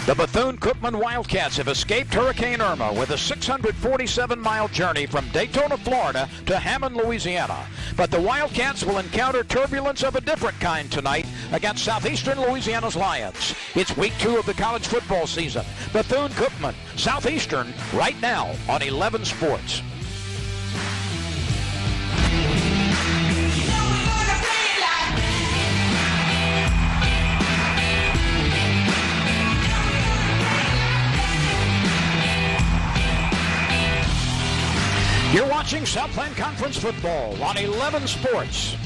The Bethune-Cookman Wildcats have escaped Hurricane Irma with a 647-mile journey from Daytona, Florida to Hammond, Louisiana. But the Wildcats will encounter turbulence of a different kind tonight against Southeastern Louisiana's Lions. It's week 2 of the college football season. Bethune-Cookman, Southeastern, right now on 11 Sports. You're watching Southland Conference football on 11 Sports.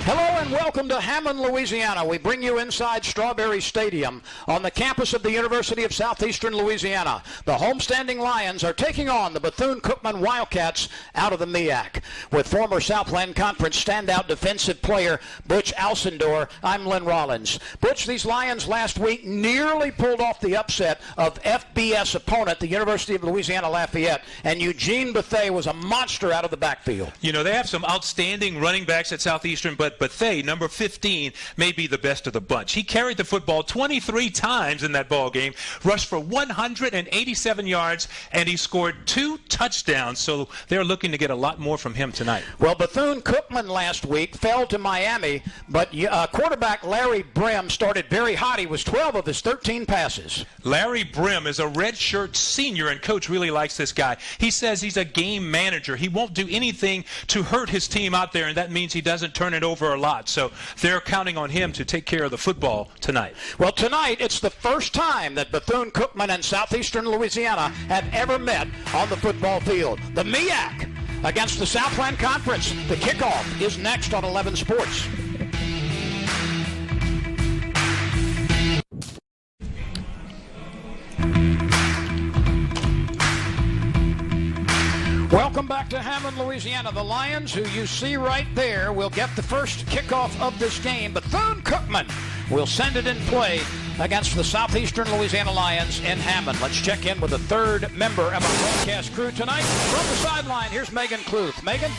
Hello and welcome to Hammond, Louisiana. We bring you inside Strawberry Stadium on the campus of the University of Southeastern Louisiana. The homestanding Lions are taking on the Bethune-Cookman Wildcats out of the MEAC. With former Southland Conference standout defensive player Butch Alcindor, I'm Lynn Rollins. Butch, these Lions last week nearly pulled off the upset of FBS opponent, the University of Louisiana Lafayette, and Eugene Bethune was a monster out of the backfield. You know, they have some outstanding running backs at Southeastern, but Bethune, number 15, may be the best of the bunch. He carried the football 23 times in that ball game, rushed for 187 yards, and he scored 2 touchdowns. So they're looking to get a lot more from him tonight. Well, Bethune-Cookman last week fell to Miami, but quarterback Larry Brim started very hot. He was 12 of his 13 passes. Larry Brim is a redshirt senior, and Coach really likes this guy. He says he's a game manager. He won't do anything to hurt his team out there, and that means he doesn't turn it over a lot. So they're counting on him to take care of the football tonight. Well, tonight it's the first time that Bethune-Cookman and Southeastern Louisiana have ever met on the football field. The MEAC against the Southland Conference. The kickoff is next on 11 Sports. Welcome back to Hammond, Louisiana. The Lions, who you see right there, will get the first kickoff of this game. Bethune-Cookman will send it in play against the Southeastern Louisiana Lions in Hammond. Let's check in with the third member of our broadcast crew tonight. From the sideline, here's Megan Kluth. Megan?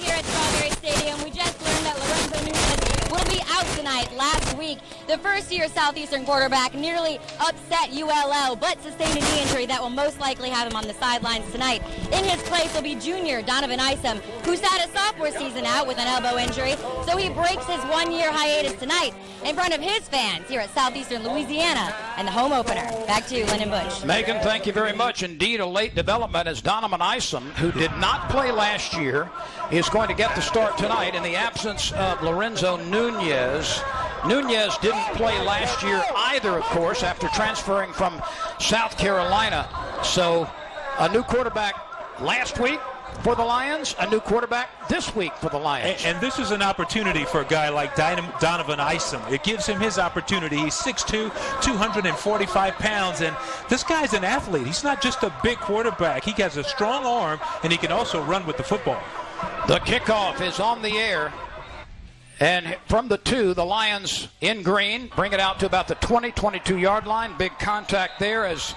Here at Strawberry Stadium, we just learned that Lorenzo Nunez will be out tonight. Last week, the first-year Southeastern quarterback nearly upset ULL, but sustained a knee injury that will most likely have him on the sidelines tonight. In his place will be junior Donovan Isom, who sat a sophomore season out with an elbow injury, so he breaks his one-year hiatus tonight in front of his fans here at Southeastern Louisiana and the home opener. Back to you, Lyndon Bush. Megan, thank you very much. Indeed, a late development as Donovan Isom, who did not play last year, is going to get the start tonight in the absence of Lorenzo Nunez. Nunez didn't play last year either, of course, after transferring from South Carolina. So a new quarterback last week for the Lions, a new quarterback this week for the Lions. And this is an opportunity for a guy like Donovan Isom. It gives him his opportunity. He's 6'2", 245 pounds, and this guy's an athlete. He's not just a big quarterback. He has a strong arm, and he can also run with the football. The kickoff is on the air. And from the 2, the Lions in green bring it out to about the 20-22-yard line. Big contact there as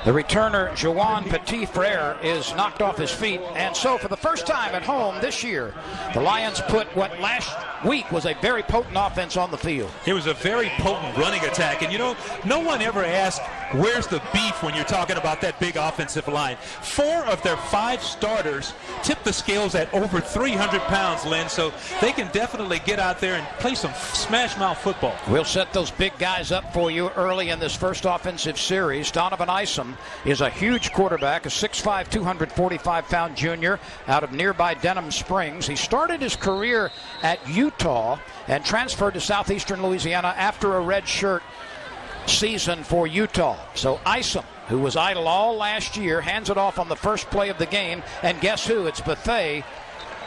the returner, Juwan Petit-Frere, is knocked off his feet. And so for the first time at home this year, the Lions put what last week was a very potent offense on the field. It was a very potent running attack. And, you know, no one ever asked, where's the beef when you're talking about that big offensive line? 4 of their 5 starters tip the scales at over 300 pounds, Lynn. So they can definitely get out there and play some smash-mouth football. We'll set those big guys up for you early in this first offensive series. Donovan Isom is a huge quarterback, a 6'5", 245-pound junior out of nearby Denham Springs. He started his career at Utah and transferred to Southeastern Louisiana after a redshirt season for Utah. So Isom, who was idle all last year, hands it off on the first play of the game. And guess who? It's Bethune,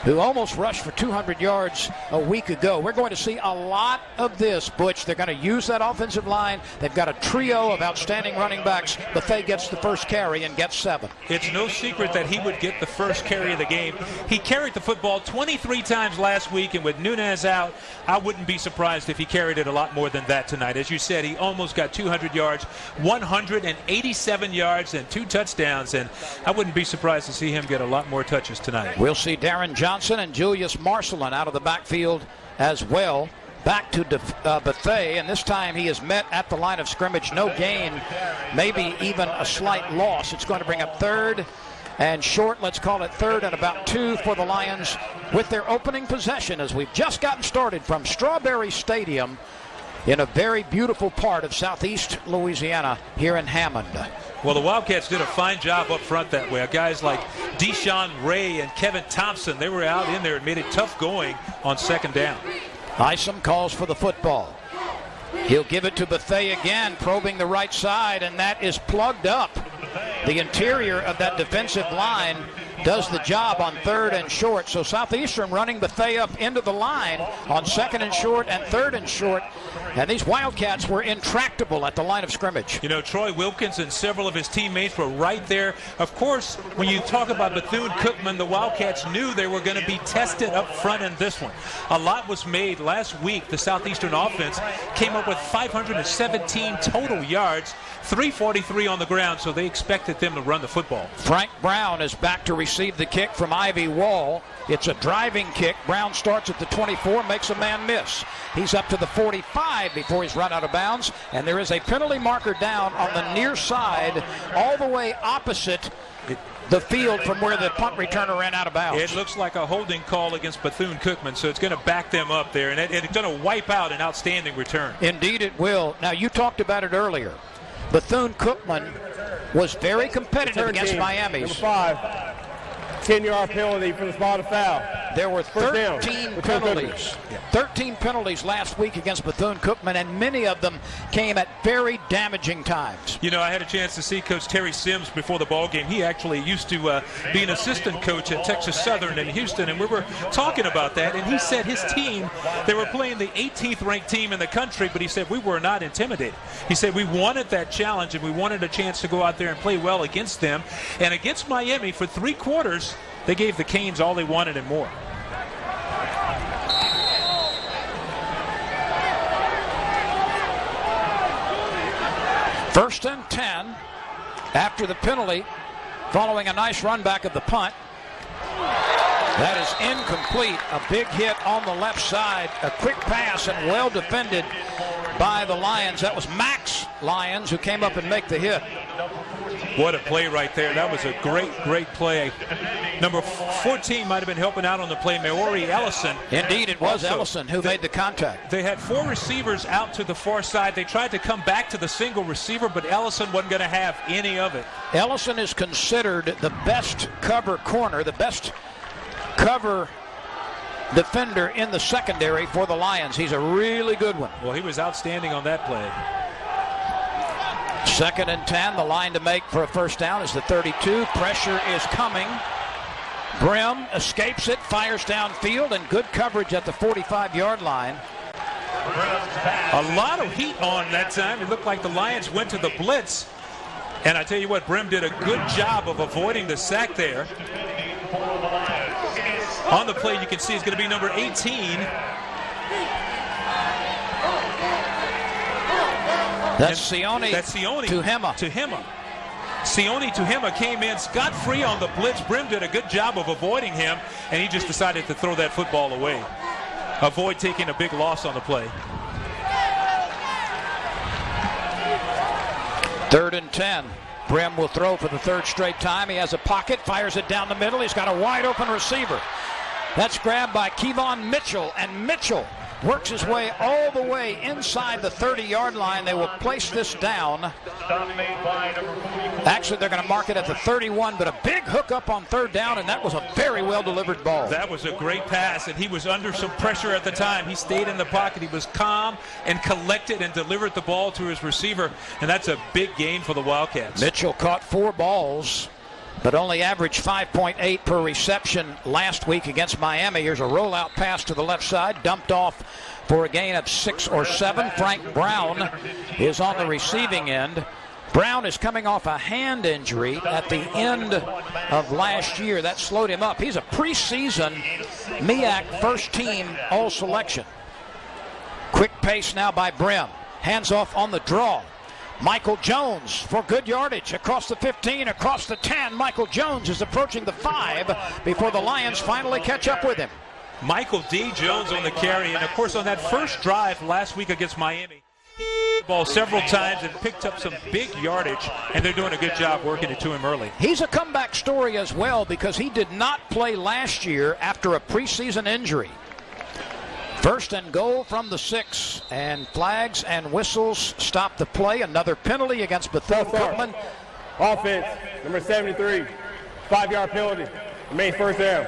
who almost rushed for 200 yards a week ago. We're going to see a lot of this, Butch. They're going to use that offensive line. They've got a trio of outstanding running backs. Bethune gets the first carry and gets 7. It's no secret that he would get the first carry of the game. He carried the football 23 times last week, and with Nunez out, I wouldn't be surprised if he carried it a lot more than that tonight. As you said, he almost got 200 yards, 187 yards, and 2 touchdowns, and I wouldn't be surprised to see him get a lot more touches tonight. We'll see Darren Johnson and Julius Marcelin out of the backfield as well back to Bethune, and this time he is met at the line of scrimmage. No gain, maybe even a slight loss. It's going to bring up 3rd and short. Let's call it 3rd and about 2 for the Lions with their opening possession as we've just gotten started from Strawberry Stadium in a very beautiful part of southeast Louisiana here in Hammond. Well, the Wildcats did a fine job up front that way. Guys like Deshaun Ray and Kevin Thompson, they were out in there and made it tough going on 2nd down. Isom calls for the football. He'll give it to Bethune again, probing the right side, and that is plugged up. The interior of that defensive line does the job on 3rd and short. So Southeastern running Bethune up into the line on 2nd and short and 3rd and short. And these Wildcats were intractable at the line of scrimmage. You know, Troy Wilkins and several of his teammates were right there. Of course, when you talk about Bethune-Cookman, the Wildcats knew they were going to be tested up front in this one. A lot was made last week. The Southeastern offense came up with 517 total yards, 343 on the ground, so they expected them to run the football. Frank Brown is back to receive the kick from Ivy Wall. It's a driving kick. Brown starts at the 24, makes a man miss. He's up to the 45 before he's run out of bounds, and there is a penalty marker down on the near side, all the way opposite the field from where the punt returner ran out of bounds. It looks like a holding call against Bethune-Cookman, so it's going to back them up there, and it's going to wipe out an outstanding return. Indeed it will. Now, you talked about it earlier. Bethune-Cookman was very competitive against Miami. Number 5. 10-yard penalty for the spot of foul. There were 13 penalties. 13 penalties last week against Bethune-Cookman, and many of them came at very damaging times. You know, I had a chance to see Coach Terry Sims before the ball game. He actually used to be an assistant coach at Texas Southern in Houston, and we were talking about that, and he said his team, they were playing the 18th ranked team in the country, but he said we were not intimidated. He said we wanted that challenge, and we wanted a chance to go out there and play well against them. And against Miami for 3 quarters, they gave the Canes all they wanted and more. First and 10 after the penalty, following a nice run back of the punt. That is incomplete. A big hit on the left side. A quick pass and well defended by the Lions. That was Max Lyons who came up and make the hit. What a play right there. That was a great play. Number 14 might have been helping out on the play, Maori Ellison. Indeed, it was Ellison who made the contact. They had 4 receivers out to the far side. They tried to come back to the single receiver, but Ellison wasn't going to have any of it. Ellison is considered the best cover corner, the best cover defender in the secondary for the Lions. He's a really good one. Well, he was outstanding on that play. 2nd and 10. The line to make for a first down is the 32. Pressure is coming. Brim escapes it, fires downfield, and good coverage at the 45-yard line. A lot of heat on that time. It looked like the Lions went to the blitz. And I tell you what, Brim did a good job of avoiding the sack there. On the play, you can see it's going to be number 18. That's Sione Tuhema. Sione Tuhema came in scot-free on the blitz. Brim did a good job of avoiding him, and he just decided to throw that football away. Avoid taking a big loss on the play. 3rd and 10. Brim will throw for the 3rd straight time. He has a pocket, fires it down the middle. He's got a wide open receiver. That's grabbed by Kevon Mitchell, and Mitchell works his way all the way inside the 30-yard line. They will place this down. Actually, they're going to mark it at the 31, but a big hookup on 3rd down, and that was a very well-delivered ball. That was a great pass, and he was under some pressure at the time. He stayed in the pocket. He was calm and collected and delivered the ball to his receiver, and that's a big gain for the Wildcats. Mitchell caught 4 balls, but only averaged 5.8 per reception last week against Miami. Here's a rollout pass to the left side, dumped off for a gain of 6 or 7. Frank Brown is on the receiving end. Brown is coming off a hand injury at the end of last year. That slowed him up. He's a preseason MEAC first team all-selection. Quick pace now by Brim. Hands off on the draw. Michael Jones for good yardage across the 15, across the 10. Michael Jones is approaching the 5 before the Lions finally catch up with him. Michael D. Jones on the carry. And, of course, on that first drive last week against Miami, he hit the ball several times and picked up some big yardage, and they're doing a good job working it to him early. He's a comeback story as well because he did not play last year after a preseason injury. First and goal from the 6, and flags and whistles stop the play. Another penalty against Bethune-Cookman. Offense, number 73, 5-yard penalty. Remains first down.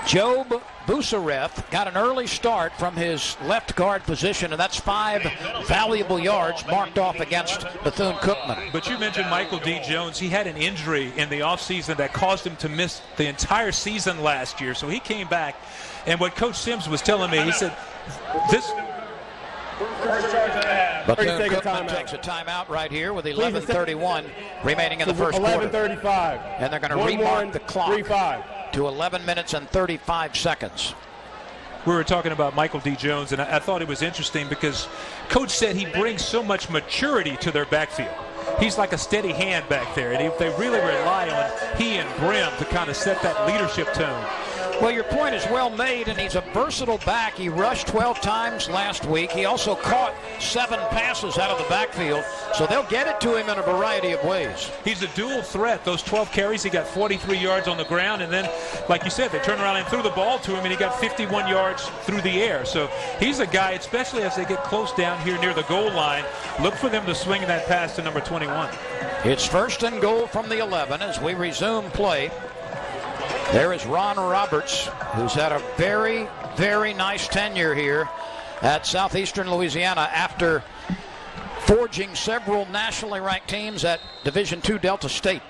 Job Busareth got an early start from his left guard position, and that's 5 valuable yards marked off against Bethune-Cookman. But you mentioned Michael D. Jones. He had an injury in the offseason that caused him to miss the entire season last year. So he came back, and what Coach Sims was telling me, he said, Bethune-Cookman takes a timeout right here with 11:31 remaining in the first quarter. 11:35. And they're going to remark the clock 3-5. to 11 minutes and 35 seconds. We were talking about Michael D. Jones, and I thought it was interesting because Coach said he brings so much maturity to their backfield. He's like a steady hand back there, and they really rely on he and Brim to kind of set that leadership tone. Well, your point is well made, and he's a versatile back. He rushed 12 times last week. He also caught 7 passes out of the backfield, so they'll get it to him in a variety of ways. He's a dual threat. Those 12 carries, he got 43 yards on the ground, and then, like you said, they turned around and threw the ball to him, and he got 51 yards through the air. So he's a guy, especially as they get close down here near the goal line, look for them to swing that pass to number 21. It's first and goal from the 11 as we resume play. There is Ron Roberts, who's had a very, very nice tenure here at Southeastern Louisiana after forging several nationally ranked teams at Division II Delta State.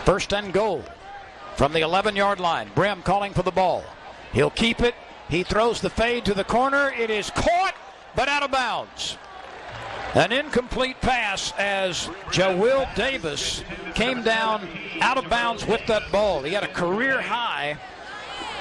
First and goal from the 11-yard line. Brim calling for the ball. He'll keep it. He throws the fade to the corner. It is caught, but out of bounds. An incomplete pass as Jawill Davis came down out of bounds with that ball. He had a career high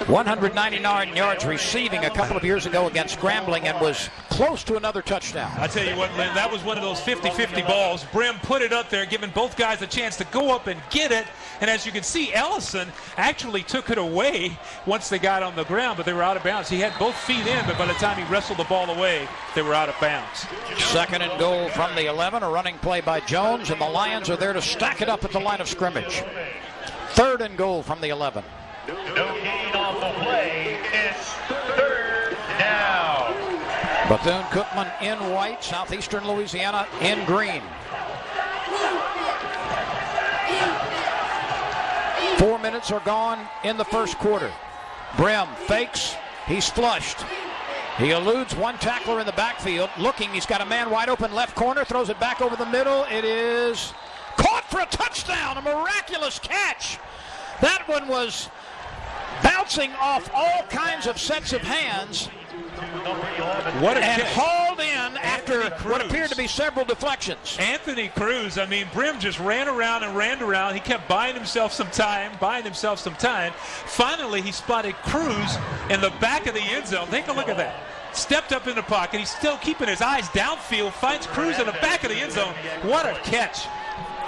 199 yards receiving a couple of years ago against Grambling and was close to another touchdown. I tell you what, Lynn, that was one of those 50-50 balls. Brim put it up there, giving both guys a chance to go up and get it. And as you can see, Ellison actually took it away once they got on the ground, but they were out of bounds. He had both feet in, but by the time he wrestled the ball away, they were out of bounds. Second and goal from the 11, a running play by Jones, and the Lions are there to stack it up at the line of scrimmage. Third and goal from the 11. No gain on the play. It's third down. Bethune-Cookman in white, Southeastern Louisiana in green. 4 minutes are gone in the first quarter. Brim fakes. He's flushed. He eludes one tackler in the backfield. Looking, he's got a man wide open left corner. Throws it back over the middle. It is caught for a touchdown. A miraculous catch. That one was bouncing off all kinds of sets of hands. What a and catch. hauled in after what appeared to be several deflections. Anthony Cruz, I mean, Brim just ran around and ran around. He kept buying himself some time. Finally, he spotted Cruz in the back of the end zone. Take a look at that. Stepped up in the pocket. He's still keeping his eyes downfield. Finds Cruz in the back of the end zone. What a catch.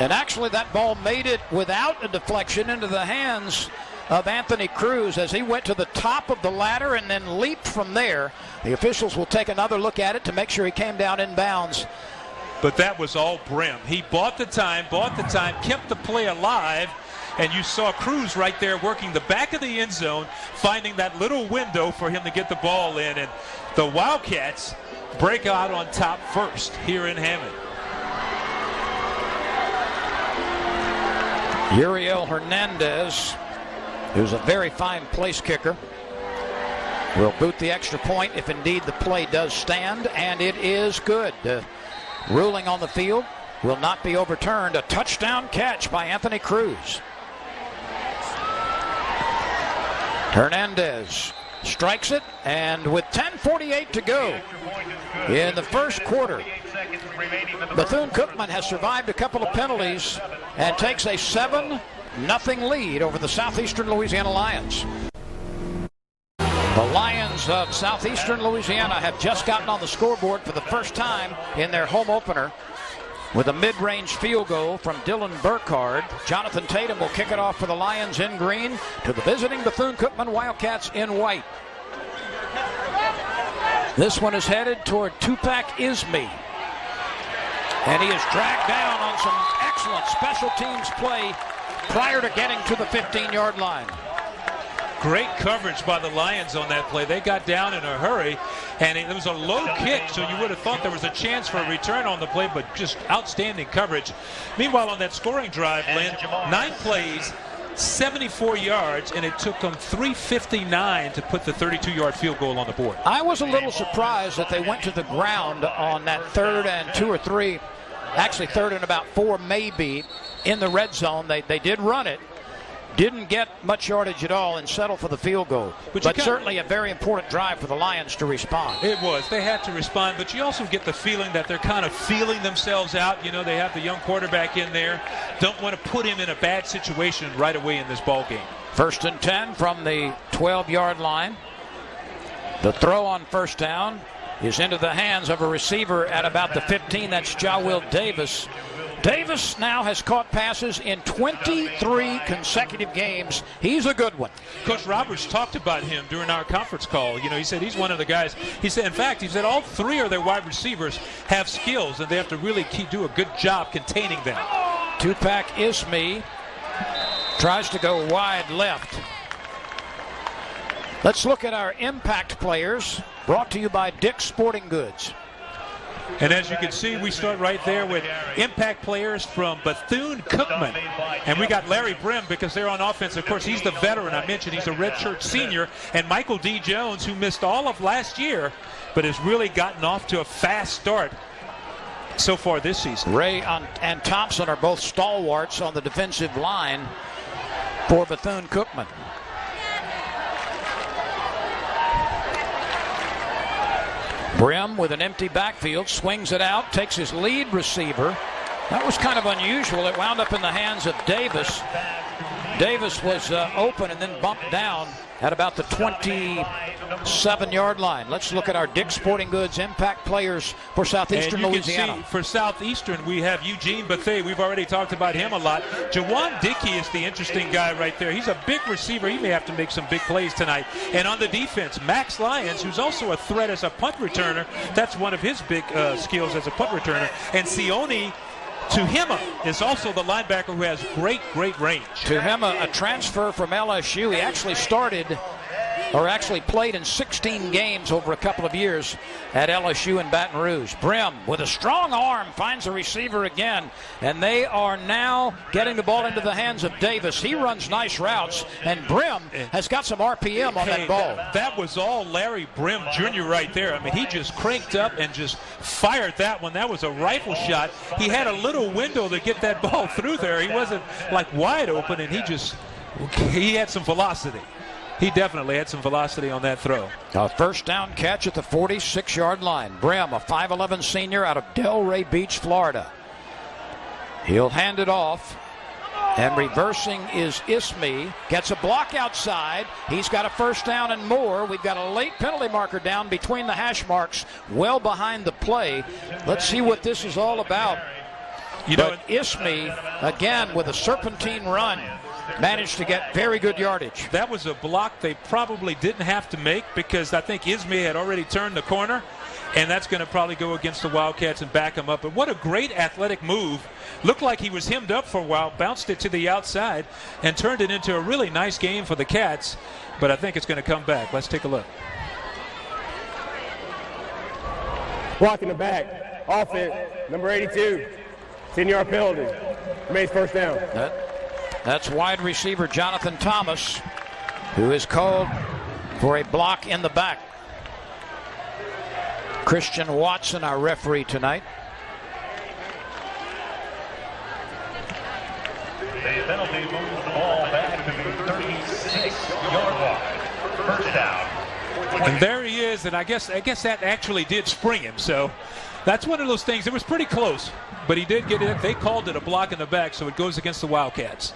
And actually, that ball made it without a deflection into the hands of Anthony Cruz as he went to the top of the ladder and then leaped from there. The officials will take another look at it to make sure he came down in bounds. But that was all Brim. He bought the time, kept the play alive, and you saw Cruz right there working the back of the end zone, finding that little window for him to get the ball in. And the Wildcats break out on top first here in Hammond. Uriel Hernandez, who's a very fine place kicker, will boot the extra point if indeed the play does stand, and it is good. Ruling on the field will not be overturned. A touchdown catch by Anthony Cruz. Hernandez strikes it, and with 10:48 to go in the first quarter, Bethune-Cookman has survived a couple of penalties and takes a 7-0 lead over the Southeastern Louisiana Lions. The Lions of Southeastern Louisiana have just gotten on the scoreboard for the first time in their home opener with a mid-range field goal from Dylan Burkhardt. Jonathan Tatum will kick it off for the Lions in green to the visiting Bethune-Cookman Wildcats in white. This one is headed toward Tupac Isme. And he is dragged down on some excellent special teams play prior to getting to the 15-yard line. Great coverage by the Lions on that play. They got down in a hurry, and it was a low kick, so you would have thought there was a chance for a return on the play, but just outstanding coverage. Meanwhile, on that scoring drive, Lynn, 9 plays, 74 yards, and it took them 3:59 to put the 32-yard field goal on the board. I was a little surprised that they went to the ground on that 3rd and 2 or 3, actually 3rd and about 4 maybe, in the red zone. They did run it. Didn't get much yardage at all and settle for the field goal. But certainly a very important drive for the Lions to respond. It was. They had to respond, but you also get the feeling that they're kind of feeling themselves out. You know, they have the young quarterback in there. Don't want to put him in a bad situation right away in this ball game. 1st and 10 from the 12-yard line. The throw on first down is into the hands of a receiver at about the 15. That's Jawil Davis. Davis now has caught passes in 23 consecutive games. He's a good one. Coach Roberts talked about him during our conference call. You know, he said he's one of the guys. He said, in fact, he said all 3 of their wide receivers have skills, and they have to really do a good job containing them. Tupac Isme tries to go wide left. Let's look at our impact players, brought to you by Dick's Sporting Goods. And as you can see, we start right there with impact players from Bethune-Cookman. And we got Larry Brim because they're on offense. Of course, he's the veteran. I mentioned he's a redshirt senior. And Michael D. Jones, who missed all of last year, but has really gotten off to a fast start so far this season. Ray and Thompson are both stalwarts on the defensive line for Bethune-Cookman. Brim with an empty backfield, swings it out, takes his lead receiver. That was kind of unusual. It wound up in the hands of Davis. Davis was open and then bumped down at about the 27-yard line. Let's look at our Dick's Sporting Goods impact players for Southeastern Louisiana. See, for Southeastern, we have Eugene Bethea. We've already talked about him a lot. Jawan Dickey is the interesting guy right there. He's a big receiver. He may have to make some big plays tonight. And on the defense, Max Lyons, who's also a threat as a punt returner. That's one of his big skills as a punt returner. And Sione Tuhima is also the linebacker who has great range. Tuhima, a transfer from LSU. He actually played in 16 games over a couple of years at LSU in Baton Rouge. Brim, with a strong arm, finds a receiver again, and they are now getting the ball into the hands of Davis. He runs nice routes, and Brim has got some RPM on that ball. That was all Larry Brim Jr. right there. I mean, he just cranked up and just fired that one. That was a rifle shot. He had a little window to get that ball through there. He wasn't like wide open, and he had some velocity. He definitely had some velocity on that throw. A first down catch at the 46-yard line. Brim, a 5'11 senior out of Delray Beach, Florida. He'll hand it off. And reversing is Isme. Gets a block outside. He's got a first down and more. We've got a late penalty marker down between the hash marks, well behind the play. Let's see what this is all about. But Isme, again, with a serpentine run, managed to get very good yardage. That was a block they probably didn't have to make because I think Isme had already turned the corner, and that's going to probably go against the Wildcats and back him up. But what a great athletic move. Looked like he was hemmed up for a while, bounced it to the outside, and turned it into a really nice game for the Cats. But I think it's going to come back. Let's take a look. Blocking the back. Offense, number 82. 10-yard penalty. Remains first down. That's wide receiver Jonathan Thomas, who is called for a block in the back. Christian Watson, our referee tonight. The penalty moves the ball back to the 36-yard line. First down. And there he is, and I guess that actually did spring him. So that's one of those things. It was pretty close, but he did get it. They called it a block in the back, so it goes against the Wildcats.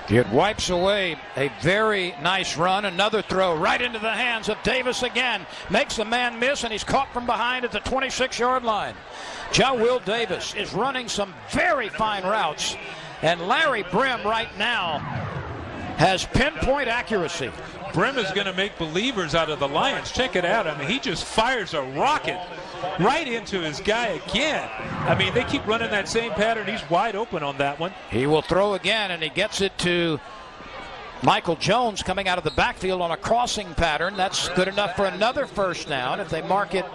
It wipes away a very nice run. Another throw right into the hands of Davis again. Makes a man miss, and he's caught from behind at the 26-yard line. Will Davis is running some very fine routes, and Larry Brim right now has pinpoint accuracy. Brim is going to make believers out of the Lions. Check it out. I mean, he just fires a rocket right into his guy again. I mean, they keep running that same pattern. He's wide open on that one. He will throw again, and he gets it to Michael Jones coming out of the backfield on a crossing pattern. That's good enough for another first down if they mark it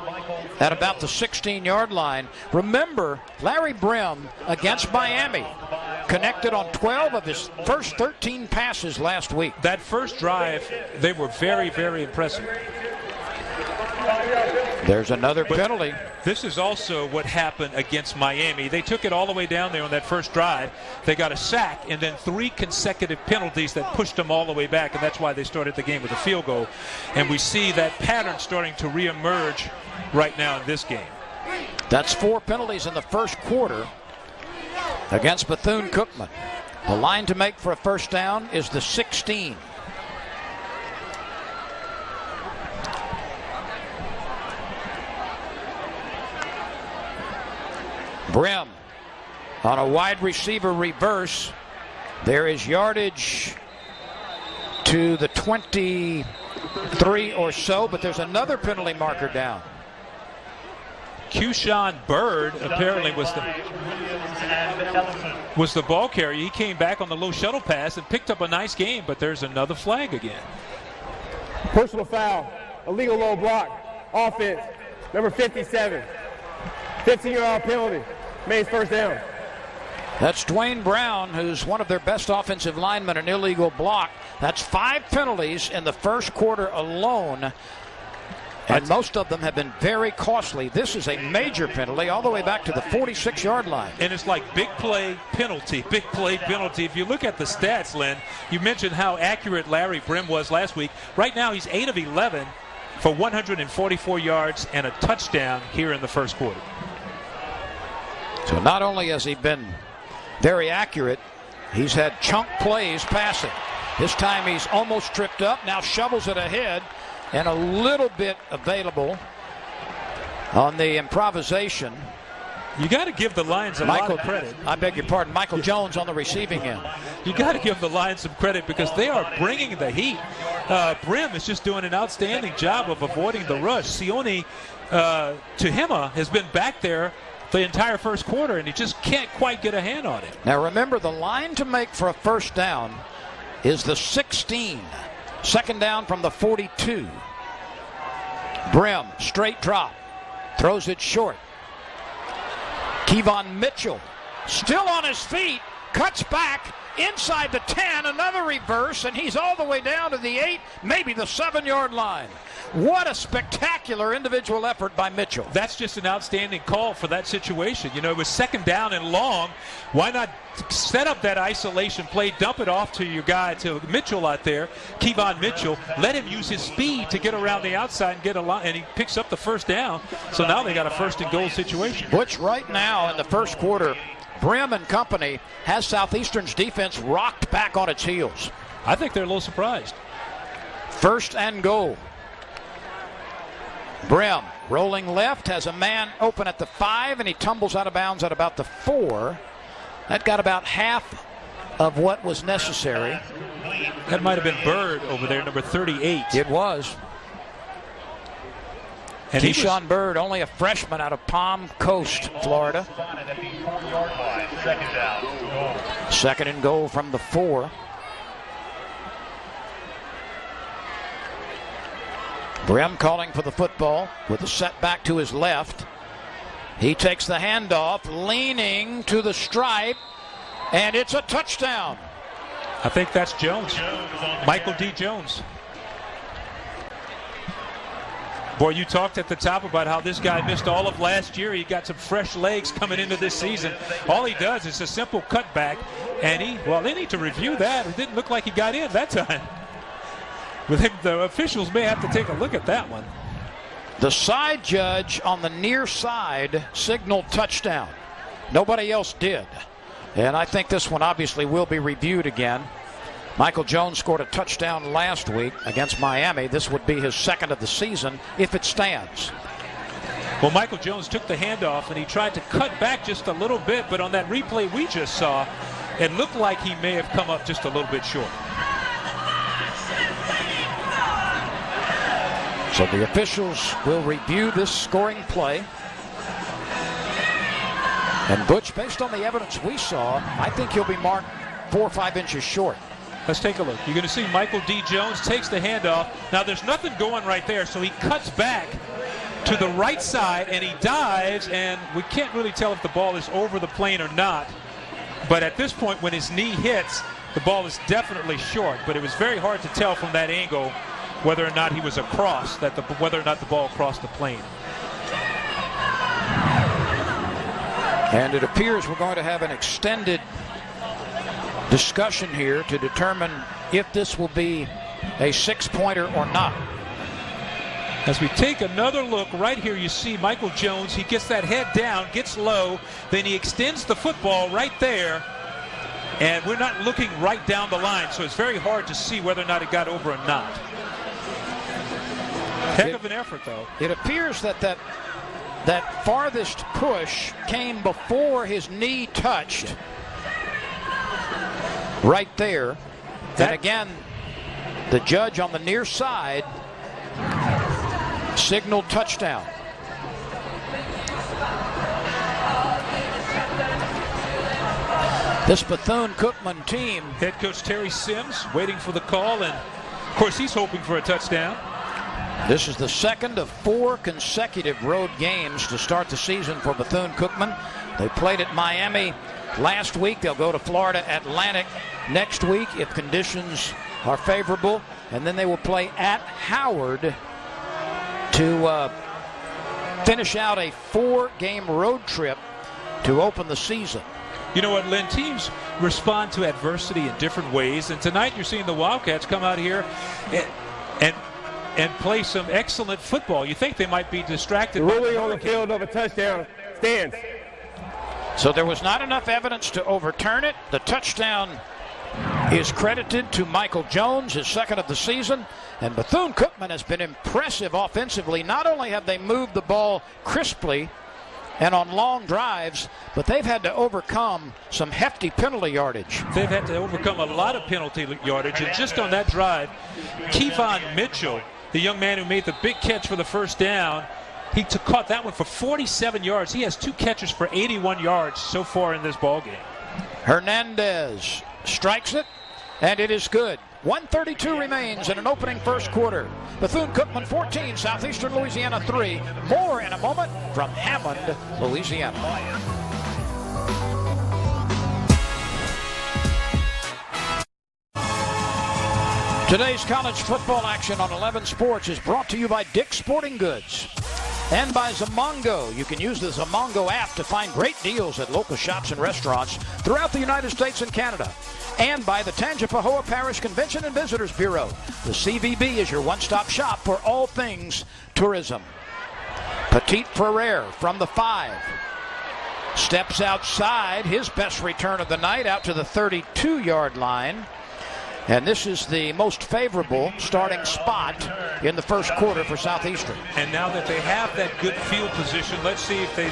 at about the 16-yard line. Remember, Larry Brim against Miami connected on 12 of his first 13 passes last week. That first drive, they were very, very impressive. There's another penalty. This is also what happened against Miami. They took it all the way down there on that first drive. They got a sack and then 3 consecutive penalties that pushed them all the way back, and that's why they started the game with a field goal. And we see that pattern starting to reemerge right now in this game. That's 4 penalties in the first quarter against Bethune-Cookman. The line to make for a first down is the 16. Brim on a wide receiver reverse. There is yardage to the 23 or so, but there's another penalty marker down. Keyshawn Bird apparently was the ball carrier. He came back on the low shuttle pass and picked up a nice game, but there's another flag again. Personal foul, illegal low block, offense, number 57. 15-yard penalty, Mays first down. That's Dwayne Brown, who's one of their best offensive linemen, an illegal block. That's 5 penalties in the first quarter alone, and most of them have been very costly. This is a major penalty all the way back to the 46-yard line. And it's like big play penalty, big play penalty. If you look at the stats, Lynn, you mentioned how accurate Larry Brim was last week. Right now he's 8 of 11 for 144 yards and a touchdown here in the first quarter. So not only has he been very accurate, he's had chunk plays passing. This time he's almost tripped up, now shovels it ahead, and a little bit available on the improvisation. You got to give the Lions a lot of credit. I beg your pardon, Michael Jones on the receiving end. You got to give the Lions some credit because they are bringing the heat. Brim is just doing an outstanding job of avoiding the rush. Sione Tuhima has been back there the entire first quarter, and he just can't quite get a hand on it. Now remember, the line to make for a first down is the 16. Second down from the 42. Brim, straight drop, throws it short. Kevon Mitchell, still on his feet, cuts back inside the 10, another reverse, and he's all the way down to the 8, maybe the 7-yard line. What a spectacular individual effort by Mitchell. That's just an outstanding call for that situation. You know, it was second down and long. Why not set up that isolation play, dump it off to your guy, to Mitchell out there, Kevon Mitchell, let him use his speed to get around the outside and get a line, and he picks up the first down. So now they got a first and goal situation. Which right now in the first quarter, Brim and company has Southeastern's defense rocked back on its heels. I think they're a little surprised. First and goal. Brim rolling left, has a man open at the 5, and he tumbles out of bounds at about the 4. That got about half of what was necessary. That might have been Bird over there, number 38. It was. And Keyshawn Bird, only a freshman out of Palm Coast, Florida. Second and goal from the 4. Brim calling for the football with a setback to his left. He takes the handoff, leaning to the stripe, and it's a touchdown. I think that's Jones. Michael D. Jones. Boy, you talked at the top about how this guy missed all of last year. He got some fresh legs coming into this season. All he does is a simple cutback, and they need to review that. It didn't look like he got in that time. With him, the officials may have to take a look at that one. The side judge on the near side signaled touchdown. Nobody else did. And I think this one obviously will be reviewed again. Michael Jones scored a touchdown last week against Miami. This would be his second of the season if it stands. Well, Michael Jones took the handoff and he tried to cut back just a little bit, but on that replay we just saw, it looked like he may have come up just a little bit short. So the officials will review this scoring play. And Butch, based on the evidence we saw, I think he'll be marked 4 or 5 inches short. Let's take a look. You're going to see Michael D. Jones takes the handoff. Now there's nothing going right there, so he cuts back to the right side and he dives, and we can't really tell if the ball is over the plane or not. But at this point, when his knee hits, the ball is definitely short. But it was very hard to tell from that angle whether or not he was across, whether or not the ball crossed the plane. And it appears we're going to have an extended discussion here to determine if this will be a 6-pointer or not. As we take another look, right here you see Michael Jones. He gets that head down, gets low, then he extends the football right there. And we're not looking right down the line, so it's very hard to see whether or not it got over or not. Heck of an effort, though. It appears that farthest push came before his knee touched. Right there. And again, the judge on the near side signaled touchdown. This Bethune-Cookman team. Head coach Terry Sims waiting for the call, and of course he's hoping for a touchdown. This is the second of 4 consecutive road games to start the season for Bethune-Cookman. They played at Miami last week. They'll go to Florida Atlantic next week if conditions are favorable. And then they will play at Howard to finish out a 4-game road trip to open the season. You know what, Lynn? Teams respond to adversity in different ways. And tonight you're seeing the Wildcats come out here and play some excellent football. You think they might be distracted. The ruling on the field of a touchdown stands. So there was not enough evidence to overturn it. The touchdown is credited to Michael Jones, his second of the season. And Bethune-Cookman has been impressive offensively. Not only have they moved the ball crisply and on long drives, but they've had to overcome some hefty penalty yardage. They've had to overcome a lot of penalty yardage. And just on that drive, Kevon Mitchell, the young man who made the big catch for the first down, he caught that one for 47 yards. He has 2 catches for 81 yards so far in this ballgame. Hernandez strikes it, and it is good. 1:32 remains in an opening first quarter. Bethune-Cookman 14, Southeastern Louisiana 3. More in a moment from Hammond, Louisiana. Today's college football action on 11 Sports is brought to you by Dick's Sporting Goods and by Zamongo. You can use the Zamongo app to find great deals at local shops and restaurants throughout the United States and Canada. And by the Tangipahoa Parish Convention and Visitors Bureau. The CVB is your one-stop shop for all things tourism. Petit Ferrer from the 5. Steps outside, his best return of the night, out to the 32-yard line. And this is the most favorable starting spot in the first quarter for Southeastern. And now that they have that good field position, let's see if they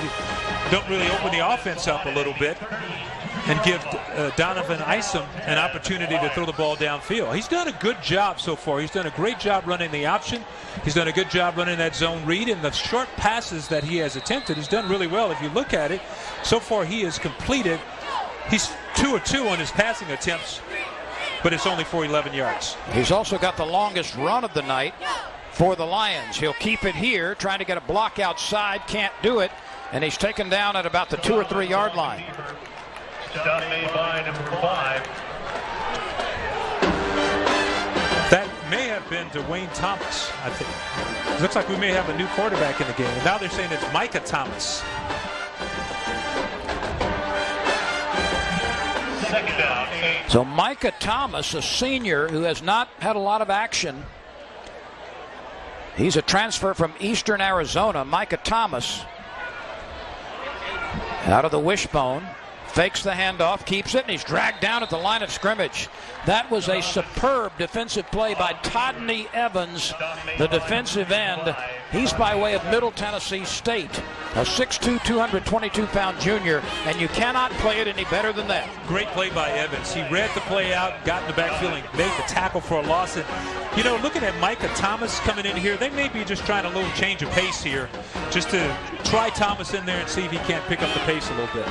don't really open the offense up a little bit and give Donovan Isom an opportunity to throw the ball downfield. He's done a good job so far. He's done a great job running the option. He's done a good job running that zone read, and the short passes that he has attempted, he's done really well. If you look at it, so far he has completed, he's 2 of 2 on his passing attempts, but it's only for 11 yards. He's also got the longest run of the night for the Lions. He'll keep it here, trying to get a block outside, can't do it, and he's taken down at about the 2 or 3 yard line. Stop made by number 5. That may have been Dwayne Thomas, I think. It looks like we may have a new quarterback in the game. And now they're saying it's Micah Thomas. Second down, 8. So Micah Thomas, a senior who has not had a lot of action. He's a transfer from Eastern Arizona. Micah Thomas out of the wishbone. fakes the handoff, keeps it, and he's dragged down at the line of scrimmage. That was a superb defensive play by Todney Evans, the defensive end. He's by way of Middle Tennessee State, a 6'2", 222-pound junior, and you cannot play it any better than that. Great play by Evans. He read the play out, got in the backfield, and made the tackle for a loss. And, you know, looking at Micah Thomas coming in here, they may be just trying a little change of pace here, just to try Thomas in there and see if he can't pick up the pace a little bit.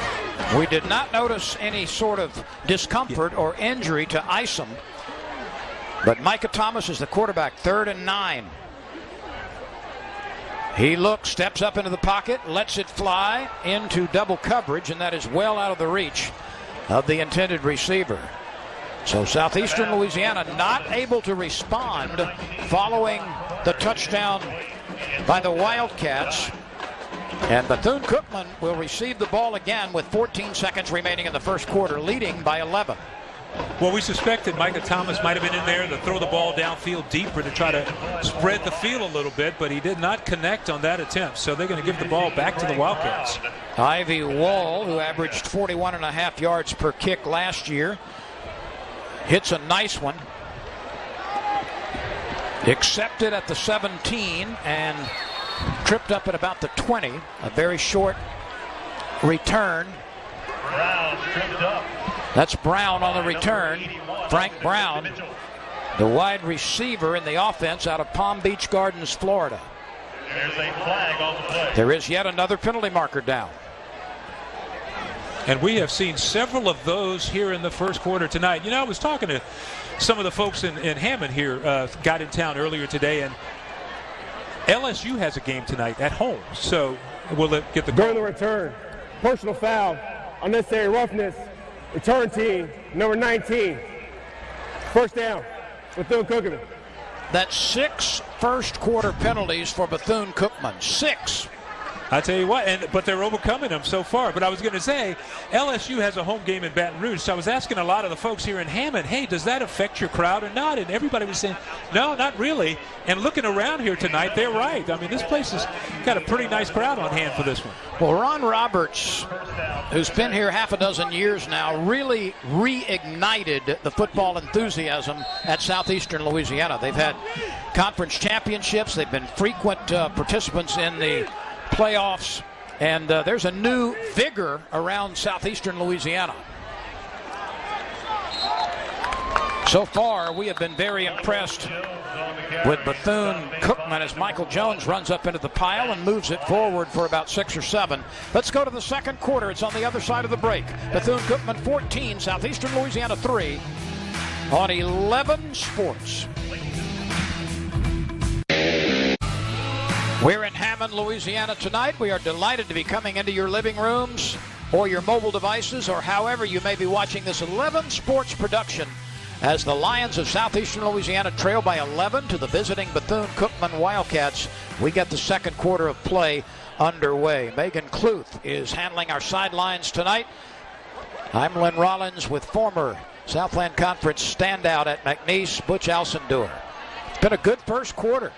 We did not notice any sort of discomfort or injury to Isom, but Micah Thomas is the quarterback, 3rd and 9. He looks, steps up into the pocket, lets it fly into double coverage, and that is well out of the reach of the intended receiver. So Southeastern Louisiana not able to respond following the touchdown by the Wildcats. And Bethune-Cookman will receive the ball again with 14 seconds remaining in the first quarter, leading by 11. Well, we suspected Micah Thomas might have been in there to throw the ball downfield deeper to try to spread the field a little bit, but he did not connect on that attempt. So they're going to give the ball back to the Wildcats. Ivy Wall, who averaged 41.5 yards per kick last year, hits a nice one. Accepted at the 17 and tripped up at about the 20. A very short return. Brown tripped up. That's Brown on the return. Frank Brown, the wide receiver in the offense out of Palm Beach Gardens, Florida. There's a flag on the play. There is yet another penalty marker down. And we have seen several of those here in the first quarter tonight. You know, I was talking to some of the folks in Hammond here, got in town earlier today, and LSU has a game tonight at home. So will it get the During the return, personal foul, unnecessary roughness, return team, number 19. First down, Bethune-Cookman. That's 6 first quarter penalties for Bethune-Cookman. 6. I tell you what, but they're overcoming them so far. But I was going to say, LSU has a home game in Baton Rouge, so I was asking a lot of the folks here in Hammond, hey, does that affect your crowd or not? And everybody was saying, no, not really. And looking around here tonight, they're right. I mean, this place has got a pretty nice crowd on hand for this one. Well, Ron Roberts, who's been here half a dozen years now, really reignited the football enthusiasm at Southeastern Louisiana. They've had conference championships. They've been frequent participants in the playoffs, and there's a new vigor around Southeastern Louisiana. So far, we have been very impressed with Bethune-Cookman as Michael Jones runs up into the pile and moves it forward for about 6 or 7. Let's go to the second quarter. It's on the other side of the break. Bethune-Cookman 14, Southeastern Louisiana 3 on 11 Sports. We're in Hammond, Louisiana tonight. We are delighted to be coming into your living rooms or your mobile devices or however you may be watching this 11 Sports production as the Lions of Southeastern Louisiana trail by 11 to the visiting Bethune-Cookman Wildcats. We get the second quarter of play underway. Megan Kluth is handling our sidelines tonight. I'm Lynn Rollins with former Southland Conference standout at McNeese, Butch Alcindor. It's been a good first quarter.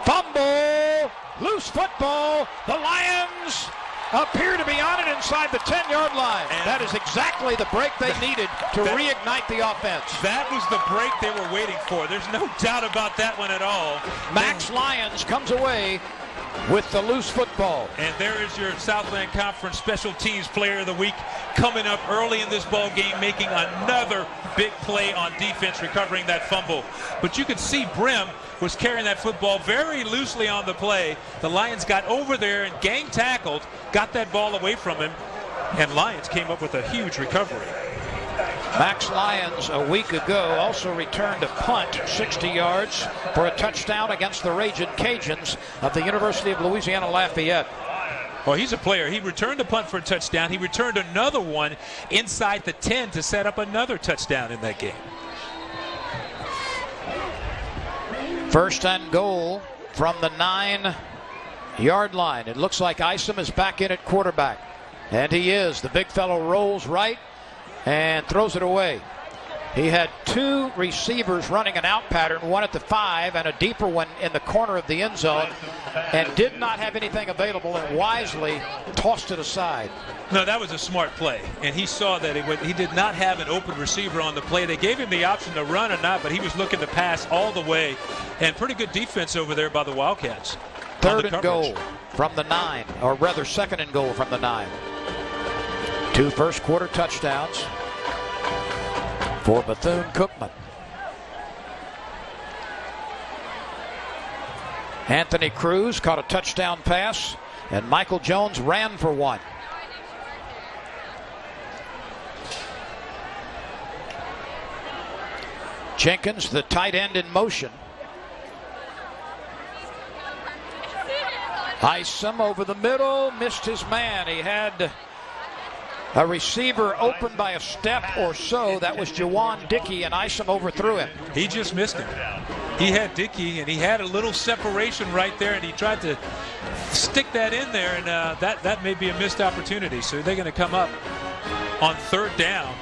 Fumble! Loose football. The Lions appear to be on it inside the 10-yard line. And that is exactly the break they needed to reignite the offense. That was the break they were waiting for. There's no doubt about that one at all. Max Lyons comes away with the loose football. And there is your Southland Conference Special Teams Player of the Week coming up early in this ball game, making another big play on defense, recovering that fumble. But you could see Brim was carrying that football very loosely on the play. The Lions got over there and gang tackled, got that ball away from him, and Lions came up with a huge recovery. Max Lyons a week ago also returned a punt 60 yards for a touchdown against the Ragin' Cajuns of the University of Louisiana Lafayette. Well, he's a player. He returned a punt for a touchdown. He returned another one inside the 10 to set up another touchdown in that game. First and goal from the 9-yard line. It looks like Isom is back in at quarterback. And he is. The big fellow rolls right and throws it away. He had two receivers running an out pattern, one at the 5 and a deeper one in the corner of the end zone, and did not have anything available and wisely tossed it aside. No, that was a smart play, and he saw that he did not have an open receiver on the play. They gave him the option to run or not, but he was looking to pass all the way, and pretty good defense over there by the Wildcats. Third and goal from the 9, or rather second and goal from the 9. 2 first quarter touchdowns for Bethune-Cookman. Anthony Cruz caught a touchdown pass, and Michael Jones ran for one. Jenkins, the tight end, in motion. Isom over the middle, missed his man. He had a receiver open by a step or so. That was Jawan Dickey, and Isom overthrew him. He just missed him. He had Dickey, and he had a little separation right there, and he tried to stick that in there, and that may be a missed opportunity. So they're going to come up on third down,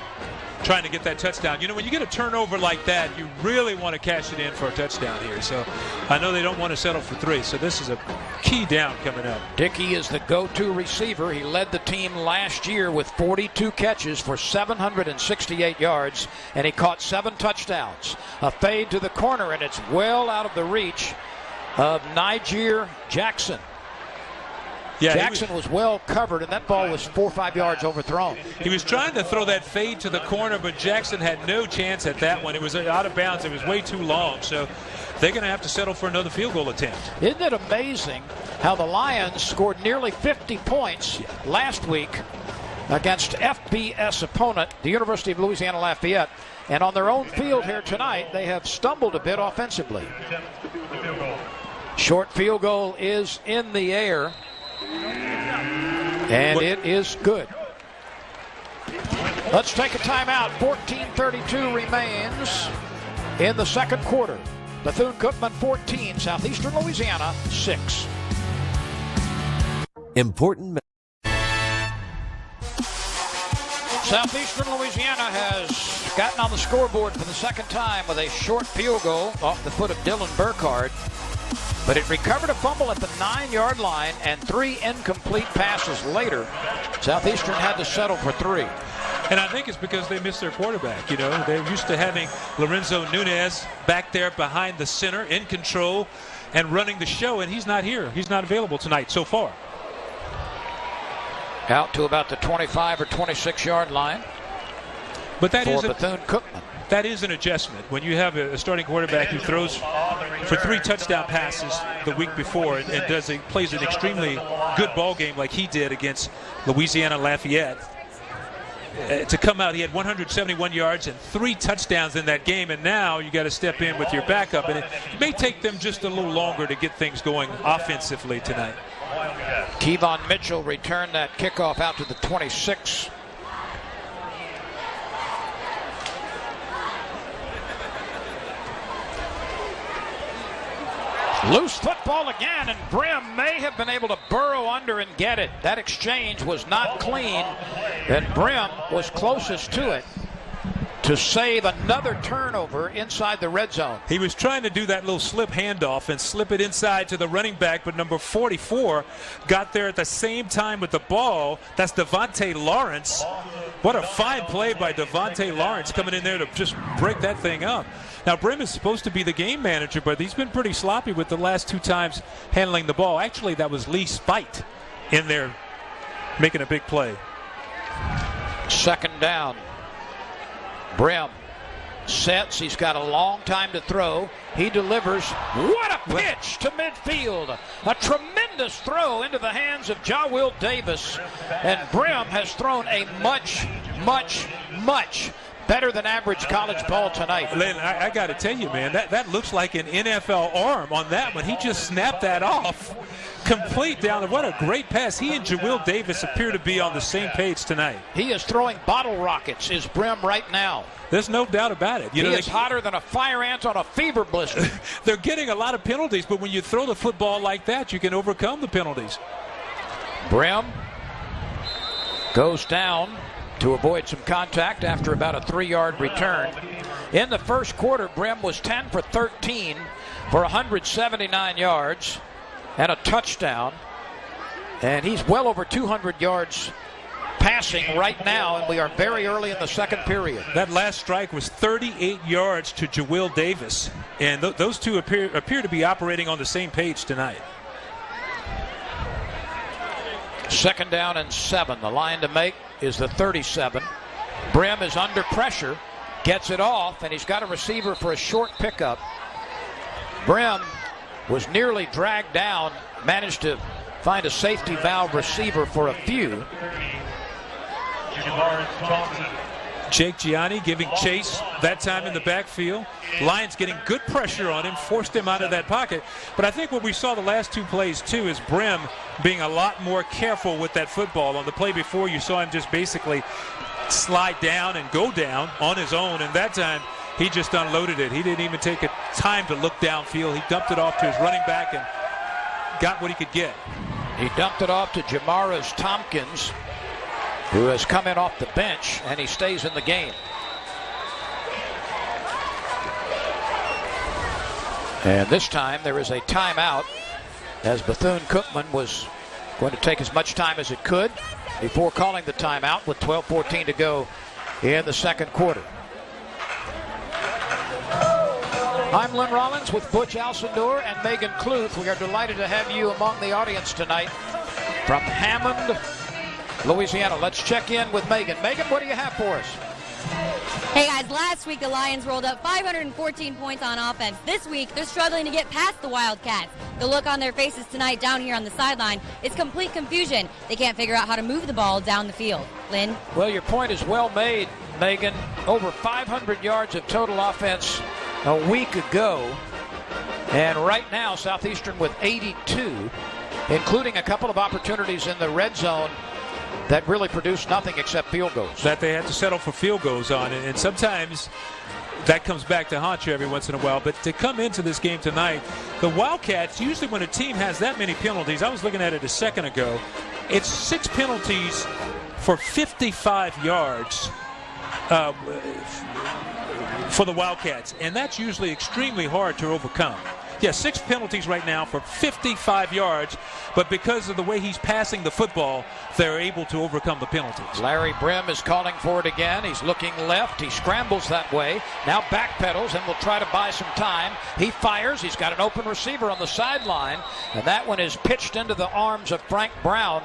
trying to get that touchdown. You know, when you get a turnover like that, you really want to cash it in for a touchdown here. So I know they don't want to settle for 3. So this is a key down coming up. Dickey is the go-to receiver. He led the team last year with 42 catches for 768 yards, and he caught 7 touchdowns. A fade to the corner, and it's well out of the reach of Niger Jackson. Yeah, Jackson was well covered, and that ball was 4 or 5 yards overthrown. He was trying to throw that fade to the corner, but Jackson had no chance at that one. It was out of bounds. It was way too long. So they're going to have to settle for another field goal attempt. Isn't it amazing how the Lions scored nearly 50 points last week against FBS opponent, the University of Louisiana Lafayette, and on their own field here tonight, they have stumbled a bit offensively. Short field goal is in the air, and it is good. Let's take a timeout. 14:32 remains in the second quarter. Bethune-Cookman 14, Southeastern Louisiana 6. Important. Southeastern Louisiana has gotten on the scoreboard for the second time with a short field goal off the foot of Dylan Burkhardt. But it recovered a fumble at the 9-yard line, and 3 incomplete passes later. Southeastern had to settle for 3. And I think it's because they missed their quarterback. You know, they're used to having Lorenzo Nunez back there behind the center, in control, and running the show, and he's not here. He's not available tonight so far. Out to about the 25 or 26-yard line. But that for Bethune-Cookman. That is an adjustment. When you have a starting quarterback who throws for 3 touchdown passes the week before and plays an extremely good ball game like he did against Louisiana Lafayette, to come out, he had 171 yards and 3 touchdowns in that game, and now you got to step in with your backup, and it may take them just a little longer to get things going offensively tonight. Kevon Mitchell returned that kickoff out to the 26. Loose football again, and Brim may have been able to burrow under and get it. That exchange was not clean, and Brim was closest to it to save another turnover inside the red zone. He was trying to do that little slip handoff and slip it inside to the running back, but number 44 got there at the same time with the ball. That's Devontae Lawrence. What a fine play by Devontae Lawrence coming in there to just break that thing up. Now, Brim is supposed to be the game manager, but he's been pretty sloppy with the last 2 times handling the ball. Actually, that was Lee Spite in there making a big play. Second down. Brim sets. He's got a long time to throw. He delivers. What a pitch to midfield. A tremendous throw into the hands of Jawill Davis. And Brim has thrown a much better than average college ball tonight. Len, I got to tell you, man, that looks like an NFL arm on that one. He just snapped that off. Complete down. What a great pass. He and Jawill Davis appear to be on the same page tonight. He is throwing bottle rockets, is Brim, right now. There's no doubt about it. He is hotter than a fire ant on a fever blister. They're getting a lot of penalties, but when you throw the football like that, you can overcome the penalties. Brim goes down to avoid some contact after about a 3-yard return. In the first quarter, Brim was 10 for 13 for 179 yards and a touchdown. And he's well over 200 yards passing right now, and we are very early in the second period. That last strike was 38 yards to Jawil Davis, and those two appear to be operating on the same page tonight. 2nd down and 7. The line to make is the 37. Brim is under pressure, gets it off, and he's got a receiver for a short pickup. Brim was nearly dragged down, managed to find a safety valve receiver for a few. Jake Gianni giving chase that time in the backfield. Lions getting good pressure on him, forced him out of that pocket. But I think what we saw the last two plays too is Brim being a lot more careful with that football. On the play before, you saw him just basically slide down and go down on his own, and that time he just unloaded it. He didn't even take a time to look downfield. He dumped it off to his running back and got what he could get. He dumped it off to Jamaris Tompkins, who has come in off the bench, and he stays in the game. And this time there is a timeout, as Bethune-Cookman was going to take as much time as it could before calling the timeout with 12:14 to go in the second quarter. I'm Lynn Rollins with Butch Alcindor and Megan Kluth. We are delighted to have you among the audience tonight from Hammond, Louisiana. Let's check in with Megan. Megan, what do you have for us? Hey guys, last week the Lions rolled up 514 points on offense. This week they're struggling to get past the Wildcats. The look on their faces tonight down here on the sideline is complete confusion. They can't figure out how to move the ball down the field. Lynn? Well, your point is well made, Megan. Over 500 yards of total offense a week ago. And right now, Southeastern with 82, including a couple of opportunities in the red zone that really produced nothing except field goals. That they had to settle for field goals on, and sometimes that comes back to haunt you every once in a while. But to come into this game tonight, the Wildcats, usually when a team has that many penalties, I was looking at it a second ago, it's 6 penalties for 55 yards for the Wildcats, and that's usually extremely hard to overcome. Yeah, 6 penalties right now for 55 yards, but because of the way he's passing the football, they're able to overcome the penalties. Larry Brim is calling for it again. He's looking left. He scrambles that way. Now backpedals and will try to buy some time. He fires. He's got an open receiver on the sideline, and that one is pitched into the arms of Frank Brown.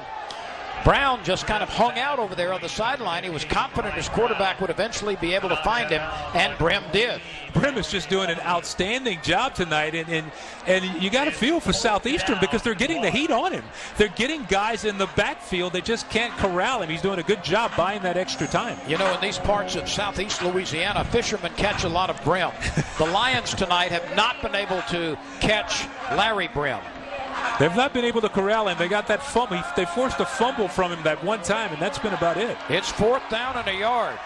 Brown just kind of hung out over there on the sideline. He was confident his quarterback would eventually be able to find him, and Brim did. Brim is just doing an outstanding job tonight, and you got to feel for Southeastern because they're getting the heat on him. They're getting guys in the backfield. They just can't corral him. He's doing a good job buying that extra time. You know, in these parts of southeast Louisiana, fishermen catch a lot of brim. The Lions tonight have not been able to catch Larry Brim. They've not been able to corral him. They got that fumble. They forced a fumble from him that one time, and that's been about it. It's 4th down and a yard.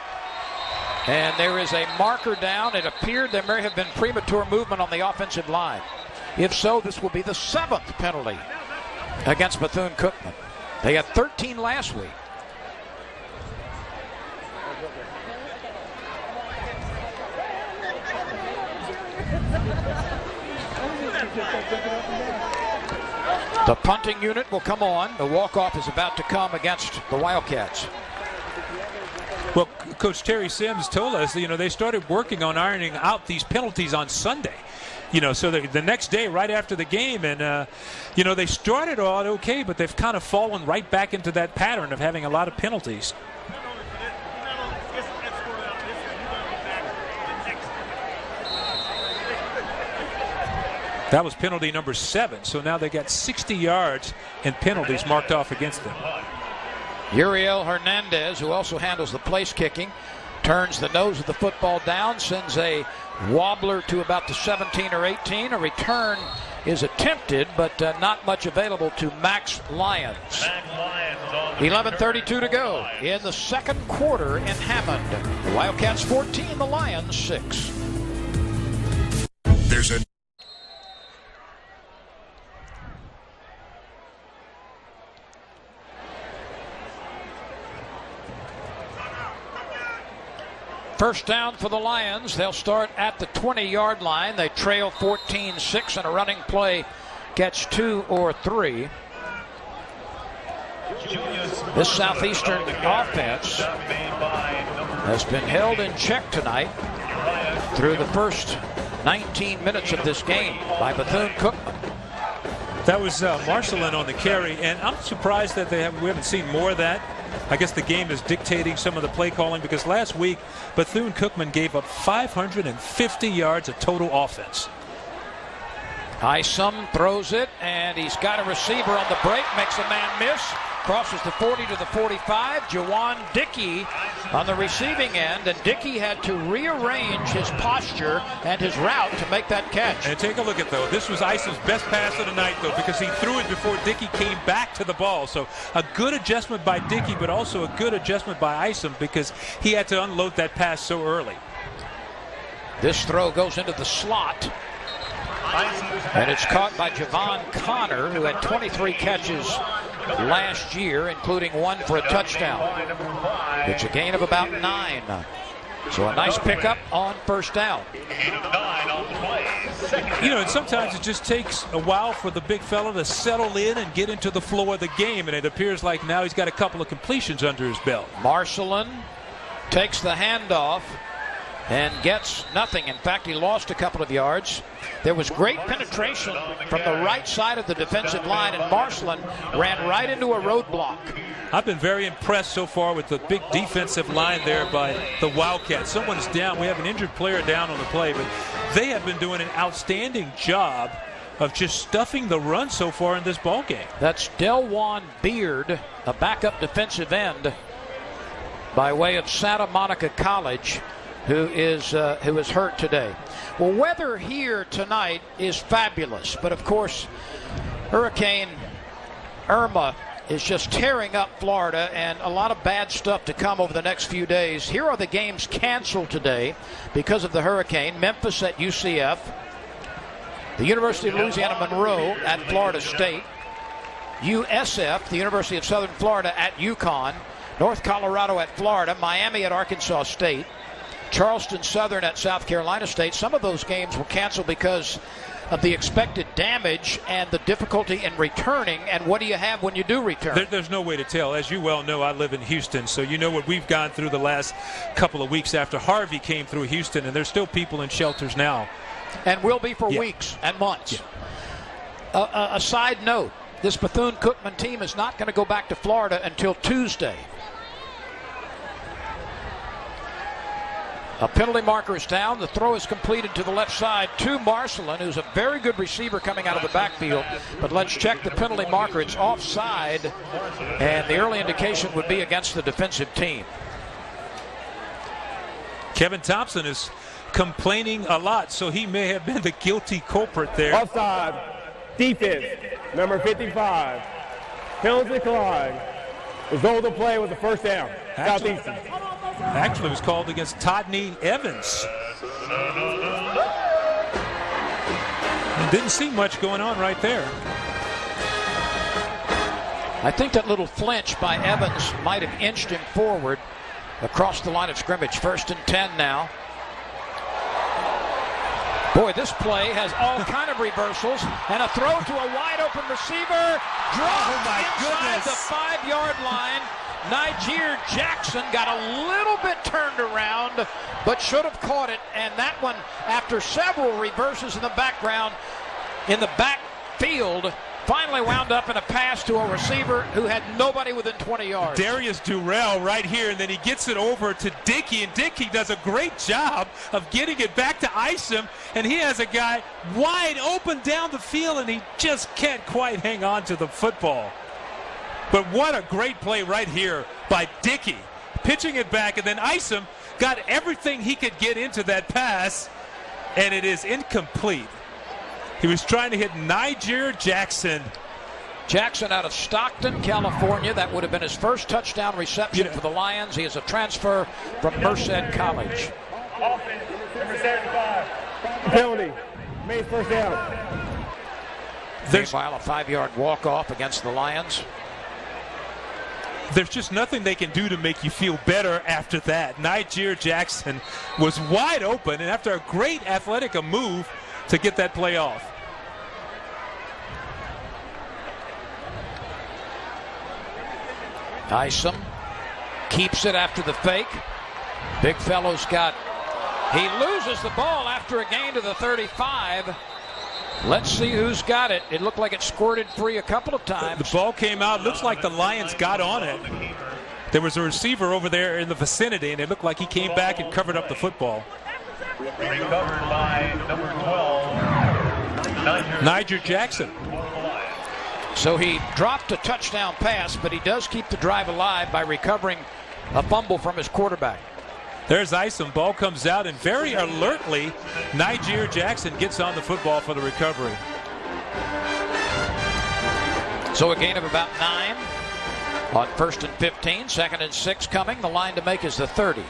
And there is a marker down. It appeared there may have been premature movement on the offensive line. If so, this will be the 7th penalty against Bethune-Cookman. They had 13 last week. The punting unit will come on. The walk-off is about to come against the Wildcats. Well, Coach Terry Sims told us, they started working on ironing out these penalties on Sunday. So the next day, right after the game, and, they started all okay, but they've kind of fallen right back into that pattern of having a lot of penalties. That was penalty number 7, so now they got 60 yards and penalties marked off against them. Uriel Hernandez, who also handles the place kicking, turns the nose of the football down, sends a wobbler to about the 17 or 18. A return is attempted, but not much available to Max Lyons. 11:32 to go in the second quarter in Hammond. The Wildcats 14, the Lions 6. There's a First down for the Lions. They'll start at the 20-yard line. They trail 14-6 and a running play. Catch 2 or 3. This Southeastern offense has been held in check tonight through the first 19 minutes of this game by Bethune-Cookman. That was Marcelin on the carry, and I'm surprised that we haven't seen more of that. I guess the game is dictating some of the play calling, because last week Bethune-Cookman gave up 550 yards of total offense. Isom throws it, and he's got a receiver on the break, makes a man miss, crosses the 40 to the 45. Jawan Dickey on the receiving end, and Dickey had to rearrange his posture and his route to make that catch. And take a look at, though, this was Isom's best pass of the night, though, because he threw it before Dickey came back to the ball. So a good adjustment by Dickey, but also a good adjustment by Isom, because he had to unload that pass so early. This throw goes into the slot, and it's caught by Javon Connor, who had 23 catches last year, including 1 for a touchdown. It's a gain of about 9. So a nice pickup on first down. You know, and sometimes it just takes a while for the big fella to settle in and get into the flow of the game, and it appears like now he's got a couple of completions under his belt. Marcelin takes the handoff and gets nothing. In fact, he lost a couple of yards. There was great penetration from the right side of the defensive line, and Marcelin ran right into a roadblock. I've been very impressed so far with the big defensive line there by the Wildcats. Someone's down. We have an injured player down on the play, but they have been doing an outstanding job of just stuffing the run so far in this ball game. That's Delwan Beard, a backup defensive end by way of Santa Monica College, who is hurt today. Well, weather here tonight is fabulous, but of course Hurricane Irma is just tearing up Florida, and a lot of bad stuff to come over the next few days. Here are the games canceled today because of the hurricane. Memphis at UCF, the University of Louisiana Monroe at Florida State, USF, the University of Southern Florida at UConn, North Colorado at Florida, Miami at Arkansas State, Charleston Southern at South Carolina State. Some of those games were canceled because of the expected damage and the difficulty in returning. And what do you have when you do return? There's no way to tell. As you well know, I live in Houston, so you know what we've gone through the last couple of weeks after Harvey came through Houston, and there's still people in shelters now. And will be for weeks and months. Yeah. A side note, this Bethune-Cookman team is not going to go back to Florida until Tuesday. A penalty marker is down. The throw is completed to the left side to Marcelin, who's a very good receiver coming out of the backfield. But let's check the penalty marker. It's offside, and the early indication would be against the defensive team. Kevin Thompson is complaining a lot, so he may have been the guilty culprit there. Offside, defense, number 55. Penalty declined. Result of the play was a first down. Southeastern. Actually, it was called against Todney Evans. Didn't see much going on right there. I think that little flinch by Evans might have inched him forward across the line of scrimmage. 1st and 10 now. Boy, this play has all kind of reversals, and a throw to a wide-open receiver. Dropped inside the 5-yard line. Niger Jackson got a little bit turned around, but should have caught it. And that one, after several reverses in the background, in the backfield, finally wound up in a pass to a receiver who had nobody within 20 yards. Darius Durrell right here, and then he gets it over to Dickey, and Dickey does a great job of getting it back to Isom, and he has a guy wide open down the field, and he just can't quite hang on to the football. But what a great play right here by Dickey, pitching it back, and then Isom got everything he could get into that pass, and it is incomplete. He was trying to hit Niger Jackson. Jackson out of Stockton, California. That would have been his first touchdown reception for the Lions. He is a transfer from Merced College. Offense, number 75. Penalty. Made first down. Meanwhile, a 5-yard walk-off against the Lions. there's just nothing they can do to make you feel better after that. Niger Jackson was wide open, and after a great athletic move to get that play off. Isom keeps it after the fake. Big fellow's got. He loses the ball after a gain to the 35. Let's see who's got it. It looked like it squirted free a couple of times. The ball came out. Looks like the Lions got on it. There was a receiver over there in the vicinity, and it looked like he came back and covered up the football. Recovered by number 12, Niger Jackson. So he dropped a touchdown pass, but he does keep the drive alive by recovering a fumble from his quarterback. There's Isom. Ball comes out, and very alertly, Niger Jackson gets on the football for the recovery. So a gain of about 9 on 1st and 15. 2nd and 6 coming. The line to make is the 30.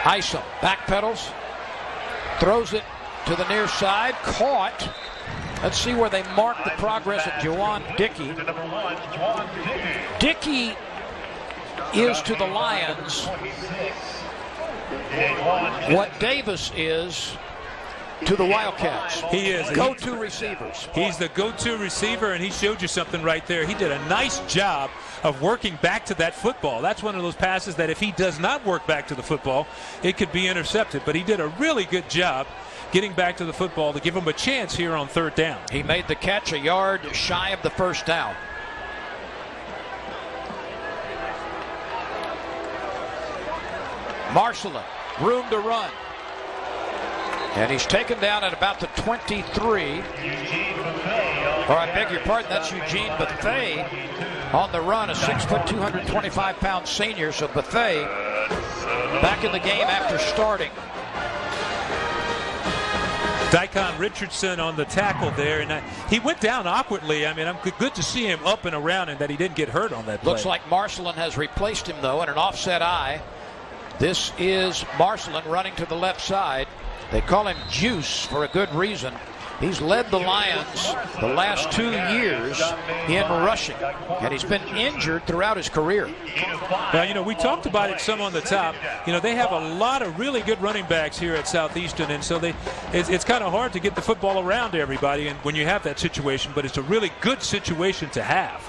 Isom backpedals, throws it to the near side, caught. Let's see where they mark the progress of Juwan Dickey. Dickey is to the Lions what Davis is to the Wildcats. He is. Go-to receivers. He's the go-to receiver, and he showed you something right there. He did a nice job of working back to that football. That's one of those passes that if he does not work back to the football, it could be intercepted. But he did a really good job getting back to the football to give him a chance here on 3rd down. He made the catch a yard shy of the 1st down. Marcelin, room to run. And he's taken down at about the 23. Or I beg your pardon, that's Eugene Bethune on the run, a 6 foot, 225-pound senior. So Bethune back in the game after starting. Daikon Richardson on the tackle there, and he went down awkwardly. I mean, I'm good to see him up and around and that he didn't get hurt on that play. Looks like Marcelin has replaced him, though, in an offset eye. This is Marcelin running to the left side. They call him Juice for a good reason. He's led the Lions the last 2 years in rushing, and he's been injured throughout his career. Well, you know, we talked about it some on the top. You know, they have a lot of really good running backs here at Southeastern, and so it's kind of hard to get the football around to everybody and when you have that situation, but it's a really good situation to have.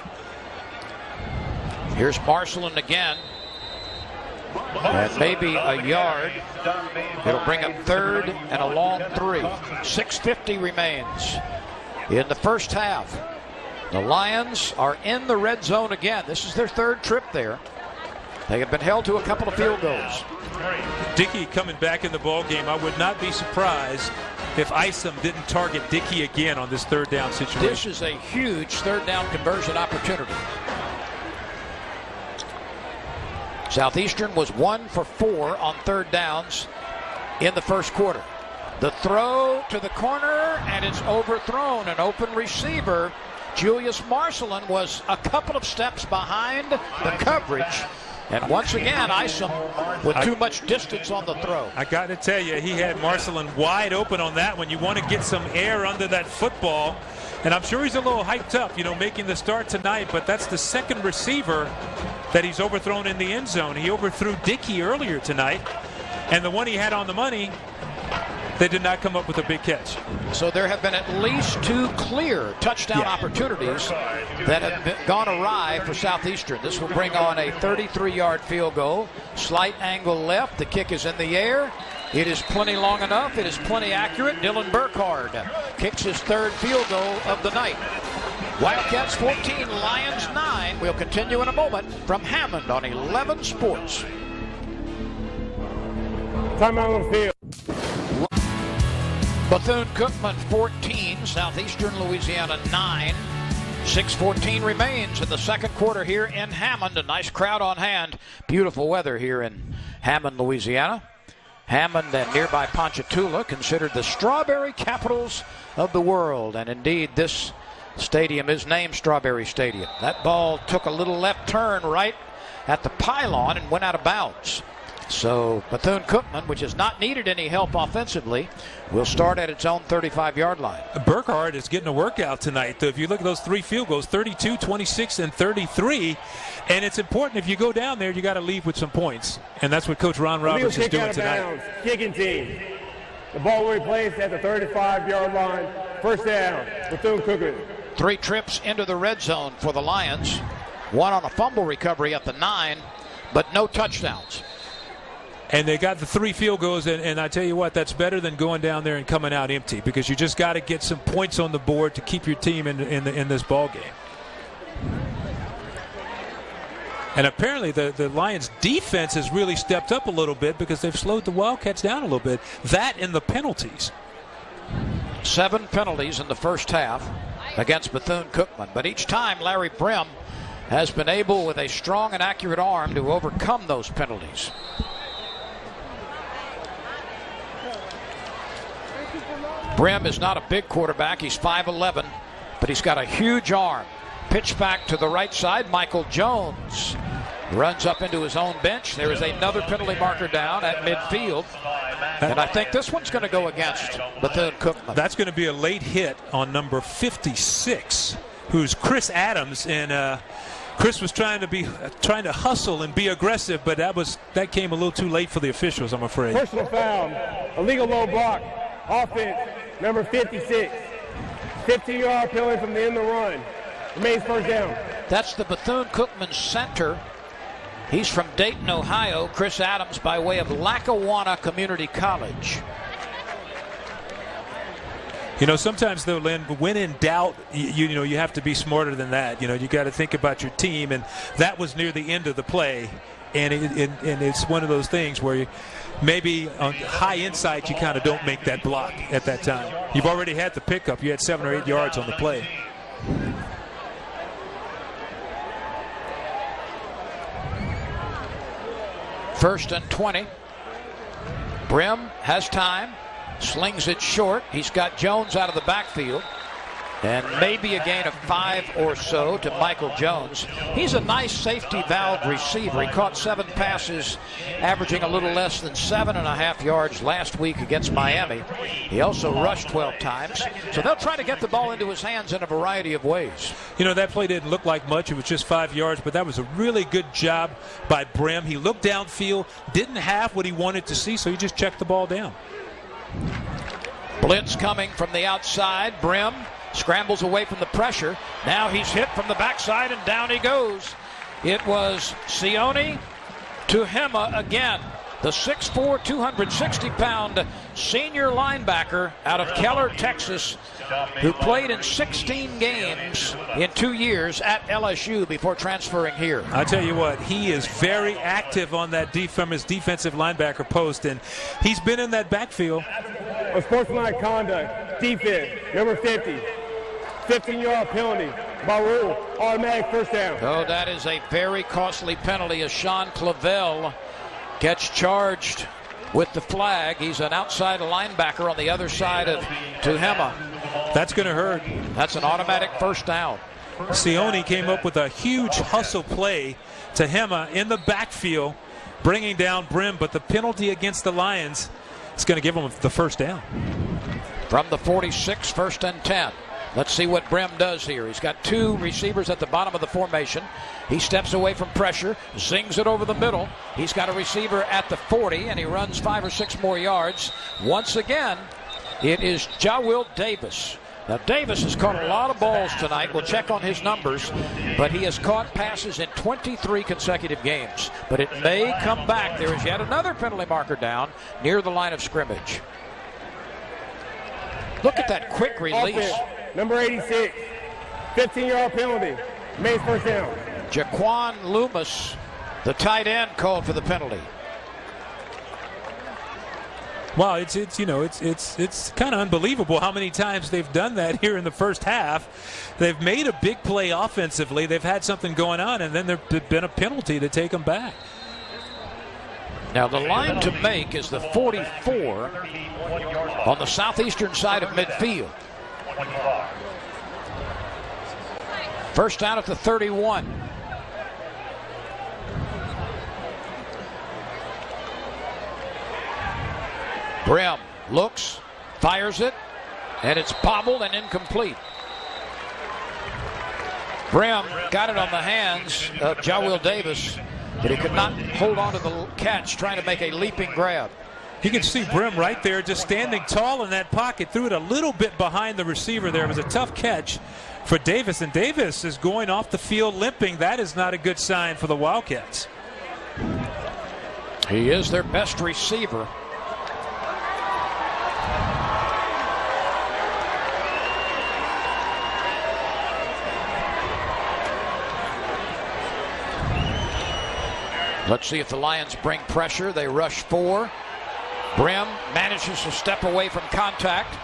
Here's Marcelin again. And maybe a yard. It'll bring up 3rd and a long 3. 6:50 remains in the first half. The Lions are in the red zone again. This is their 3rd trip there. They have been held to a couple of field goals. Dickey coming back in the ball game. I would not be surprised if Isom didn't target Dickey again on this 3rd down situation. This is a huge 3rd down conversion opportunity. Southeastern was 1 for 4 on 3rd downs in the first quarter. The throw to the corner, and it's overthrown. An open receiver, Julius Marcelin, was a couple of steps behind the coverage. And once again, Isom with too much distance on the throw. I got to tell you, he had Marcelin wide open on that one. You want to get some air under that football. And I'm sure he's a little hyped up, you know, making the start tonight. But that's the 2nd receiver that he's overthrown in the end zone. He overthrew Dickey earlier tonight. And the one he had on the money, they did not come up with a big catch. So there have been at least 2 clear touchdown opportunities that have gone awry for Southeastern. This will bring on a 33-yard field goal. Slight angle left. The kick is in the air. It is plenty long enough. It is plenty accurate. Dylan Burkhardt kicks his 3rd field goal of the night. Wildcats 14, Lions 9. We'll continue in a moment from Hammond on 11 Sports. Timeout on the field. Bethune-Cookman 14, Southeastern Louisiana 9. 6:14 remains in the 2nd quarter here in Hammond. A nice crowd on hand. Beautiful weather here in Hammond, Louisiana. Hammond and nearby Ponchatoula considered the strawberry capitals of the world. And indeed, this stadium is named Strawberry Stadium. That ball took a little left turn right at the pylon and went out of bounds. So Bethune-Cookman, which has not needed any help offensively, will start at its own 35-yard line. Burkhardt is getting a workout tonight. If you look at those 3 field goals, 32, 26, and 33, and it's important if you go down there, you got to leave with some points, and that's what Coach Ron Roberts is doing tonight. Kicking team. The ball will be placed at the 35-yard line. First down, Bethune-Cookman. 3 trips into the red zone for the Lions. 1 on a fumble recovery at the 9, but no touchdowns. And they got the 3 field goals, and I tell you what, that's better than going down there and coming out empty, because you just got to get some points on the board to keep your team in this ball game. And apparently the Lions' defense has really stepped up a little bit because they've slowed the Wildcats down a little bit. That and the penalties. 7 penalties in the first half against Bethune-Cookman, but each time Larry Brim has been able, with a strong and accurate arm, to overcome those penalties. Brim is not a big quarterback. He's 5'11", but he's got a huge arm. Pitch back to the right side. Michael Jones runs up into his own bench. There is another penalty marker down at midfield. And I think this one's going to go against Bethune-Cookman. That's going to be a late hit on number 56, who's Chris Adams. And Chris was trying to hustle and be aggressive, but that came a little too late for the officials, I'm afraid. Personal foul, illegal low block, offense, number 56. 15-yard penalty from the end of the run. Remains first down. That's the Bethune-Cookman center. He's from Dayton, Ohio. Chris Adams by way of Lackawanna Community College. You know, sometimes though, Lynn, when in doubt, you have to be smarter than that. You know, you got to think about your team, and that was near the end of the play, and it's one of those things where you maybe on high insight you kind of don't make that block at that time. You've already had the pickup. You had 7 or 8 yards on the play. First and 20. Brim has time, slings it short. He's got Jones out of the backfield, and maybe a gain of 5 or so to Michael Jones. He's a nice safety valve receiver. He caught 7 passes, averaging a little less than 7.5 yards last week against Miami. He also rushed 12 times. So they'll try to get the ball into his hands in a variety of ways. You know, that play didn't look like much. It was just 5 yards, but that was a really good job by Brim. He looked downfield, didn't have what he wanted to see, so he just checked the ball down. Blitz coming from the outside. Brim scrambles away from the pressure. Now he's hit from the backside, and down he goes. It was Sione Tuhema again, the 6'4", 260-pound senior linebacker out of Keller, Texas, who played in 16 games in 2 years at LSU before transferring here. I tell you what, he is very active on that from his defensive linebacker post, and he's been in that backfield. Unsportsmanlike conduct, defense, number 50. 15-yard penalty by rule, automatic first down. Oh, that is a very costly penalty as Sean Clavel gets charged with the flag. He's an outside linebacker on the other side of Tuhema. That's going to hurt. That's an automatic first down. Sione came up with a huge hustle play. Tuhema in the backfield, bringing down Brim, but the penalty against the Lions is going to give him the first down. From the 46, first and 10. Let's see what Brim does here. He's got 2 receivers at the bottom of the formation. He steps away from pressure, zings it over the middle. He's got a receiver at the 40, and he runs 5 or 6 more yards. Once again, it is Jawill Davis. Now, Davis has caught a lot of balls tonight. We'll check on his numbers, but he has caught passes in 23 consecutive games. But it may come back. There is yet another penalty marker down near the line of scrimmage. Look at that quick release. Offense, number 86, 15-yard penalty, remains first down. Jaquan Loomis, the tight end, called for the penalty. Wow, it's kind of unbelievable how many times they've done that here in the first half. They've made a big play offensively. They've had something going on, and then there's been a penalty to take them back. Now the line to make is the 44 on the southeastern side of midfield. First down at the 31. Brim looks, fires it, and it's bobbled and incomplete. Brim got it on the hands of Jawil Davis, but he could not hold on to the catch, trying to make a leaping grab. You can see Brim right there just standing tall in that pocket, threw it a little bit behind the receiver there. It was a tough catch for Davis, and Davis is going off the field limping. That is not a good sign for the Wildcats. He is their best receiver. Let's see if the Lions bring pressure. They rush 4. Brim manages to step away from contact.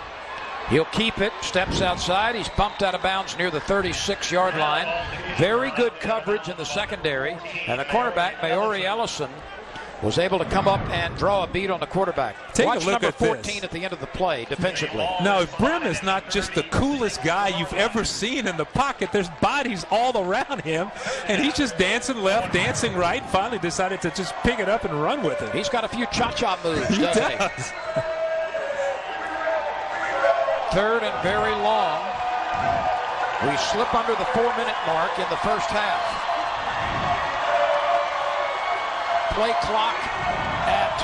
He'll keep it, steps outside. He's bumped out of bounds near the 36-yard line. Very good coverage in the secondary. And the cornerback, Maori Ellison, was able to come up and draw a beat on the quarterback. Watch number 14 at the end of the play defensively. No, Brim is not just the coolest guy you've ever seen in the pocket. There's bodies all around him, and he's just dancing left, dancing right. Finally decided to just pick it up and run with it. He's got a few cha-cha moves, He doesn't he? does. 3rd and very long. We slip under the 4-minute mark in the first half. Play clock at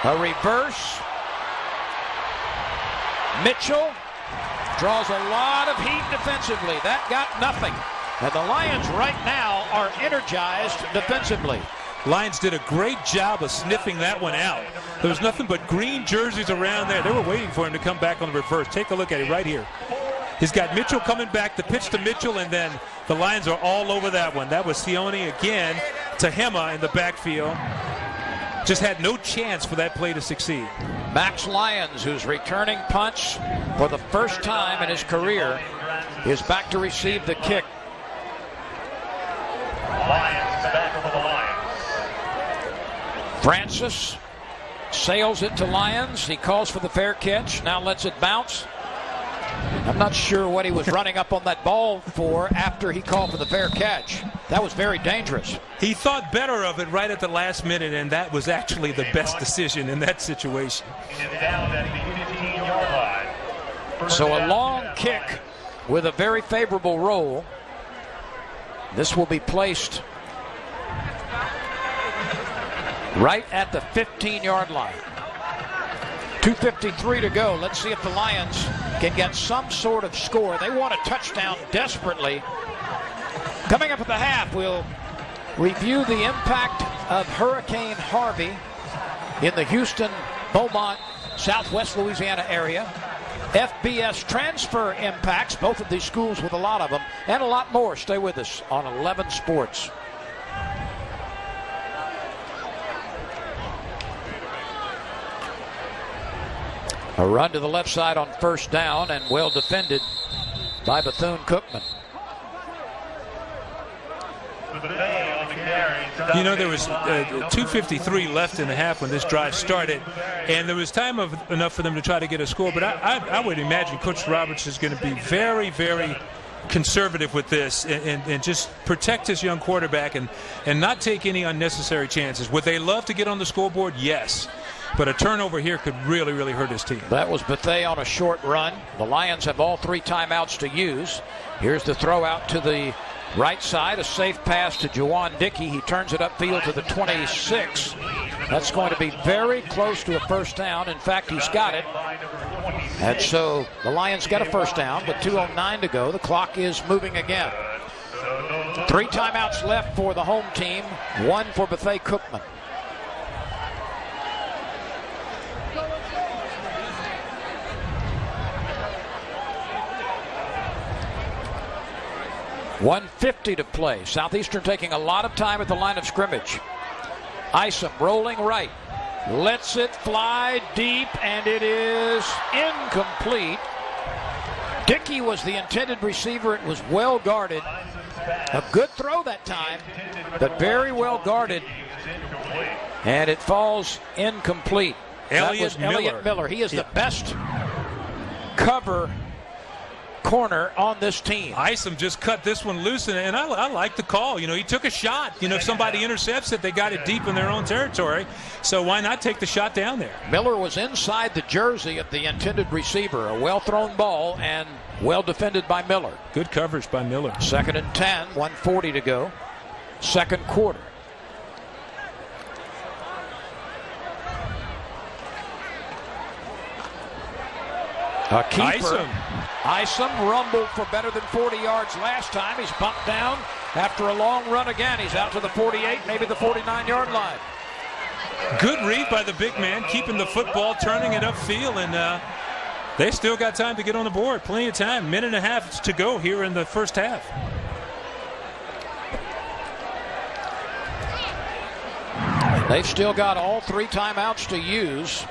2. A reverse. Mitchell draws a lot of heat defensively. That got nothing. And the Lions right now are energized defensively. Lions did a great job of sniffing that one out. There was nothing but green jerseys around there. They were waiting for him to come back on the reverse. Take a look at it right here. He's got Mitchell coming back, the pitch to Mitchell, and then the Lions are all over that one. That was Sione again to Hema in the backfield. Just had no chance for that play to succeed. Max Lyons, who's returning punts for the first time in his career, is back to receive the kick. Lions back for the Lions. Francis sails it to Lyons. He calls for the fair catch, now lets it bounce. I'm not sure what he was running up on that ball for after he called for the fair catch. That was very dangerous. He thought better of it right at the last minute, and that was actually the best decision in that situation. Down at the 15-yard line. So a long kick with a very favorable roll. This will be placed right at the 15-yard line. 2:53 to go. Let's see if the Lions can get some sort of score. They want a touchdown desperately. Coming up at the half, we'll review the impact of Hurricane Harvey in the Houston, Beaumont, Southwest Louisiana area. FBS transfer impacts, both of these schools with a lot of them, and a lot more. Stay with us on 11 Sports. A run to the left side on first down, and well defended by Bethune-Cookman. You know, there was 2:53 left in the half when this drive started, and there was time enough for them to try to get a score. But I would imagine Coach Roberts is going to be very, very conservative with this and just protect his young quarterback and not take any unnecessary chances. Would they love to get on the scoreboard? Yes. But a turnover here could really, really hurt his team. That was Bethea on a short run. The Lions have all 3 timeouts to use. Here's the throw out to the right side. A safe pass to Juwan Dickey. He turns it upfield to the 26. That's going to be very close to a first down. In fact, he's got it. And so the Lions get a first down with 2:09 to go. The clock is moving again. 3 timeouts left for the home team. 1 for Bethune-Cookman. .150 to play. Southeastern taking a lot of time at the line of scrimmage. Isom rolling right. Lets it fly deep, and it is incomplete. Dickey was the intended receiver. It was well guarded. A good throw that time, but very well guarded. And it falls incomplete. Elliott Miller. He is the best cover corner on this team. Isom just cut this one loose, and I like the call. You know, he took a shot. You know, if somebody intercepts it, they got it deep in their own territory. So why not take the shot down there? Miller was inside the jersey of the intended receiver. A well-thrown ball and well defended by Miller. Good coverage by Miller. 2nd and 10, 1:40 to go. Second quarter. A keeper. Isom rumbled for better than 40 yards last time. He's bumped down after a long run again. He's out to the 48, maybe the 49-yard line. Good read by the big man, keeping the football, turning it upfield, and they still got time to get on the board. Plenty of time. Minute and a half to go here in the first half. They've still got all 3 timeouts to use.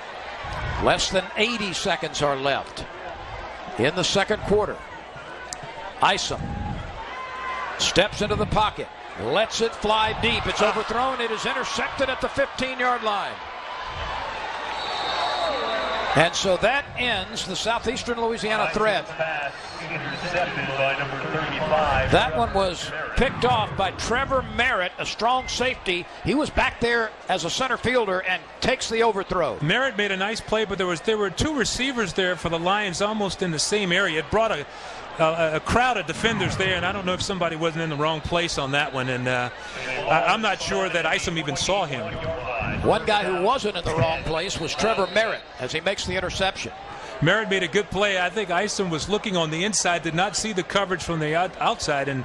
Less than 80 seconds are left in the second quarter. Isom steps into the pocket, lets it fly deep. It's overthrown. It is intercepted at the 15-yard line. And so that ends the Southeastern Louisiana threat. That one was picked off by Trevor Merritt, a strong safety. He was back there as a center fielder and takes the overthrow. Merritt made a nice play, but there were 2 receivers there for the Lions almost in the same area. It brought a crowd of defenders there, and I don't know if somebody wasn't in the wrong place on that one. And I'm not sure that Isom even saw him. One guy who wasn't in the wrong place was Trevor Merritt as he makes the interception. Merritt made a good play. I think Isom was looking on the inside, did not see the coverage from the outside, and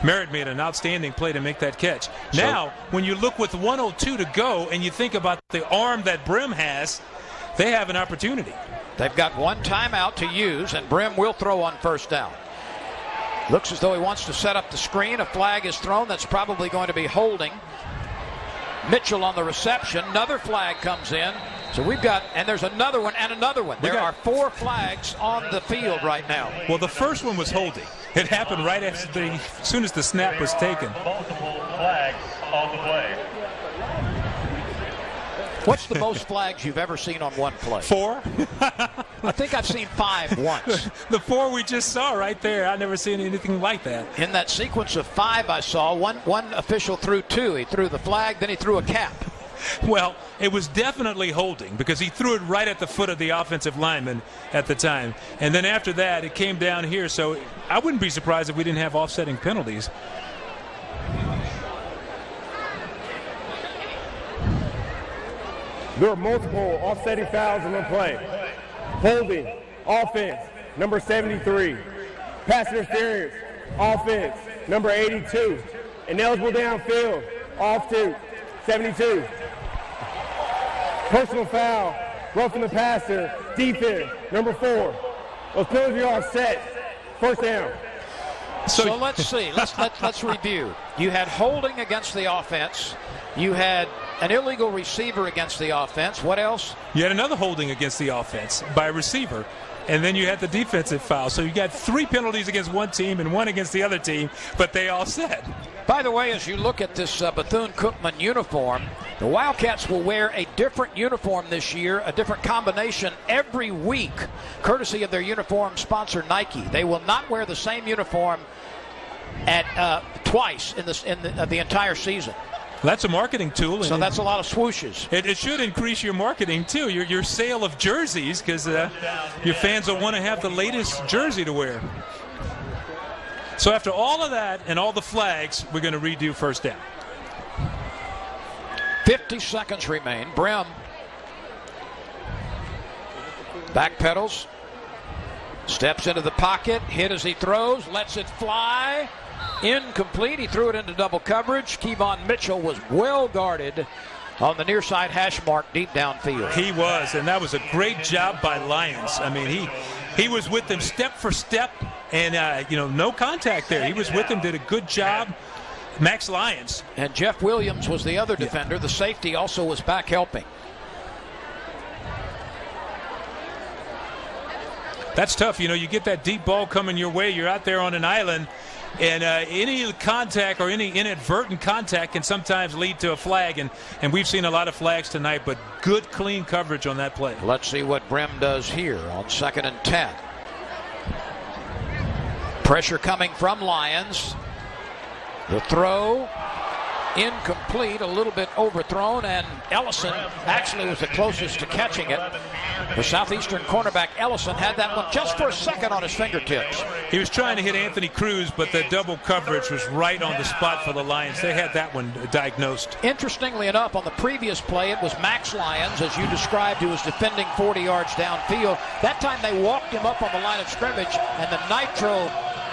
Merritt made an outstanding play to make that catch. Now, when you look with 1:02 to go and you think about the arm that Brim has, they have an opportunity. They've got 1 timeout to use, and Brim will throw on first down. Looks as though he wants to set up the screen. A flag is thrown. That's probably going to be holding. Mitchell on the reception. Another flag comes in. So we've got, and there's another one and another one. There are 4 flags on the field right now. Well, the first one was holding. It happened right as soon as the snap was taken. Multiple flags on the play. What's the most flags you've ever seen on one play? 4. I think I've seen 5 once. The 4 we just saw right there. I've never seen anything like that. In that sequence of 5 I saw, one official threw 2. He threw the flag, then he threw a cap. Well, it was definitely holding because he threw it right at the foot of the offensive lineman at the time. And then after that, it came down here. So I wouldn't be surprised if we didn't have offsetting penalties. There are multiple offsetting fouls in the play. Holding, offense, number 73. Pass interference, offense, number 82. Ineligible downfield, off to 72. Personal foul, roughing the passer, defense, number 4. Those penalties are offset. First down. So let's see. Let's review. You had holding against the offense. You had an illegal receiver against the offense. What else? You had another holding against the offense by a receiver. And then you had the defensive foul. So you got 3 penalties against one team and 1 against the other team, but they all set. By the way, as you look at this Bethune-Cookman uniform, the Wildcats will wear a different uniform this year, a different combination every week, courtesy of their uniform sponsor Nike. They will not wear the same uniform at twice in the entire season. That's a marketing tool. So that's a lot of swooshes. It should increase your marketing, too, your sale of jerseys, because your fans will want to have the latest jersey to wear. So after all of that and all the flags, we're going to redo first down. 50 seconds remain. Brim backpedals, steps into the pocket, hit as he throws, lets it fly. Incomplete. He threw it into double coverage. Kevon Mitchell was well guarded on the near side hash mark deep downfield. He was, and that was a great job by Lions. I mean, he was with them step for step, and no contact there. He was with them, did a good job. Max Lyons. And Jeff Williams was the other defender. The safety also was back helping. That's tough. You get that deep ball coming your way. You're out there on an island. And any contact or any inadvertent contact can sometimes lead to a flag. And we've seen a lot of flags tonight, but good, clean coverage on that play. Let's see what Brim does here on 2nd and 10. Pressure coming from Lions. The throw incomplete, a little bit overthrown, and Ellison actually was the closest to catching it. The Southeastern cornerback Ellison had that one just for a second on his fingertips. He was trying to hit Anthony Cruz, but the double coverage was right on the spot for the Lions. They had that one diagnosed. Interestingly enough, on the previous play, it was Max Lyons, as you described, who was defending 40 yards downfield. That time they walked him up on the line of scrimmage, and the Nitro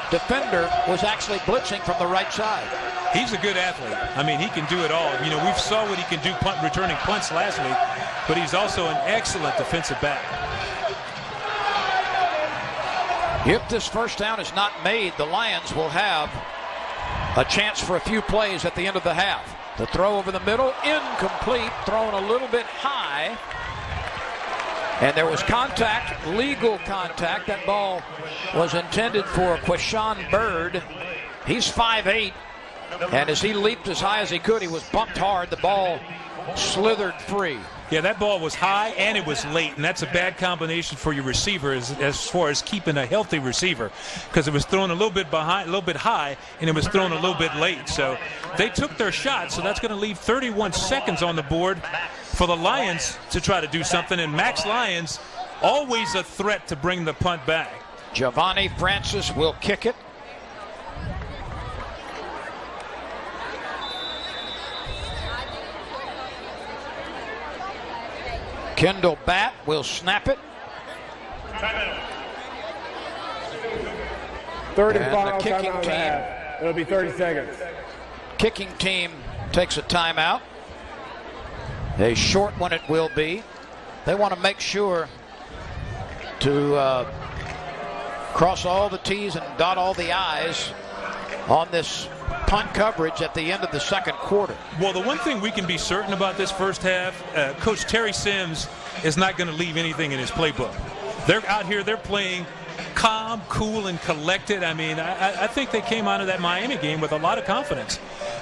defender was actually blitzing from the right side. He's a good athlete. I mean, he can do it all. You know, we've saw what he can do returning punts last week, but he's also an excellent defensive back. If this first down is not made, the Lions will have a chance for a few plays at the end of the half. The throw over the middle, incomplete, thrown a little bit high. And there was contact, legal contact. That ball was intended for Quashon Bird. He's 5'8", and as he leaped as high as he could, he was bumped hard. The ball slithered free. Yeah, that ball was high and it was late, and that's a bad combination for your receiver as far as keeping a healthy receiver, because it was thrown a little bit behind, a little bit high, and it was thrown a little bit late. So they took their shot, so that's going to leave 31 seconds on the board for the Lions to try to do something, and Max Lyons always a threat to bring the punt back. Giovanni Francis will kick it. Kendall Batt will snap it. 35 kicking timeout team. half. It'll be 30 seconds. Kicking team takes a timeout. A short one it will be. They want to make sure to cross all the T's and dot all the I's on this punt coverage at the end of the second quarter. Well, the one thing we can be certain about this first half, Coach Terry Sims is not going to leave anything in his playbook. They're out here, they're playing calm, cool, and collected. I mean, I think they came out of that Miami game with a lot of confidence,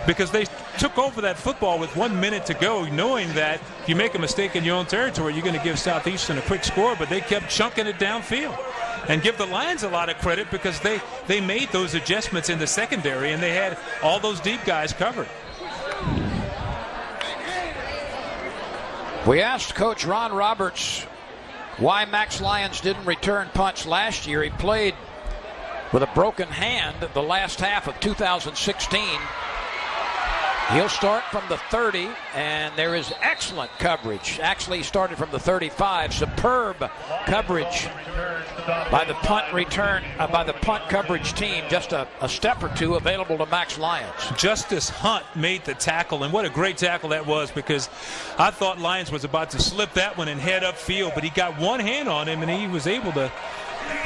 because they took over that football with 1 minute to go, knowing that if you make a mistake in your own territory, you're going to give Southeastern a quick score, but they kept chunking it downfield. And give the Lions a lot of credit, because they made those adjustments in the secondary, and they had all those deep guys covered. We asked Coach Ron Roberts why Max Lyons didn't return punts last year. He played with a broken hand the last half of 2016. He'll start from the 30, and there is excellent coverage. Actually, he started from the 35. Superb coverage by the punt coverage team. Just a step or two available to Max Lyons. Justice Hunt made the tackle, and what a great tackle that was, because I thought Lyons was about to slip that one and head upfield, but he got one hand on him, and he was able to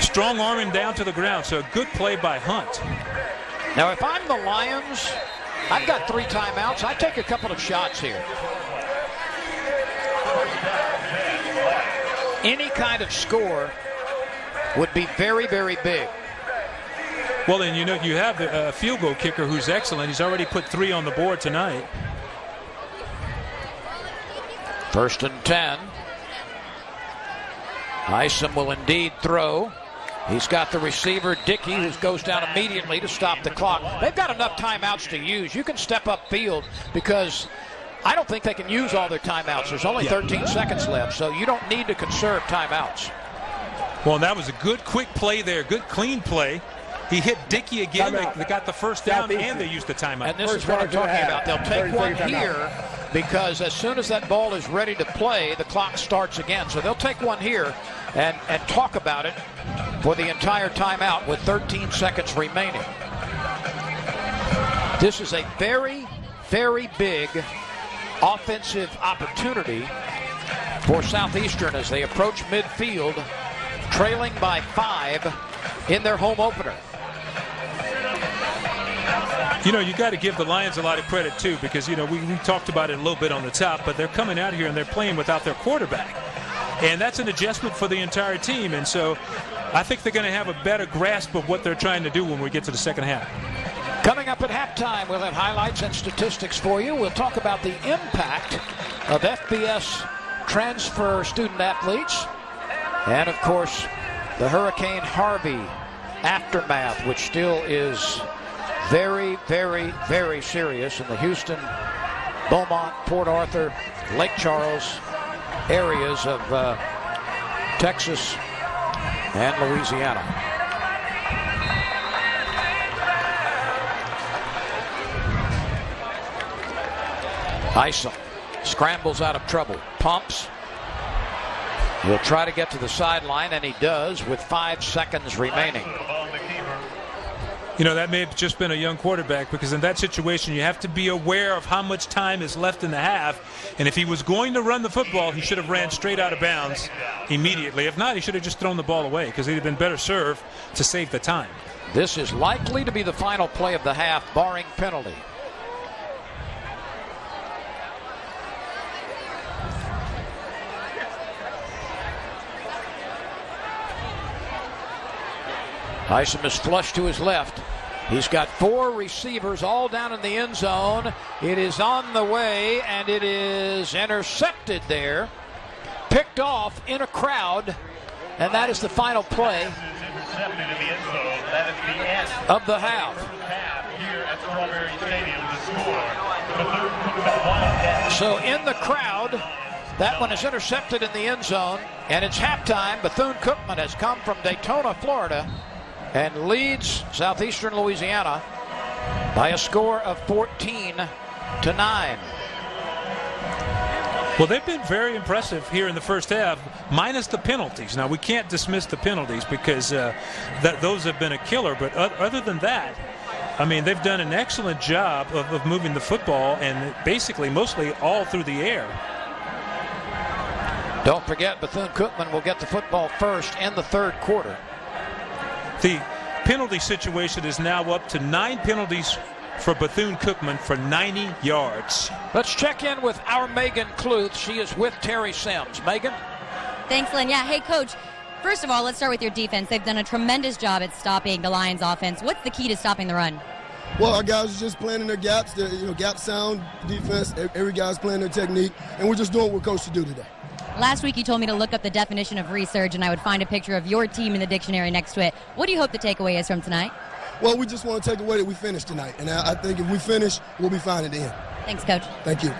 strong arm him down to the ground. So a good play by Hunt. Now, if I'm the Lions, I've got 3 timeouts. I take a couple of shots here. Any kind of score would be very, very big. Well, and you know, you have the field goal kicker who's excellent. He's already put 3 on the board tonight. 1st and 10. Isom will indeed throw. He's got the receiver, Dickey, who goes down immediately to stop the clock. They've got enough timeouts to use. You can step up field, because I don't think they can use all their timeouts. There's only 13 seconds left, so you don't need to conserve timeouts. Well, that was a good quick play there, good clean play. He hit Dickey again. They got the first down, and they used the timeout. And this is what I'm talking about. They'll take one here, because as soon as that ball is ready to play, the clock starts again. So they'll take one here and talk about it for the entire timeout with 13 seconds remaining. This is a very, very big offensive opportunity for Southeastern as they approach midfield, trailing by 5 in their home opener. You know, you got to give the Lions a lot of credit, too, because, you know, we talked about it a little bit on the top, but they're coming out here and they're playing without their quarterback. And that's an adjustment for the entire team. And so I think they're going to have a better grasp of what they're trying to do when we get to the second half. Coming up at halftime, we'll have highlights and statistics for you. We'll talk about the impact of FBS transfer student athletes. And, of course, the Hurricane Harvey aftermath, which still is very, very, very serious in the Houston, Beaumont, Port Arthur, Lake Charles areas of Texas and Louisiana. Isom scrambles out of trouble, pumps. He'll try to get to the sideline, and he does with 5 seconds remaining. You know, that may have just been a young quarterback, because in that situation you have to be aware of how much time is left in the half. And if he was going to run the football, he should have ran straight out of bounds immediately. If not, he should have just thrown the ball away, because he'd have been better served to save the time. This is likely to be the final play of the half, barring penalty. Isom is flush to his left. He's got 4 receivers all down in the end zone. It is on the way, and it is intercepted there. Picked off in a crowd, and that is the final play of the half. So in the crowd, that one is intercepted in the end zone, and it's halftime. Bethune-Cookman has come from Daytona, Florida, and leads Southeastern Louisiana by a score of 14-9. Well, they've been very impressive here in the first half, minus the penalties. Now, we can't dismiss the penalties, because those have been a killer. But other than that, I mean, they've done an excellent job of moving the football, and basically mostly all through the air. Don't forget, Bethune-Cookman will get the football first in the third quarter. The penalty situation is now up to 9 penalties for Bethune-Cookman for 90 yards. Let's check in with our Megan Kluth. She is with Terry Sims. Megan? Thanks, Lynn. Yeah, hey, Coach. First of all, let's start with your defense. They've done a tremendous job at stopping the Lions' offense. What's the key to stopping the run? Well, our guys are just playing in their gaps. Gap sound defense. Every guy's playing their technique, and we're just doing what we're coached to do today. Last week you told me to look up the definition of resurge, and I would find a picture of your team in the dictionary next to it. What do you hope the takeaway is from tonight? Well, we just want to take away that we finished tonight, and I think if we finish, we'll be fine at the end. Thanks, Coach. Thank you.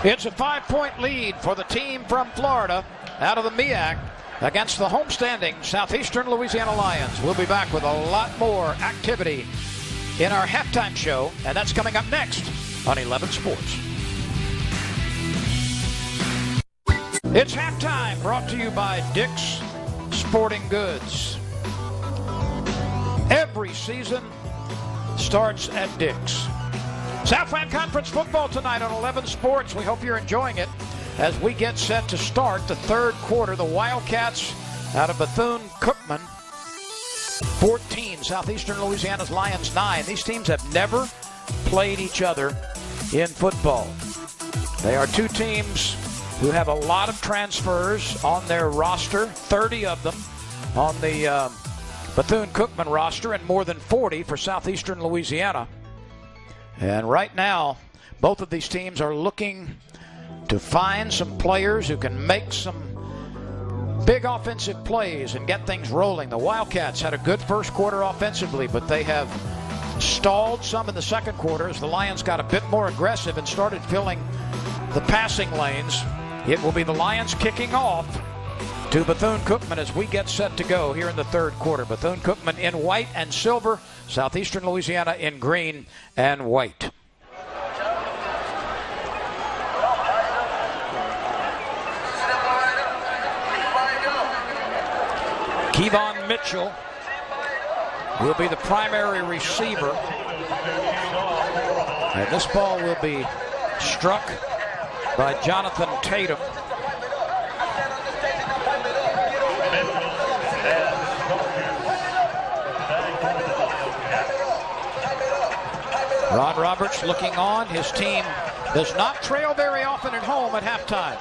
It's a 5-point lead for the team from Florida out of the MEAC against the homestanding Southeastern Louisiana Lions. We'll be back with a lot more activity in our halftime show, and that's coming up next on 11 Sports. It's halftime, brought to you by Dick's Sporting Goods. Every season starts at Dick's. Southland Conference football tonight on 11 Sports. We hope you're enjoying it as we get set to start the third quarter. The Wildcats out of Bethune-Cookman, 14. Southeastern Louisiana's Lions, 9. These teams have never played each other in football. They are 2 teams who have a lot of transfers on their roster, 30 of them on the Bethune-Cookman roster, and more than 40 for Southeastern Louisiana. And right now, both of these teams are looking to find some players who can make some big offensive plays and get things rolling. The Wildcats had a good first quarter offensively, but they have stalled some in the second quarter as the Lions got a bit more aggressive and started filling the passing lanes. It will be the Lions kicking off to Bethune-Cookman as we get set to go here in the third quarter. Bethune-Cookman in white and silver, Southeastern Louisiana in green and white. Kevon Mitchell will be the primary receiver, and this ball will be struck by Jonathan Tatum. Ron Roberts looking on. His team does not trail very often at home at halftime.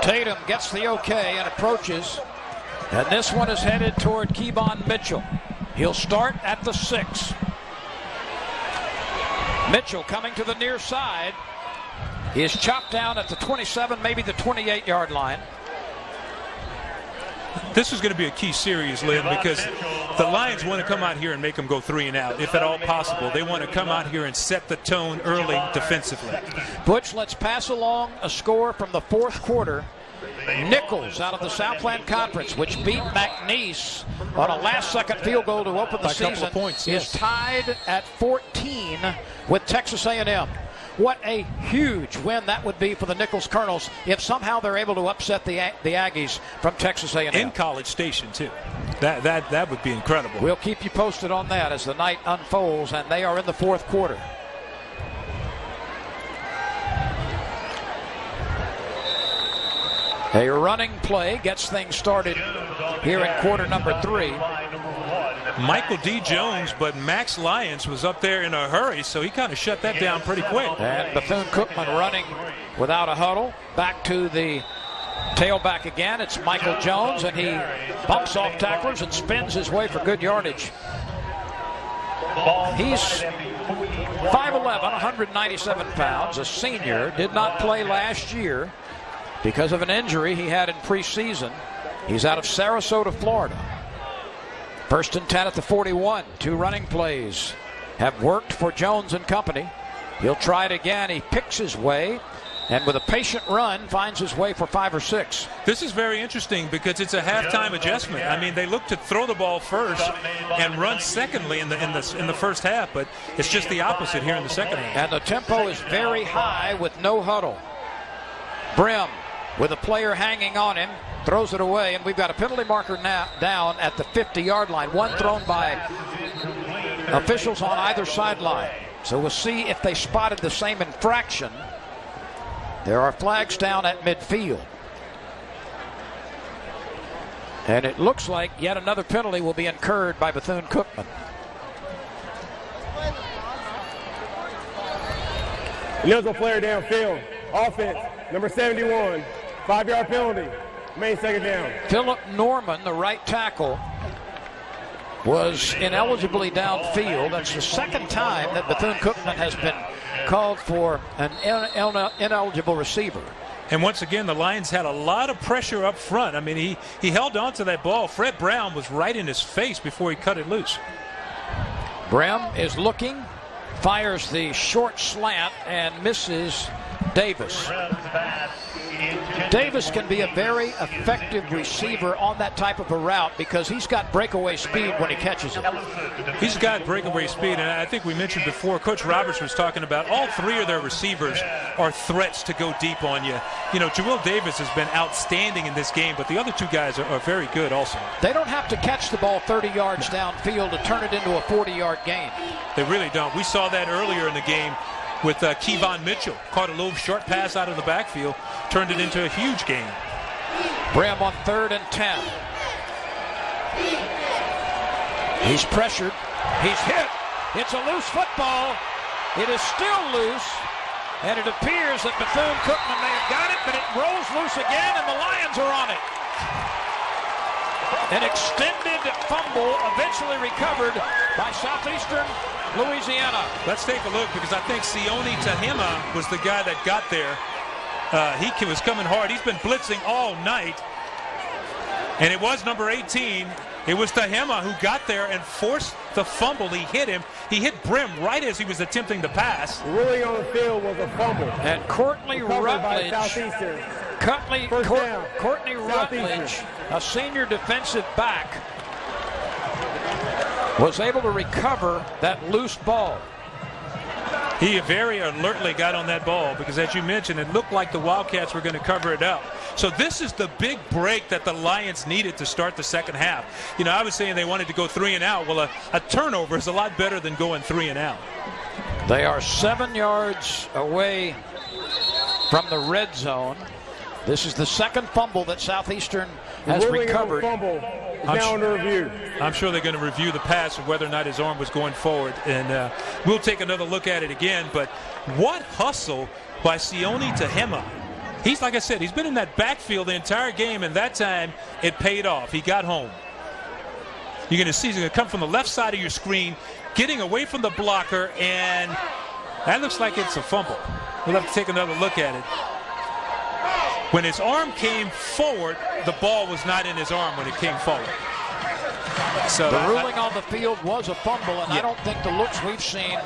Tatum gets the okay and approaches. And this one is headed toward Kevon Mitchell. He'll start at the 6. Mitchell coming to the near side. He is chopped down at the 27, maybe the 28-yard line. This is going to be a key series, Lynn, because the Lions want to come out here and make them go 3 and out, if at all possible. They want to come out here and set the tone early defensively. Butch, let's pass along a score from the fourth quarter. Nichols out of the Southland Conference, which beat McNeese on a last-second field goal to open the season, points, is tied at 14 with Texas A&M. What a huge win that would be for the Nichols Colonels if somehow they're able to upset the Aggies from Texas A&M. In College Station, too. That would be incredible. We'll keep you posted on that as the night unfolds, and they are in the fourth quarter. A running play gets things started here in quarter number 3. Michael D. Jones, but Max Lyons was up there in a hurry, so he kind of shut that down pretty quick. And Bethune-Cookman running without a huddle. Back to the tailback again. It's Michael Jones, and he bumps off tacklers and spins his way for good yardage. He's 5'11", 197 pounds, a senior, did not play last year because of an injury he had in preseason. He's out of Sarasota, Florida. First and 10 at the 41. 2 running plays have worked for Jones and company. He'll try it again. He picks his way, and with a patient run, finds his way for 5 or 6. This is very interesting because it's a halftime adjustment. I mean, they look to throw the ball first and run secondly in the first half, but it's just the opposite here in the second half. And the tempo is very high with no huddle. Brim with a player hanging on him, throws it away, and we've got a penalty marker now down at the 50-yard line. One thrown by officials on either sideline. So we'll see if they spotted the same infraction. There are flags down at midfield. And it looks like yet another penalty will be incurred by Bethune-Cookman. Illegal player downfield. Offense, number 71. 5-yard penalty. Main second down. Philip Norman, the right tackle, was ineligibly downfield. That's the second time that Bethune-Cookman has been called for an ineligible receiver. And once again, the Lions had a lot of pressure up front. I mean, he held on to that ball. Fred Brown was right in his face before he cut it loose. Brim is looking, fires the short slant, and misses Davis. Davis can be a very effective receiver on that type of a route because he's got breakaway speed when he catches it. He's got breakaway speed, and I think we mentioned before, Coach Roberts was talking about all 3 of their receivers are threats to go deep on you. You know, Jawill Davis has been outstanding in this game, but the other 2 guys are very good also. They don't have to catch the ball 30 yards downfield to turn it into a 40-yard gain. They really don't. We saw that earlier in the game with Kevon Mitchell. Caught a little short pass out of the backfield, turned it into a huge game. Brim on 3rd and 10. He's pressured. He's hit. It's a loose football. It is still loose, and it appears that Bethune-Cookman may have got it, but it rolls loose again, and the Lions are on it. An extended fumble eventually recovered by Southeastern Louisiana. Let's take a look because I think Sione Tahima was the guy that got there. He was coming hard. He's been blitzing all night. And it was number 18. It was Tahima who got there and forced the fumble. He hit him. He hit Brim right as he was attempting to pass. Ruling on the field was a fumble. And Courtney Rutledge. Courtney Rutledge, a senior defensive back, was able to recover that loose ball. He very alertly got on that ball because, as you mentioned, it looked like the Wildcats were going to cover it up. So this is the big break that the Lions needed to start the second half. You know, I was saying they wanted to go 3 and out. Well, a turnover is a lot better than going 3 and out. They are 7 yards away from the red zone. This is the second fumble that Southeastern has recovered. Now under review. I'm sure they're going to review the pass and whether or not his arm was going forward. And we'll take another look at it again. But what hustle by Sione Tahima. He's, like I said, he's been in that backfield the entire game, and that time it paid off. He got home. You're going to see he's going to come from the left side of your screen, getting away from the blocker, and That looks like it's a fumble. We'll have to take another look at it. When his arm came forward, the ball was not in his arm when it came forward. So the ruling on the field was a fumble, and I don't think the looks we've seen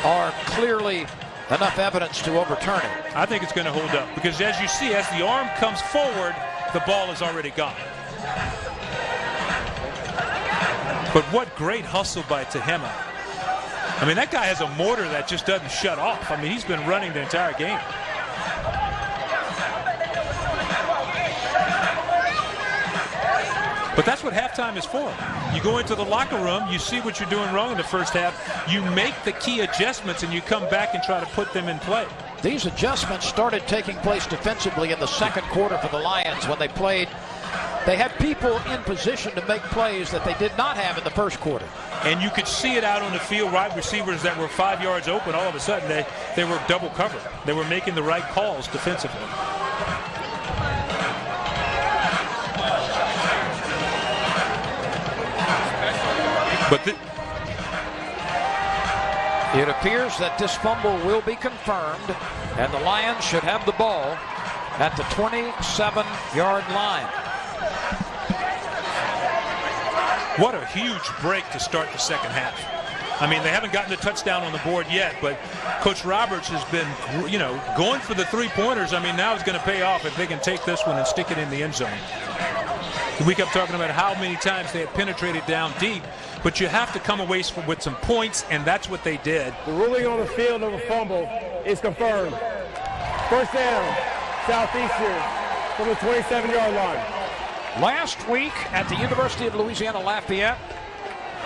are clearly enough evidence to overturn it. I think it's going to hold up because, as you see, as the arm comes forward, the ball is already gone. But what great hustle by Tehama. I mean, that guy has a motor that just doesn't shut off. I mean, he's been running the entire game. But that's what halftime is for. You go into the locker room, you see what you're doing wrong in the first half, you make the key adjustments, and you come back and try to put them in play. These adjustments started taking place defensively in the second quarter for the Lions when they played. They had people in position to make plays that they did not have in the first quarter. And you could see it out on the field. Wide receivers that were 5 yards open, all of a sudden they were double covered. They were making the right calls defensively. But it appears that this fumble will be confirmed, and the Lions should have the ball at the 27-yard line. What a huge break to start the second half. I mean, they haven't gotten a touchdown on the board yet, but Coach Roberts has been, going for the three-pointers. I mean, now it's going to pay off if they can take this one and stick it in the end zone. We kept talking about how many times they had penetrated down deep, but you have to come away with some points, and that's what they did. The ruling on the field of a fumble is confirmed. First down, Southeastern from the 27-yard line. Last week at the University of Louisiana Lafayette,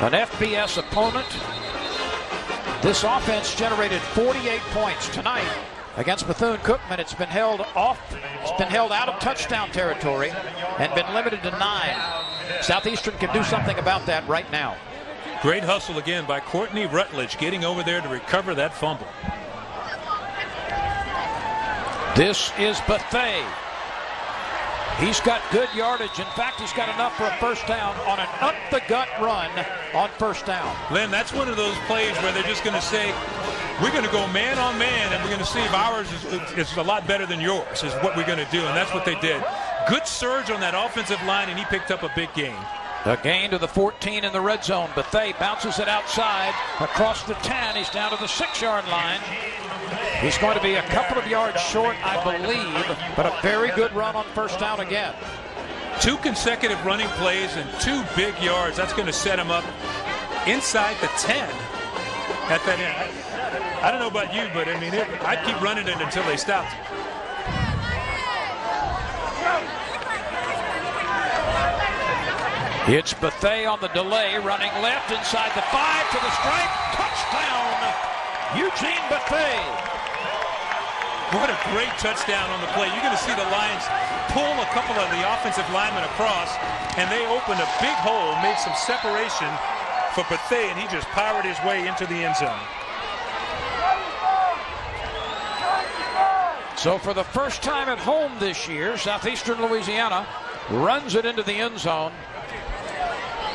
an FBS opponent, this offense generated 48 points. Tonight against Bethune-Cookman, it's been held out of touchdown territory and been limited to 9. Southeastern can do something about that right now. Great hustle again by Courtney Rutledge, getting over there to recover that fumble. This is Bethea. He's got good yardage. In fact, he's got enough for a first down on an up-the-gut run on first down. Len, that's one of those plays where they're just going to say, we're going to go man on man, and we're going to see if ours is a lot better than yours, is what we're going to do, and that's what they did. Good surge on that offensive line, and he picked up a big gain. A gain to the 14 in the red zone. Bethea bounces it outside across the 10. He's down to the 6-yard line. He's going to be a couple of yards short, I believe, but a very good run on first down again. 2 consecutive running plays and 2 big yards. That's going to set him up inside the 10 at that end. I don't know about you, but I mean, I'd keep running it until they stopped. It's Bethea on the delay, running left inside the 5 to the stripe. Touchdown, Eugene Bethea. What a great touchdown on the play. You're going to see the Lions pull a couple of the offensive linemen across, and they opened a big hole, made some separation for Bethea, and he just powered his way into the end zone. So for the first time at home this year, Southeastern Louisiana runs it into the end zone.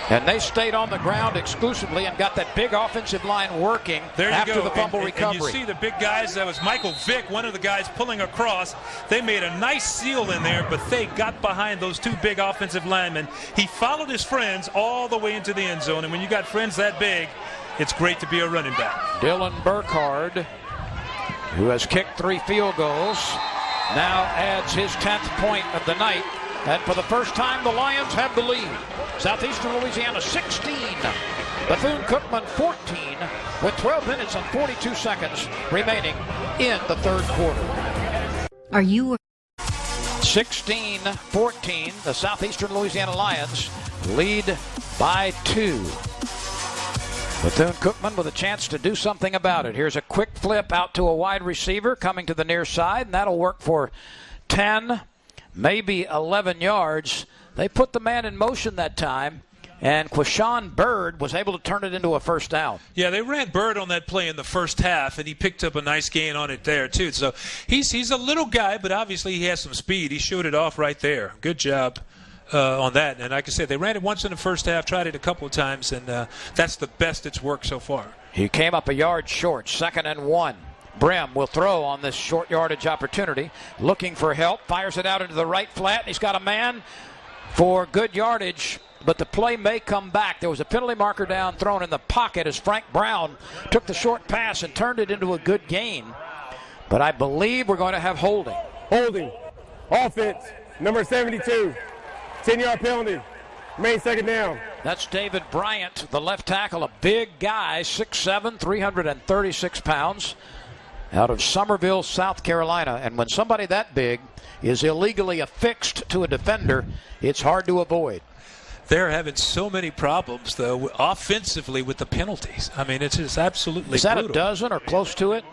And they stayed on the ground exclusively and got that big offensive line working after the fumble recovery. And you see the big guys. That was Michael Vick, one of the guys pulling across. They made a nice seal in there, but they got behind those 2 big offensive linemen. He followed his friends all the way into the end zone. And when you got friends that big, it's great to be a running back. Dylan Burkhardt, who has kicked 3 field goals, now adds his 10th point of the night. And for the first time, the Lions have the lead. Southeastern Louisiana 16, Bethune-Cookman 14, with 12 minutes and 42 seconds remaining in the third quarter. Are you 16-14, the Southeastern Louisiana Lions lead by 2. Bethune-Cookman with a chance to do something about it. Here's a quick flip out to a wide receiver coming to the near side, and that'll work for 10, maybe 11 yards. They put the man in motion that time, and Quashawn Bird was able to turn it into a first down. Yeah, they ran Bird on that play in the first half, and he picked up a nice gain on it there, too. So he's a little guy, but obviously he has some speed. He showed it off right there. Good job on that. And like I said, they ran it once in the first half, tried it a couple of times, and that's the best it's worked so far. He came up a yard short, 2nd and 1. Brim will throw on this short yardage opportunity, looking for help, fires it out into the right flat, and he's got a man for good yardage, but the play may come back. There was a penalty marker down thrown in the pocket as Frank Brown took the short pass and turned it into a good gain. But I believe we're going to have holding. Holding. Offense, number 72. 10-yard penalty. Main 2nd down. That's David Bryant, the left tackle, a big guy, 6'7", 336 pounds, out of Summerville, South Carolina. And when somebody that big is illegally affixed to a defender, it's hard to avoid. They're having so many problems, though, offensively with the penalties. I mean, it's just absolutely Is that brutal. a dozen or close to it?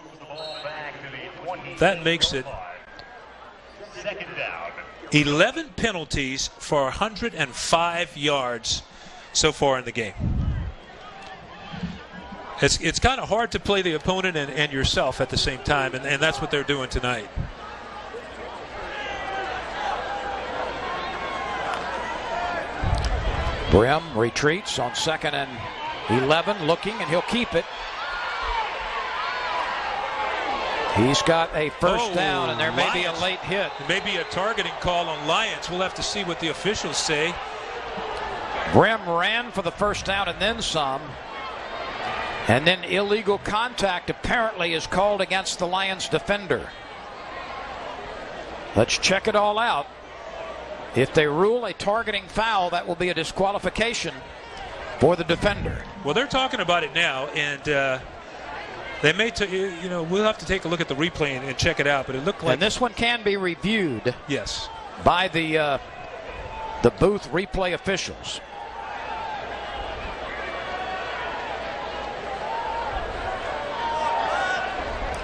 That makes it 11 penalties for 105 yards so far in the game. It's kind of hard to play the opponent and yourself at the same time, and that's what they're doing tonight. Brim retreats on 2nd and 11, looking, and he'll keep it. He's got a first down, and there may be a late hit. It may be a targeting call on Lions. We'll have to see what the officials say. Brim ran for the first down and then some. And then illegal contact apparently is called against the Lions defender. Let's check it all out. If they rule a targeting foul, that will be a disqualification for the defender. Well, they're talking about it now, and they may, we'll have to take a look at the replay and check it out. But it looked like, and this one can be reviewed. Yes, by the booth replay officials.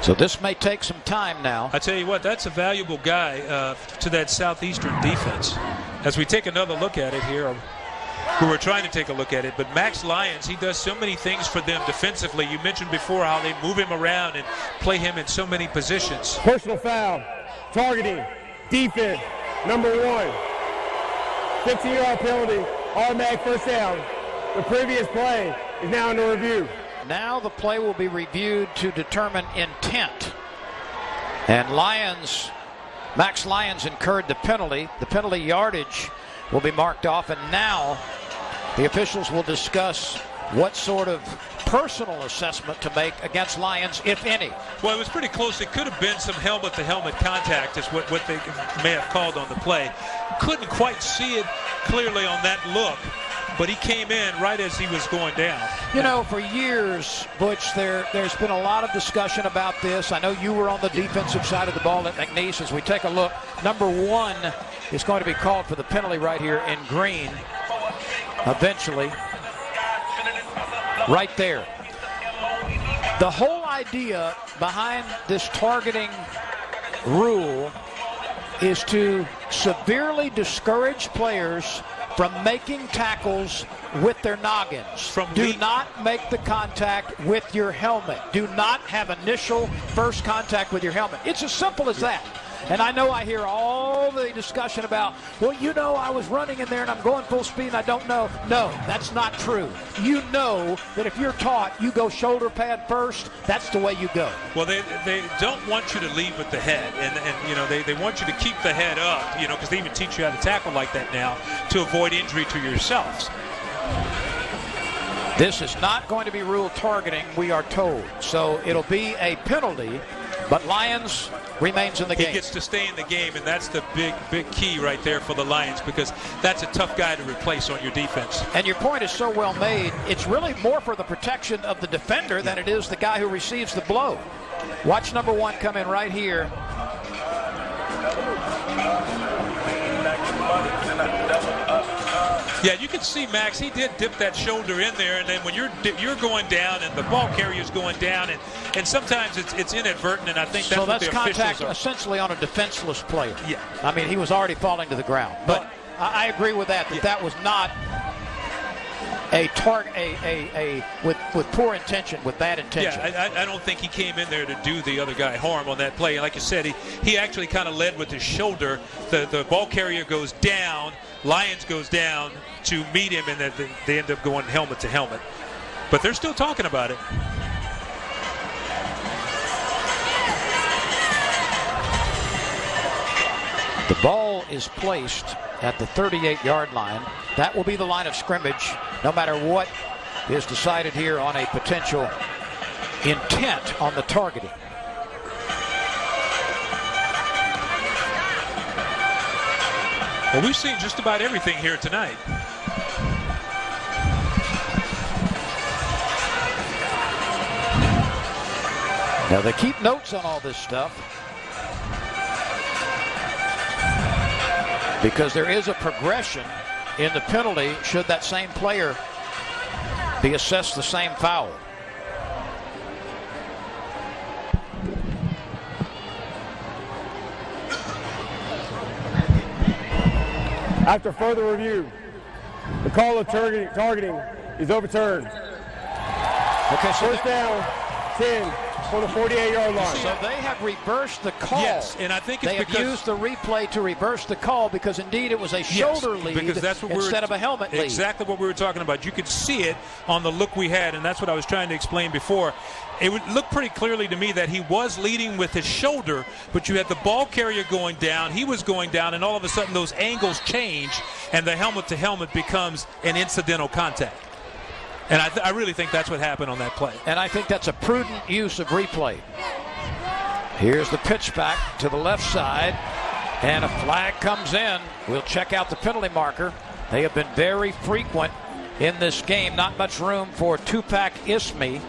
So this may take some time now. I tell you what, that's a valuable guy to that Southeastern defense. As we take another look at it here, we were trying to take a look at it, but Max Lyons, he does so many things for them defensively. You mentioned before how they move him around and play him in so many positions. Personal foul, targeting, defense, number 1. 15-yard penalty, automatic first down. The previous play is now under review. Now the play will be reviewed to determine intent. And Max Lyons incurred the penalty. The penalty yardage will be marked off, and now the officials will discuss what sort of personal assessment to make against Lyons, if any. Well, it was pretty close. It could have been some helmet-to-helmet contact is what they may have called on the play. Couldn't quite see it clearly on that look, but he came in right as he was going down. You know, for years, Butch, there's been a lot of discussion about this. I know you were on the defensive side of the ball at McNeese. As we take a look, number 1 is going to be called for the penalty right here in green. Eventually, right there. The whole idea behind this targeting rule is to severely discourage players from making tackles with their noggins. Do not make the contact with your helmet. Do not have initial first contact with your helmet. It's as simple as that. And I know I hear all the discussion about, well, I was running in there and I'm going full speed and I don't know. No, that's not true. You know that if you're taught you go shoulder pad first, that's the way you go. Well, they don't want you to lead with the head. And they want you to keep the head up, because they even teach you how to tackle like that now to avoid injury to yourselves. This is not going to be ruled targeting, we are told. So it'll be a penalty, but Lions remains in the game. He gets to stay in the game, and that's the big key right there for the Lions, because that's a tough guy to replace on your defense. And your point is so well made. It's really more for the protection of the defender than it is the guy who receives the blow. Watch number 1 come in right here. Yeah, you can see Max. He did dip that shoulder in there, and then when you're going down and the ball carrier's going down, and sometimes it's inadvertent, and I think that's what the officials contact are. Essentially on a defenseless player. Yeah. I mean, he was already falling to the ground. But I agree with that. That was not with poor intention, with bad intention. Yeah, I don't think he came in there to do the other guy harm on that play. And like you said, he actually kind of led with his shoulder. The ball carrier goes down, Lyons goes down to meet him, and they end up going helmet to helmet. But they're still talking about it. The ball is placed at the 38-yard line. That will be the line of scrimmage, no matter what is decided here on a potential intent on the targeting. Well, we've seen just about everything here tonight. Now, they keep notes on all this stuff because there is a progression in the penalty should that same player be assessed the same foul. After further review, the call of targeting is overturned. Okay, so first down, 10 for the 48-yard line. So they have reversed the call. Yes, and I think it's they have used the replay to reverse the call because indeed it was a shoulder lead because that's what instead of a helmet lead. Exactly what we were talking about. You could see it on the look we had, and that's what I was trying to explain before. It would look pretty clearly to me that he was leading with his shoulder, but you had the ball carrier going down, he was going down, and all of a sudden those angles change, and the helmet-to-helmet becomes an incidental contact. And I really think that's what happened on that play. And I think that's a prudent use of replay. Here's the pitch back to the left side, and a flag comes in. We'll check out the penalty marker. They have been very frequent in this game. Not much room for Tupac S.E.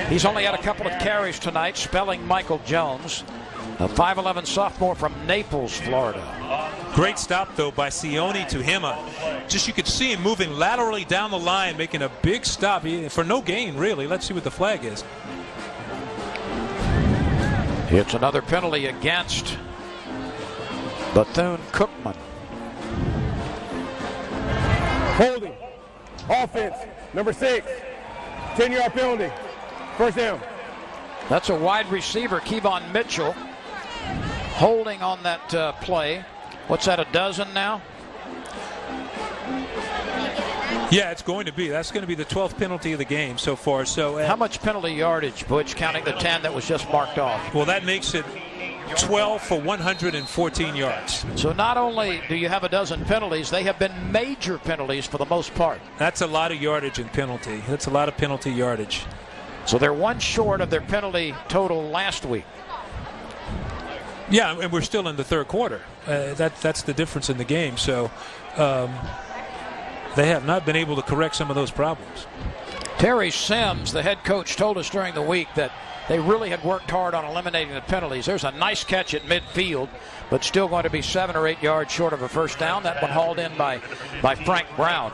He's only had a couple of carries tonight, spelling Michael Jones, a 5'11 sophomore from Naples, Florida. Great stop, though, by Sione to Hema. Just you could see him moving laterally down the line, making a big stop for no gain, really. Let's see what the flag is. It's another penalty against Bethune-Cookman. Holding. Offense. Number 6. 10-yard penalty. First down. That's a wide receiver, Kevon Mitchell, holding on that play. What's that, a dozen now? Yeah, it's going to be. That's going to be the 12th penalty of the game so far. So, how much penalty yardage, Butch, counting the 10 that was just marked off? Well, that makes it 12 for 114 yards. So not only do you have a dozen penalties, they have been major penalties for the most part. That's a lot of yardage in penalty. That's a lot of penalty yardage. So they're one short of their penalty total last week. Yeah, and we're still in the third quarter. That's the difference in the game. So they have not been able to correct some of those problems. Terry Sims, the head coach, told us during the week that they really had worked hard on eliminating the penalties. There's a nice catch at midfield, but still going to be 7 or 8 yards short of a first down. That one hauled in by Frank Brown.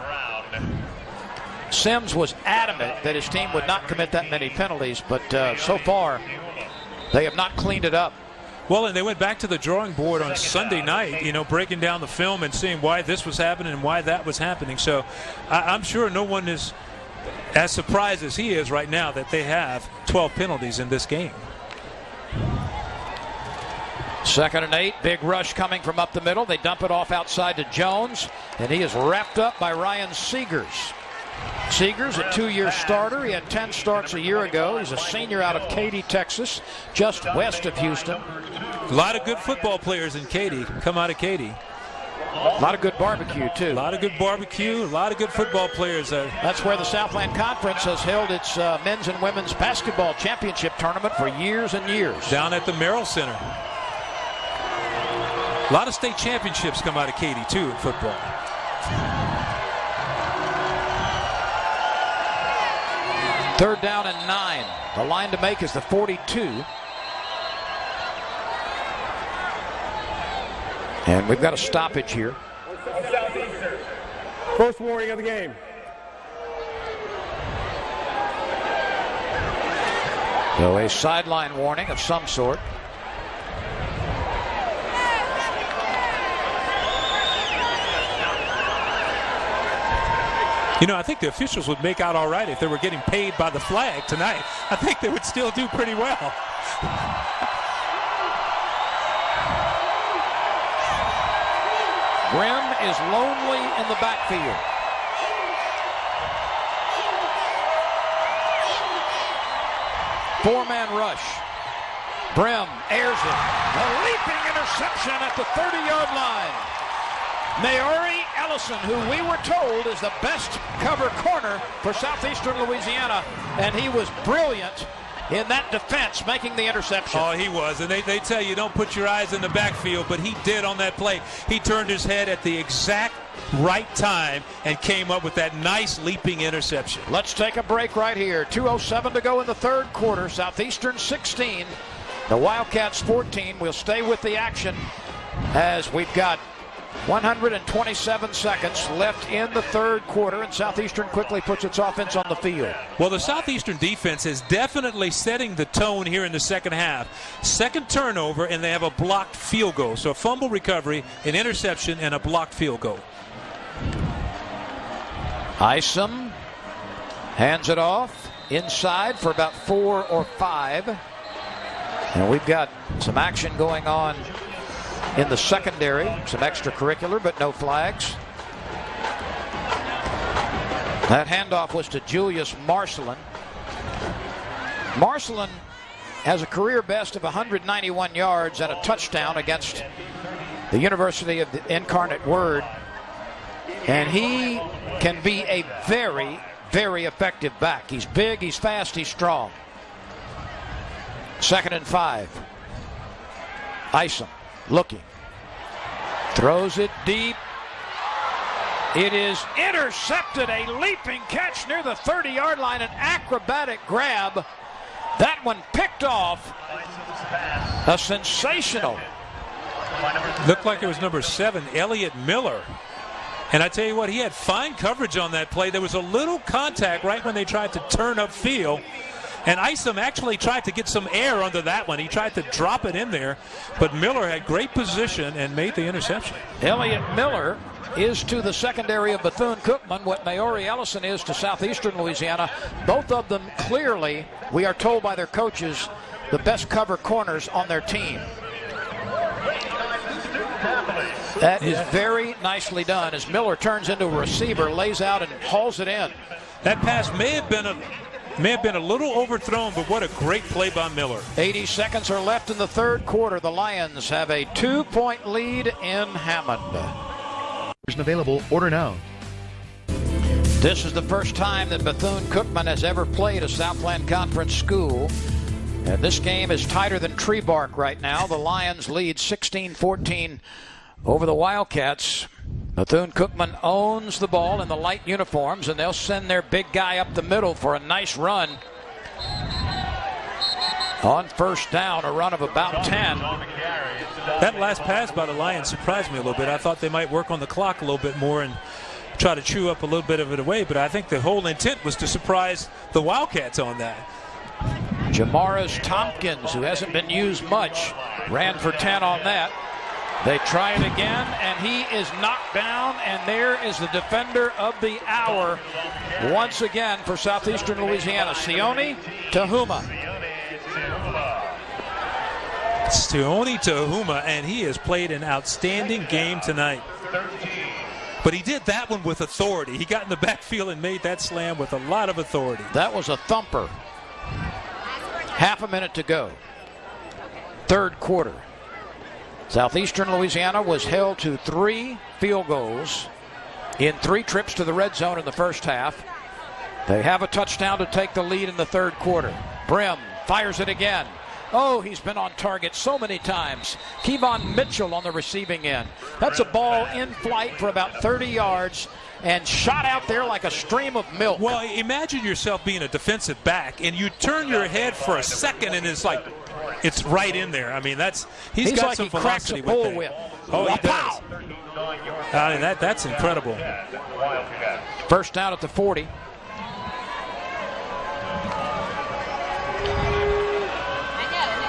Sims was adamant that his team would not commit that many penalties, but so far they have not cleaned it up. Well, and they went back to the drawing board on Sunday night, breaking down the film and seeing why this was happening and why that was happening. So I'm sure no one is as surprised as he is right now that they have 12 penalties in this game. 2nd and 8, big rush coming from up the middle. They dump it off outside to Jones, and he is wrapped up by Ryan Seegers. Seegers, a 2-year starter. He had 10 starts a year ago. He's a senior out of Katy, Texas, just west of Houston. A lot of good football players in Katy come out of Katy. A lot of good barbecue, too. A lot of good barbecue, a lot of good football players. That's where the Southland Conference has held its men's and women's basketball championship tournament for years and years. Down at the Merrill Center. A lot of state championships come out of Katy, too, in football. Third down and 9. The line to make is the 42. And we've got a stoppage here. First warning of the game. So a sideline warning of some sort. I think the officials would make out all right if they were getting paid by the flag tonight. I think they would still do pretty well. Grimm is lonely in the backfield. Four-man rush. Brim airs it. A leaping interception at the 30-yard line. Maori Ellison, who we were told is the best cover corner for Southeastern Louisiana, and he was brilliant in that defense, making the interception. Oh, he was. And they tell you don't put your eyes in the backfield, but he did on that play. He turned his head at the exact right time and came up with that nice leaping interception. Let's take a break right here. 2:07 to go in the third quarter. Southeastern 16, the Wildcats 14. We'll stay with the action as we've got 127 seconds left in the third quarter, and Southeastern quickly puts its offense on the field. Well, the Southeastern defense is definitely setting the tone here in the second half. Second turnover, and they have a blocked field goal. So a fumble recovery, an interception, and a blocked field goal. Isom hands it off inside for about 4 or 5. And we've got some action going on in the secondary, some extracurricular, but no flags. That handoff was to Julius Marcelin. Marcelin has a career best of 191 yards and a touchdown against the University of the Incarnate Word. And he can be a very, very effective back. He's big, he's fast, he's strong. 2nd and 5. Isom looking. Throws it deep. It is intercepted. A leaping catch near the 30-yard line. An acrobatic grab. That one picked off. A sensational. Looked like it was number 7, Elliott Miller. And I tell you what, he had fine coverage on that play. There was a little contact right when they tried to turn upfield. And Isom actually tried to get some air under that one. He tried to drop it in there, but Miller had great position and made the interception. Elliott Miller is to the secondary of Bethune-Cookman what Maori Ellison is to Southeastern Louisiana. Both of them clearly, we are told by their coaches, the best cover corners on their team. That is very nicely done as Miller turns into a receiver, lays out and hauls it in. That pass may have been a little overthrown, but what a great play by Miller. 80 seconds are left in the third quarter. The Lions have a 2-point lead in Hammond. Available. Order now. This is the first time that Bethune-Cookman has ever played a Southland Conference school. And this game is tighter than tree bark right now. The Lions lead 16-14 over the Wildcats. Bethune-Cookman owns the ball in the light uniforms, and they'll send their big guy up the middle for a nice run. On first down, a run of about 10. That last pass by the Lions surprised me a little bit. I thought they might work on the clock a little bit more and try to chew up a little bit of it away, but I think the whole intent was to surprise the Wildcats on that. Jamaris Tompkins, who hasn't been used much, ran for 10 on that. They try it again, and he is knocked down, and there is the defender of the hour once again for Southeastern Louisiana, Sione Tahuma. Sione Tahuma, and he has played an outstanding game tonight. But he did that one with authority. He got in the backfield and made that slam with a lot of authority. That was a thumper. Half a minute to go. Third quarter. Southeastern Louisiana was held to 3 field goals in 3 trips to the red zone in the first half. They have a touchdown to take the lead in the third quarter. Brim fires it again. Oh, he's been on target so many times. Kevon Mitchell on the receiving end. That's a ball in flight for about 30 yards and shot out there like a stream of milk. Well, imagine yourself being a defensive back, and you turn your head for a second, and it's like it's right in there. I mean, he's got like some he velocity cracks a with bullwhip. Oh, he does. I mean, that's incredible. First down at the 40.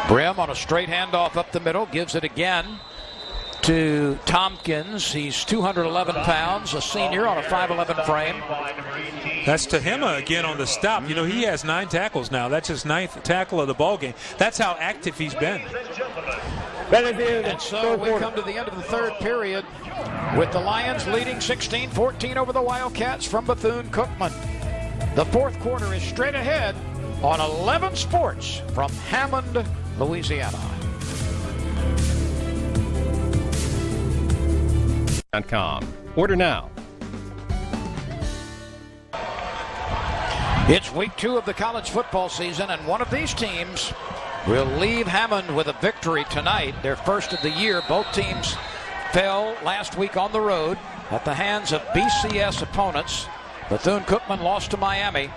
Brim on a straight handoff up the middle, gives it again to Tompkins. He's 211 pounds, a senior on a 5'11 frame. That's Tahima again on the stop. You know, he has 9 tackles now. That's his 9th tackle of the ball game. That's how active he's been. And so we come to the end of the third period with the Lions leading 16-14 over the Wildcats from Bethune-Cookman. The fourth quarter is straight ahead on 11 Sports from Hammond, Louisiana. Order now. It's week 2 of the college football season, and one of these teams will leave Hammond with a victory tonight, their first of the year. Both teams fell last week on the road at the hands of BCS opponents. Bethune-Cookman lost to Miami,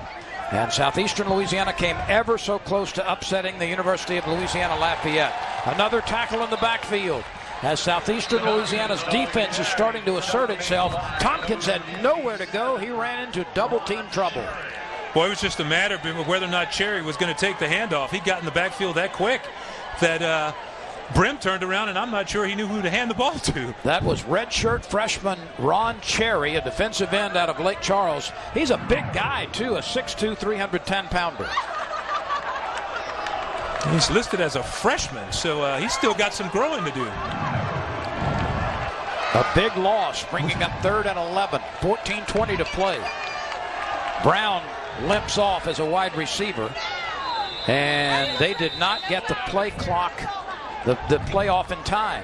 and Southeastern Louisiana came ever so close to upsetting the University of Louisiana Lafayette. Another tackle in the backfield as Southeastern Louisiana's defense is starting to assert itself. Tompkins had nowhere to go. He ran into double-team trouble. Boy, it was just a matter of whether or not Cherry was going to take the handoff. He got in the backfield that quick that Brim turned around, and I'm not sure he knew who to hand the ball to. That was redshirt freshman Ron Cherry, a defensive end out of Lake Charles. He's a big guy, too, a 6'2", 310-pounder. He's listed as a freshman, so he's still got some growing to do. A big loss, bringing up 3rd and 11, 14:20 to play. Brown limps off as a wide receiver, and they did not get the play clock, the playoff in time.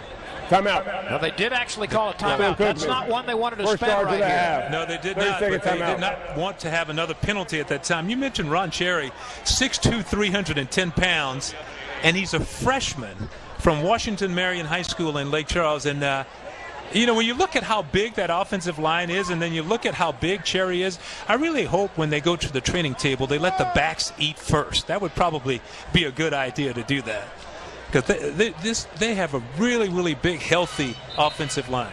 Timeout. Now, they did actually call a timeout. That's not one they wanted to spend right here. No, they did not. But they did not want to have another penalty at that time. You mentioned Ron Cherry, 6'2", 310 pounds, and he's a freshman from Washington Marion High School in Lake Charles. And you know, when you look at how big that offensive line is, and then you look at how big Cherry is, I really hope when they go to the training table, they let the backs eat first. That would probably be a good idea to do that, because they have a really, really big, healthy offensive line.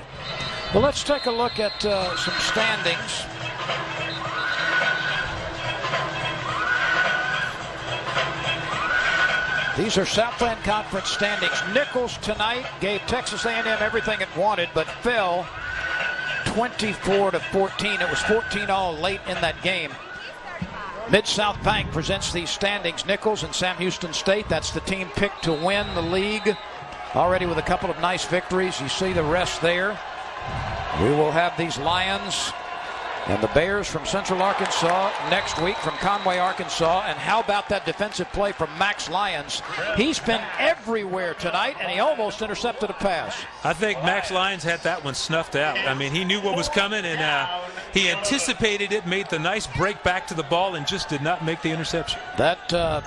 Well, let's take a look at some standings. These are Southland Conference standings. Nichols tonight gave Texas A&M everything it wanted, but fell 24-14. It was 14-all late in that game. Mid-South Bank presents these standings. Nichols and Sam Houston State, that's the team picked to win the league. Already with a couple of nice victories. You see the rest there. We will have these Lions and the Bears from Central Arkansas next week from Conway, Arkansas. And how about that defensive play from Max Lyons? He's been everywhere tonight, and he almost intercepted a pass. I think Max Lyons had that one snuffed out. I mean, he knew what was coming, and he anticipated it, made the nice break back to the ball, and just did not make the interception.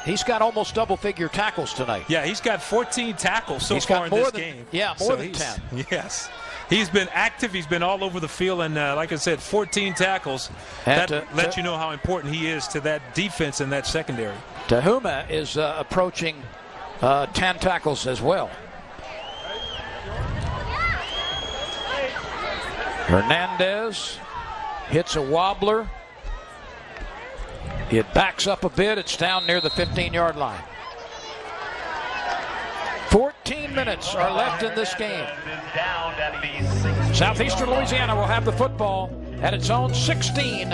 He's got almost double-figure tackles tonight. Yeah, he's got 14 tackles so far in this game. Yeah, more than 10. Yes. He's been active. He's been all over the field, and like I said, 14 tackles. That lets you know how important he is to that defense and that secondary. Tahuma is approaching 10 tackles as well. Hernandez hits a wobbler. It backs up a bit. It's down near the 15-yard line. 14 minutes are left in this game. Southeastern Louisiana will have the football at its own 16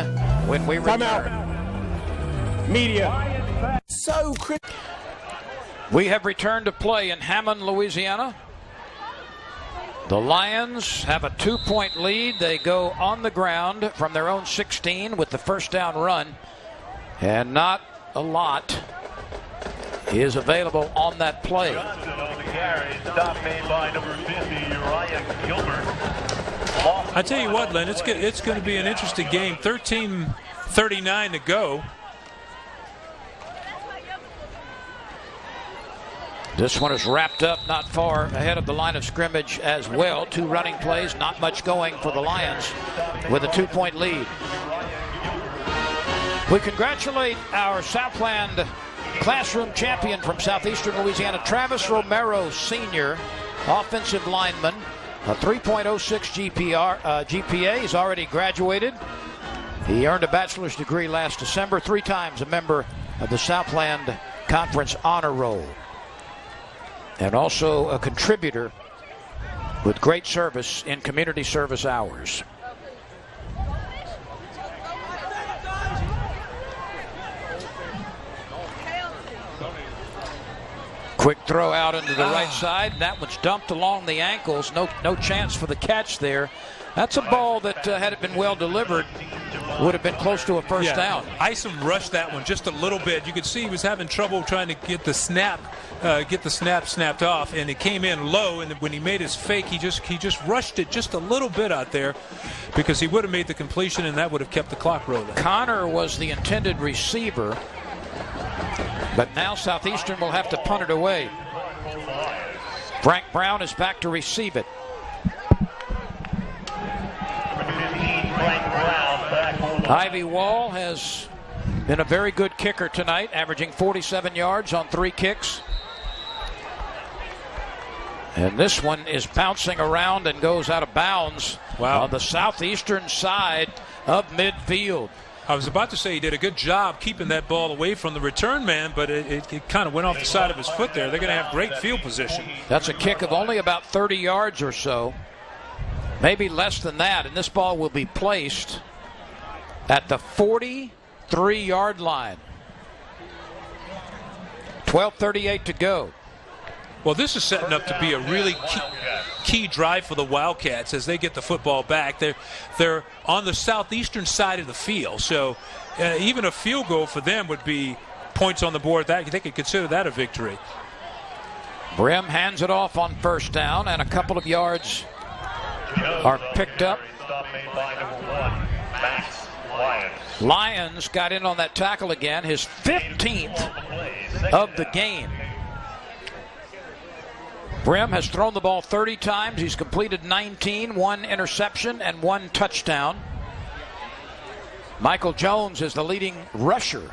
when we return. Timeout. Media. So quick. We have returned to play in Hammond, Louisiana. The Lions have a 2-point lead. They go on the ground from their own 16 with the first down run, and not a lot is available on that play. I tell you what, Len, it's going to be an interesting game. 13:39 to go. This one is wrapped up not far ahead of the line of scrimmage as well. 2 running plays, not much going for the Lions with a 2-point lead. We congratulate our Southland classroom champion from Southeastern Louisiana, Travis Romero Sr., offensive lineman, a 3.06 GPA. He's already graduated. He earned a bachelor's degree last December, 3 times a member of the Southland Conference Honor Roll, and also a contributor with great service in community service hours. Quick throw out into the right side. That one's dumped along the ankles. No chance for the catch there. That's a ball that, had it been well delivered, would have been close to a first down. Isom rushed that one just a little bit. You could see he was having trouble trying to get the snap snapped off, and it came in low. And when he made his fake, he just rushed it just a little bit out there, because he would have made the completion, and that would have kept the clock rolling. Connor was the intended receiver, but now Southeastern will have to punt it away. Frank Brown is back to receive it. Ivy Wall has been a very good kicker tonight, averaging 47 yards on 3 kicks. And this one is bouncing around and goes out of bounds on the southeastern side of midfield. I was about to say he did a good job keeping that ball away from the return man, but it kind of went off the side of his foot there. They're going to have great field position. That's a kick of only about 30 yards or so, maybe less than that, and this ball will be placed at the 43-yard line. 12:38 to go. Well, this is setting up to be a really key drive for the Wildcats as they get the football back. They're on the southeastern side of the field, so even a field goal for them would be points on the board. That they could consider that a victory. Brim hands it off on first down, and a couple of yards are picked up. Lions got in on that tackle again, his 15th of the game. Brim has thrown the ball 30 times. He's completed 19, 1 interception and 1 touchdown. Michael Jones is the leading rusher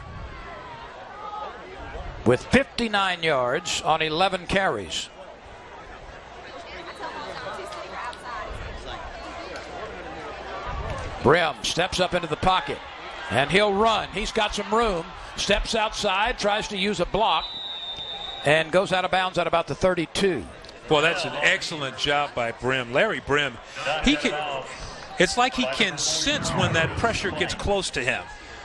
with 59 yards on 11 carries. Brim steps up into the pocket, and he'll run. He's got some room. Steps outside, tries to use a block, and goes out of bounds at about the 32. Well, that's an excellent job by Brim. Larry Brim, it's like he can sense when that pressure gets close to him.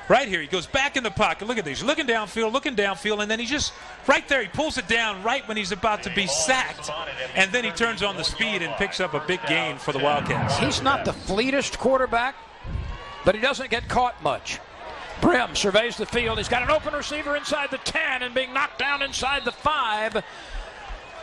Right here, he goes back in the pocket. Look at these. Looking downfield, and then he just, right there, he pulls it down right when he's about to be sacked. And then he turns on the speed and picks up a big gain for the Wildcats. He's not the fleetest quarterback, but he doesn't get caught much. Brim surveys the field. He's got an open receiver inside the 10, and being knocked down inside the 5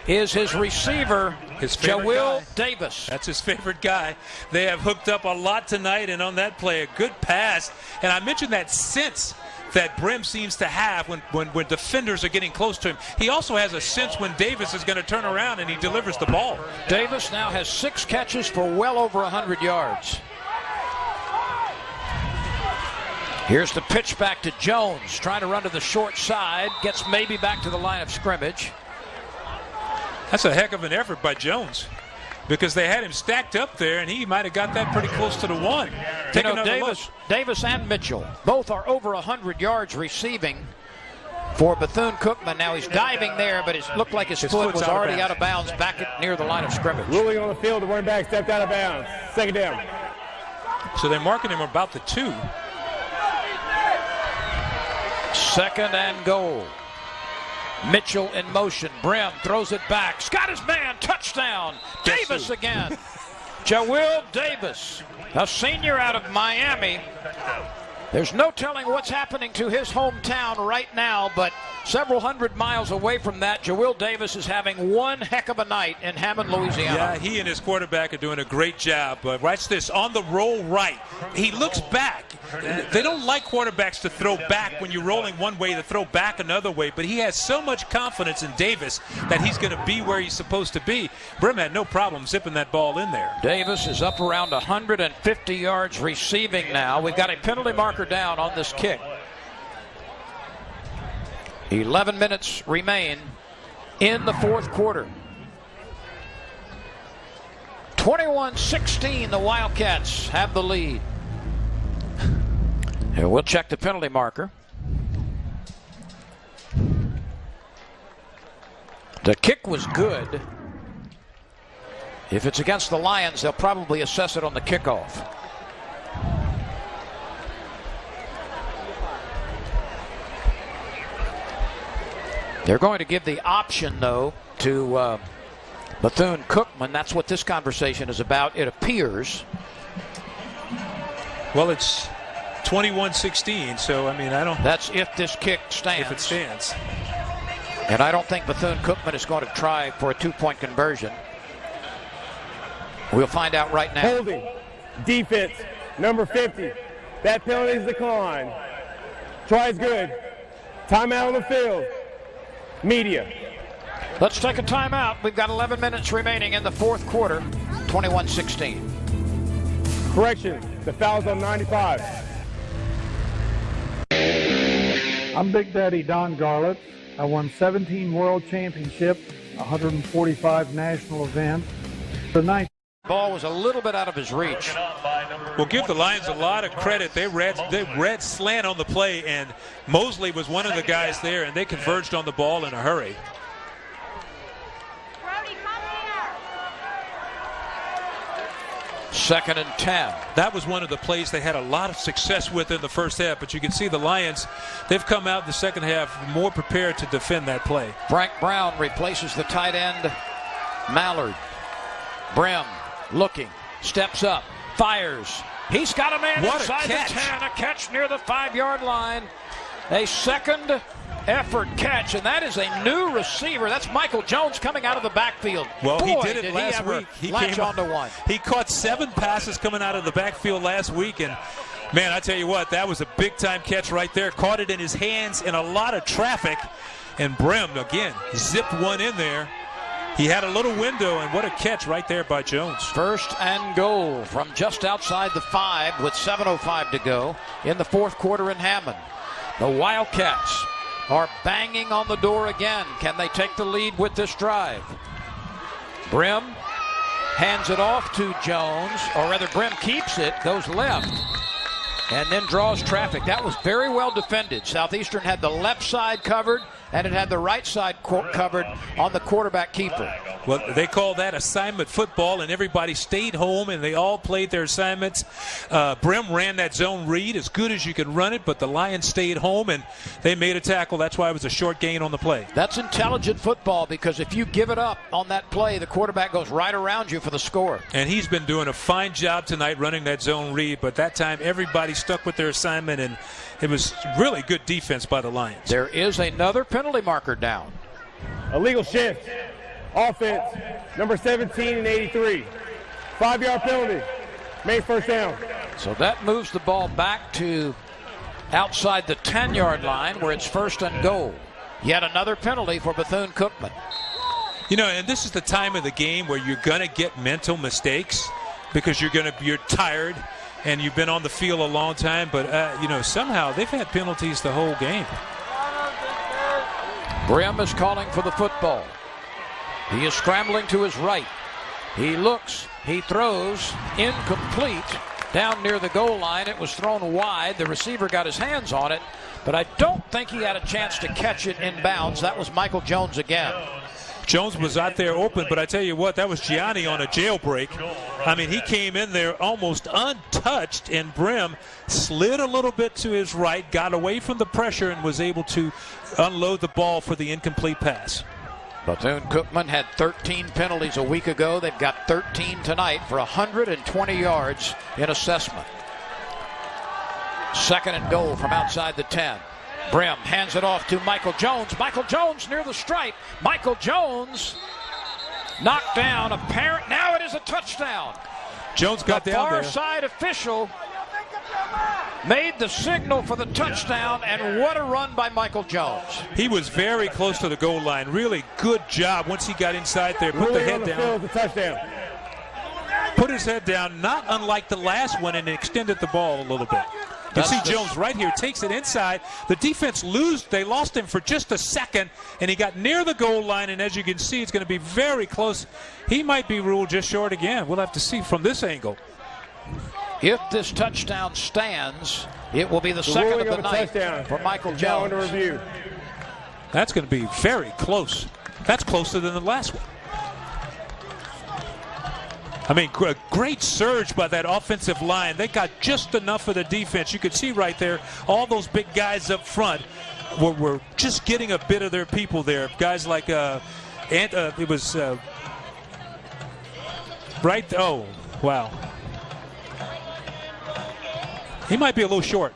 is his receiver, Joel Davis. That's his favorite guy. They have hooked up a lot tonight, and on that play, a good pass. And I mentioned that sense that Brim seems to have when defenders are getting close to him. He also has a sense when Davis is going to turn around, and he delivers the ball. Davis now has 6 catches for well over 100 yards. Here's the pitch back to Jones, trying to run to the short side, gets maybe back to the line of scrimmage. That's a heck of an effort by Jones, because they had him stacked up there, and he might have got that pretty close to the 1. Take another look. Davis and Mitchell both are over 100 yards receiving for Bethune-Cookman. Now he's diving there, but it looked like his foot was already out of bounds back near the line of scrimmage. Ruling on the field, the running back stepped out of bounds. Second down. So they're marking him about the 2. Second and goal. Mitchell in motion. Brim throws it back. Scott his man. Touchdown. Davis again. Joel Davis, a senior out of Miami. There's no telling what's happening to his hometown right now, but several hundred miles away from that, Joel Davis is having one heck of a night in Hammond, Louisiana. Yeah, he and his quarterback are doing a great job. But watch this, on the roll right. He looks back. They don't like quarterbacks to throw back when you're rolling one way, to throw back another way. But he has so much confidence in Davis that he's going to be where he's supposed to be. Brim had no problem zipping that ball in there. Davis is up around 150 yards receiving now. We've got a penalty marker down on this kick. 11 minutes remain in the fourth quarter. 21-16, the Wildcats have the lead. Here, we'll check the penalty marker. The kick was good. If it's against the Lions, they'll probably assess it on the kickoff. They're going to give the option, though, to Bethune-Cookman. That's what this conversation is about, it appears. Well, it's 21-16, so, I mean, I don't... That's if this kick stands. If it stands. And I don't think Bethune-Cookman is going to try for a two-point conversion. We'll find out right now. Holding. Defense. Number 50. That penalty is declined. Try is good. Timeout on the field. Media. Let's take a timeout. We've got 11 minutes remaining in the fourth quarter. 21-16. Correction. The foul's on 95. I'm Big Daddy Don Garlett. I won 17 world championships, 145 national events. The ball was a little bit out of his reach. We'll give the Lions a lot of credit. They read slant on the play, and Mosley was one of the guys there, and they converged on the ball in a hurry. Second and 10. That was one of the plays they had a lot of success with in the first half, but you can see the Lions, they've come out in the second half more prepared to defend that play. Frank Brown replaces the tight end, Mallard. Brim looking, steps up, fires. He's got a man inside the 10, a catch near the 5-yard line. A second effort catch, and that is a new receiver. That's Michael Jones coming out of the backfield. Well, boy, he did it last he week. He latch came onto one. He caught 7 passes coming out of the backfield last week, and man, I tell you what, that was a big-time catch right there. Caught it in his hands in a lot of traffic, and Brim, again, zipped one in there. He had a little window, and what a catch right there by Jones. First and goal from just outside the 5 with 7:05 to go in the fourth quarter in Hammond. The Wildcats are banging on the door again. Can they take the lead with this drive? Brim hands it off to Jones, or rather Brim keeps it, goes left, and then draws traffic. That was very well defended. Southeastern had the left side covered, and it had the right side covered on the quarterback keeper. Well, they call that assignment football, and everybody stayed home, and they all played their assignments. Brim ran that zone read as good as you could run it, but the Lions stayed home, and they made a tackle. That's why it was a short gain on the play. That's intelligent football, because if you give it up on that play, the quarterback goes right around you for the score. And he's been doing a fine job tonight running that zone read, but that time everybody stuck with their assignment, and it was really good defense by the Lions. There is another penalty marker down. Illegal shift. Offense, number 17 and 83. 5-yard penalty. Made first down. So that moves the ball back to outside the 10-yard line where it's first and goal. Yet another penalty for Bethune-Cookman. You know, and this is the time of the game where you're going to get mental mistakes because you're tired and you've been on the field a long time. But, you know, somehow they've had penalties the whole game. Brim is calling for the football. He is scrambling to his right. He looks, he throws, incomplete, down near the goal line. It was thrown wide. The receiver got his hands on it, but I don't think he had a chance to catch it in bounds. That was Michael Jones again. Jones was out there open, but I tell you what, that was Gianni on a jailbreak. I mean, he came in there almost untouched, and Brim slid a little bit to his right, got away from the pressure, and was able to unload the ball for the incomplete pass. Bethune-Cookman had 13 penalties a week ago. They've got 13 tonight for 120 yards in assessment. Second and goal from outside the 10. Brim hands it off to Michael Jones. Michael Jones near the stripe. Michael Jones knocked down. Now it is a touchdown. Jones got down there. The far side official made the signal for the touchdown, and what a run by Michael Jones. He was very close to the goal line. Really good job once he got inside there. Put the head down. The touchdown. Put his head down, not unlike the last one, and extended the ball a little bit. You see Jones right here, takes it inside. The defense they lost him for just a second, and he got near the goal line, and as you can see, it's going to be very close. He might be ruled just short again. We'll have to see from this angle. If this touchdown stands, it will be the second of the night for Michael Jones. Under review. That's going to be very close. That's closer than the last one. I mean, great surge by that offensive line. They got just enough of the defense. You could see right there all those big guys up front. were just getting a bit of their people there. Guys like it was right. Oh, wow. He might be a little short.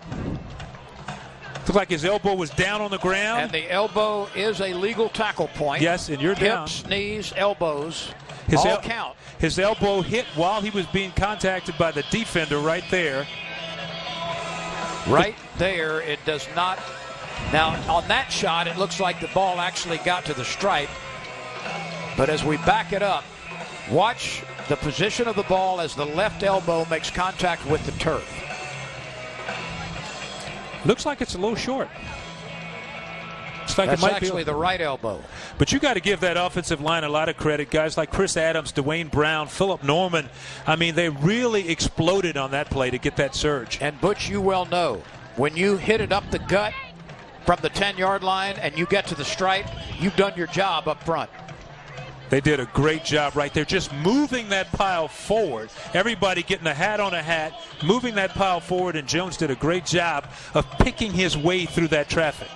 Looked like his elbow was down on the ground. And the elbow is a legal tackle point. Yes, and you're down. Hips, knees, elbows, all count. His elbow hit while he was being contacted by the defender right there. Right there, it does not. Now, on that shot, it looks like the ball actually got to the stripe. But as we back it up, watch the position of the ball as the left elbow makes contact with the turf. Looks like it's a little short. It's like That's it might actually the right elbow. But you got to give that offensive line a lot of credit. Guys like Chris Adams, Dwayne Brown, Philip Norman. I mean, they really exploded on that play to get that surge. And Butch, you well know, when you hit it up the gut from the 10-yard line and you get to the stripe, you've done your job up front. They did a great job right there, just moving that pile forward. Everybody getting a hat on a hat, moving that pile forward, and Jones did a great job of picking his way through that traffic.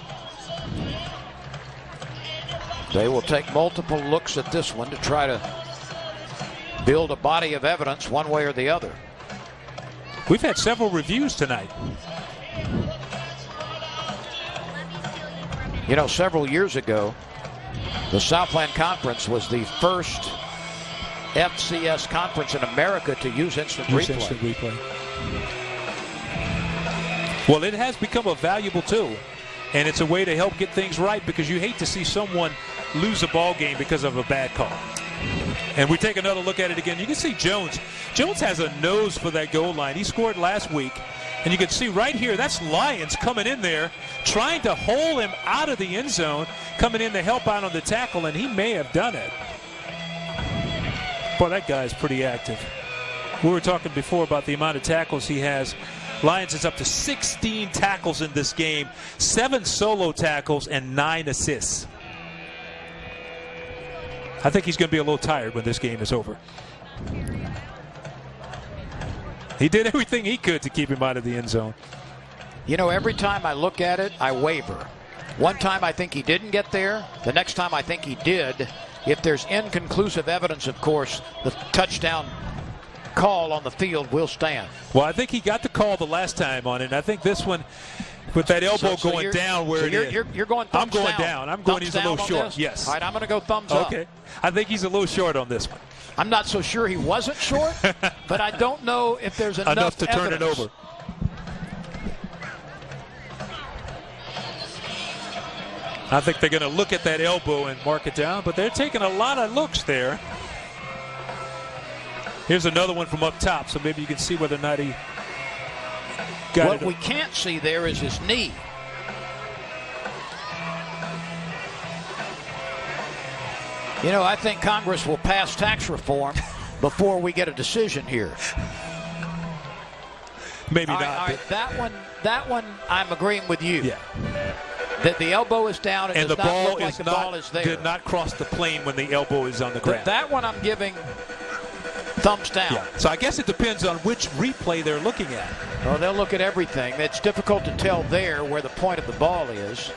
They will take multiple looks at this one to try to build a body of evidence one way or the other. We've had several reviews tonight. You know, several years ago, the Southland Conference was the first FCS conference in America to use instant replay. Well, it has become a valuable tool, and it's a way to help get things right because you hate to see someone lose a ball game because of a bad call. And we take another look at it again. You can see Jones. Jones has a nose for that goal line. He scored last week. And you can see right here, that's Lions coming in there, trying to hole him out of the end zone, coming in to help out on the tackle, and he may have done it. Boy, that guy's pretty active. We were talking before about the amount of tackles he has. Lions is up to 16 tackles in this game, 7 solo tackles, and 9 assists. I think he's going to be a little tired when this game is over. He did everything he could to keep him out of the end zone. You know, every time I look at it, I waver. One time I think he didn't get there. The next time I think he did. If there's inconclusive evidence, of course, the touchdown call on the field will stand. Well, I think he got the call the last time on it. And I think this one, with that elbow going down where it is. You're going thumbs down. I'm going down. I'm going he's a little short. Yes. All right, I'm going to go thumbs up. Okay. I think he's a little short on this one. I'm not so sure he wasn't short, but I don't know if there's enough to turn it over. I think they're going to look at that elbow and mark it down, but they're taking a lot of looks there. Here's another one from up top, so maybe you can see whether or not he got it. What we can't see there is his knee. You know, I think Congress will pass tax reform before we get a decision here. Maybe not. All right, that one, I'm agreeing with you. Yeah. That the elbow is down and the does ball not look like is the ball is there. Did not cross the plane when the elbow is on the ground. That one I'm giving thumbs down. Yeah. So I guess it depends on which replay they're looking at. Well, they'll look at everything. It's difficult to tell there where the point of the ball is.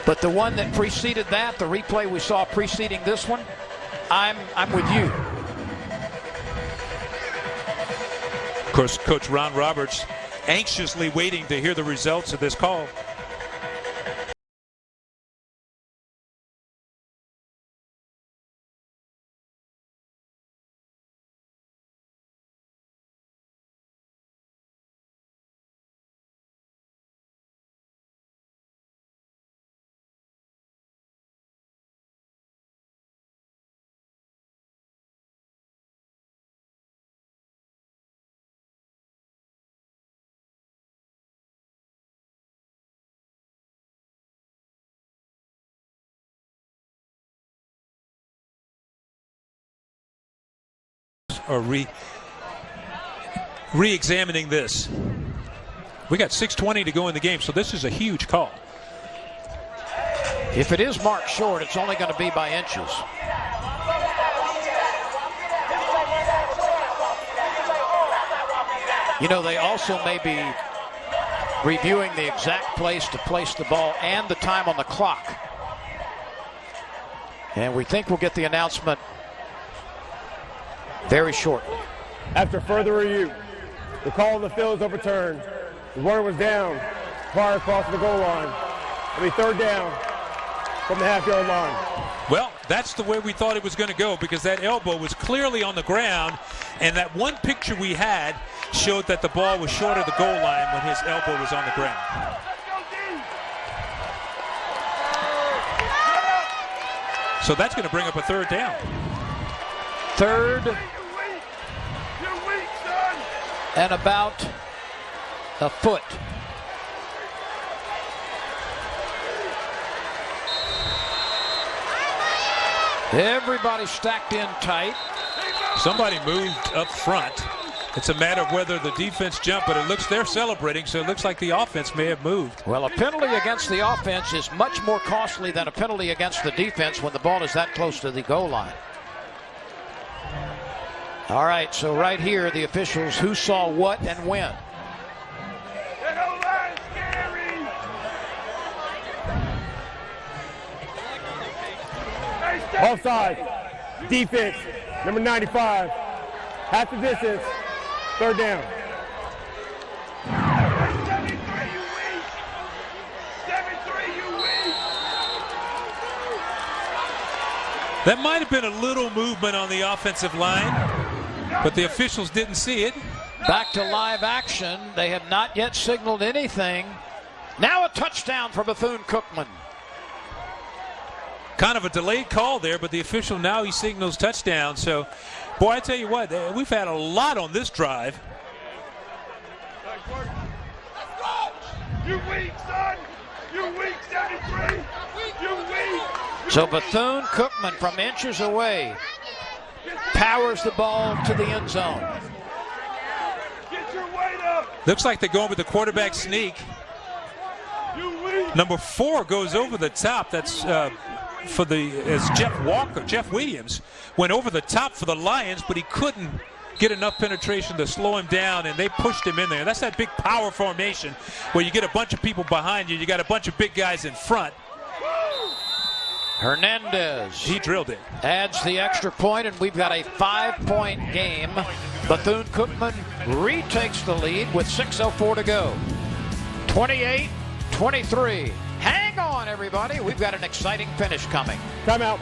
But the one that preceded that, the replay we saw preceding this one, I'm with you. Of course, Coach Ron Roberts anxiously waiting to hear the results of this call. Or re-examining this. We got 6:20 to go in the game, so this is a huge call. If it is marked short, it's only going to be by inches. You know, they also may be reviewing the exact place to place the ball and the time on the clock. And we think we'll get the announcement very shortly. After further review, the call of the field is overturned. The runner was down prior to crossing the goal line. It'll be third down from the half-yard line. Well, that's the way we thought it was going to go, because that elbow was clearly on the ground, and that one picture we had showed that the ball was short of the goal line when his elbow was on the ground. So that's going to bring up a third down. Third and about a foot. Everybody stacked in tight. Somebody moved up front. It's a matter of whether the defense jumped, but it looks they're celebrating, so it looks like the offense may have moved. Well, a penalty against the offense is much more costly than a penalty against the defense when the ball is that close to the goal line. All right, so right here, the officials, who saw what and when. Offside. Defense. Number 95. Half the distance. Third down. That might have been a little movement on the offensive line, but the officials didn't see it. Back to live action. They have not yet signaled anything. Now a touchdown for Bethune-Cookman. Kind of a delayed call there, but the official now he signals touchdown. So, boy, I tell you what, we've had a lot on this drive. You weak, son! You weak, 73! You weak! So Bethune-Cookman from inches away powers the ball to the end zone. Get your weight up! Looks like they're going with the quarterback sneak. Number 4 goes over the top. That's as Jeff Williams went over the top for the Lions, but he couldn't get enough penetration to slow him down, and they pushed him in there. That's that big power formation where you get a bunch of people behind you. You got a bunch of big guys in front. Hernandez. He drilled it. Adds the extra point, and we've got a 5-point game. Bethune-Cookman retakes the lead with 6:04 to go. 28-23. Hang on, everybody. We've got an exciting finish coming. Timeout.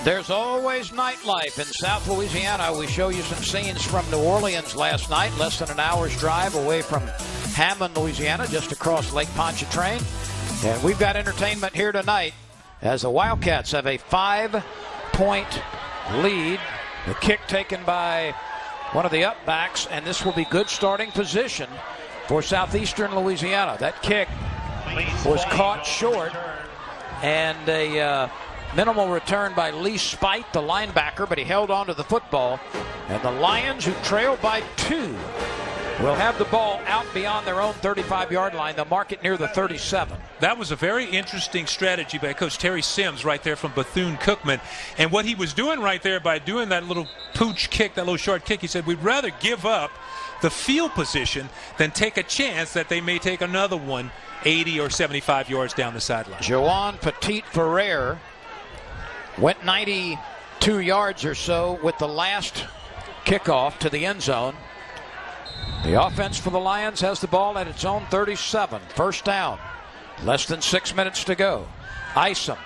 There's always nightlife in South Louisiana. We show you some scenes from New Orleans last night, less than an hour's drive away from Hammond, Louisiana, just across Lake Pontchartrain. And we've got entertainment here tonight as the Wildcats have a 5-point lead. The kick taken by one of the upbacks, and this will be good starting position for Southeastern Louisiana. That kick was caught short, and a minimal return by Lee Spite, the linebacker, but he held on to the football. And the Lions, who trail by 2, will have the ball out beyond their own 35-yard line. They'll mark it near the 37. That was a very interesting strategy by Coach Terry Sims right there from Bethune-Cookman. And what he was doing right there by doing that little pooch kick, that little short kick, he said, we'd rather give up the field position than take a chance that they may take another one 80 or 75 yards down the sideline. Joanne Petit-Ferrer went 92 yards or so with the last kickoff to the end zone. The offense for the Lions has the ball at its own 37. First down. Less than 6 minutes to go. Isom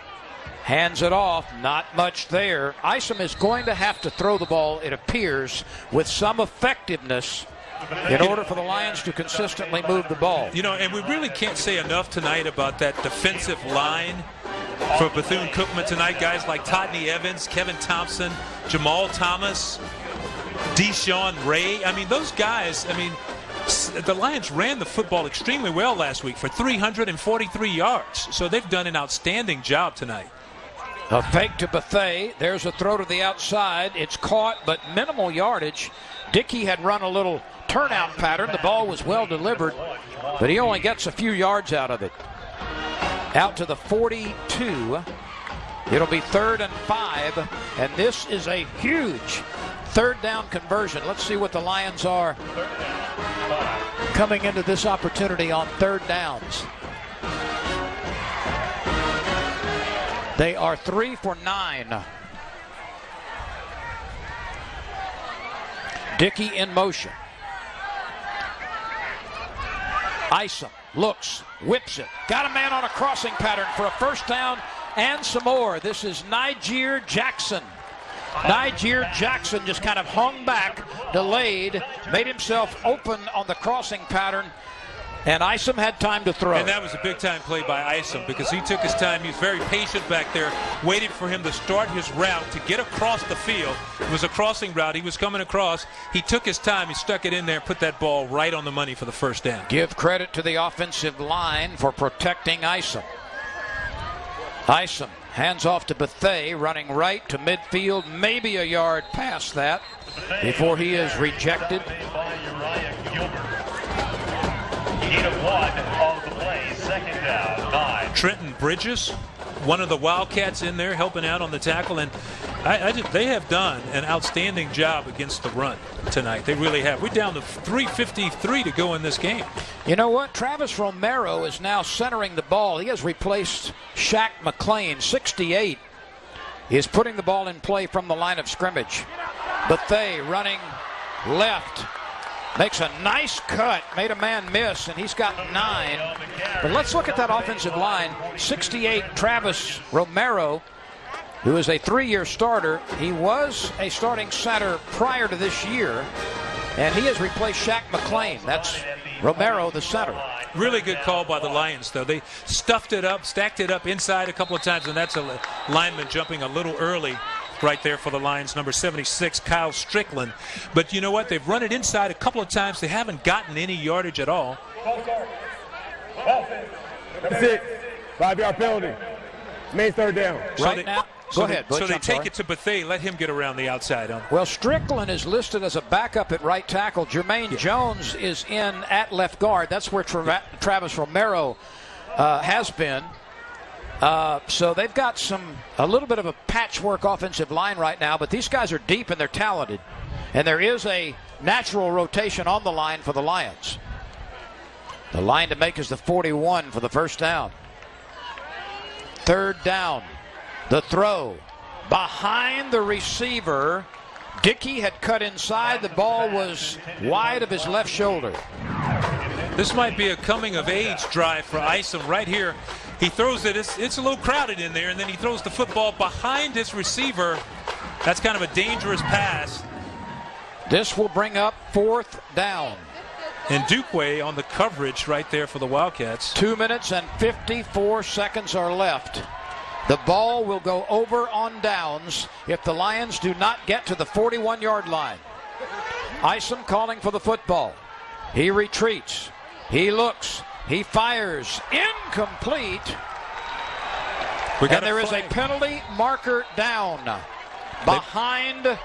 hands it off. Not much there. Isom is going to have to throw the ball, it appears, with some effectiveness in order for the Lions to consistently move the ball. You know, and we really can't say enough tonight about that defensive line for Bethune-Cookman tonight. Guys like Todney Evans, Kevin Thompson, Jamal Thomas, Deshaun Ray. I mean, those guys, the Lions ran the football extremely well last week for 343 yards. So they've done an outstanding job tonight. A fake to Bethea. There's a throw to the outside. It's caught, but minimal yardage. Dickey had run a little turnout pattern. The ball was well delivered, but he only gets a few yards out of it. Out to the 42. It'll be 3rd and 5, and this is a huge third down conversion. Let's see what the Lions are coming into this opportunity on third downs. They are 3 for 9. Dickey in motion. Isom looks, whips it. Got a man on a crossing pattern for a first down and some more. This is Niger Jackson. Niger Jackson just kind of hung back, delayed, made himself open on the crossing pattern, and Isom had time to throw. And that was a big-time play by Isom because he took his time. He was very patient back there, waited for him to start his route to get across the field. It was a crossing route. He was coming across. He took his time. He stuck it in there, put that ball right on the money for the first down. Give credit to the offensive line for protecting Isom. Isom hands off to Bethea, running right to midfield, maybe a yard past that before he is rejected. Gain of 1 on the play, second down, 9. Trenton Bridges, one of the Wildcats in there helping out on the tackle, and they have done an outstanding job against the run tonight. They really have. We're down to 3:53 to go in this game. You know what? Travis Romero is now centering the ball. He has replaced Shaq McClain. 68 is putting the ball in play from the line of scrimmage. Bethea running left. Makes a nice cut, made a man miss, and he's got 9. But let's look at that offensive line. 68, Travis Romero, who is a 3-year starter. He was a starting center prior to this year, and he has replaced Shaq McClain. That's Romero, the center. Really good call by the Lions, though. They stuffed it up, stacked it up inside a couple of times, and that's a lineman jumping a little early right there for the Lions, number 76, Kyle Strickland. But you know what? They've run it inside a couple of times. They haven't gotten any yardage at all. Number 6, 5-yard penalty. Main third down. Right now. Go ahead. So they take it to Bethea, let him get around the outside. Well, Strickland is listed as a backup at right tackle. Jermaine Jones is in at left guard. That's where Travis Romero has been. So they've got a little bit of a patchwork offensive line right now, but these guys are deep and they're talented. And there is a natural rotation on the line for the Lions. The line to make is the 41 for the first down. Third down. The throw behind the receiver. Dickey had cut inside. The ball was wide of his left shoulder. This might be a coming-of-age drive for Isom right here. He throws it. It's a little crowded in there, and then he throws the football behind his receiver. That's kind of a dangerous pass. This will bring up fourth down. And Dukeway on the coverage right there for the Wildcats. 2 minutes and 54 seconds are left. The ball will go over on downs if the Lions do not get to the 41-yard line. Isom calling for the football. He retreats. He looks. He fires. Incomplete. And there is a penalty marker down behind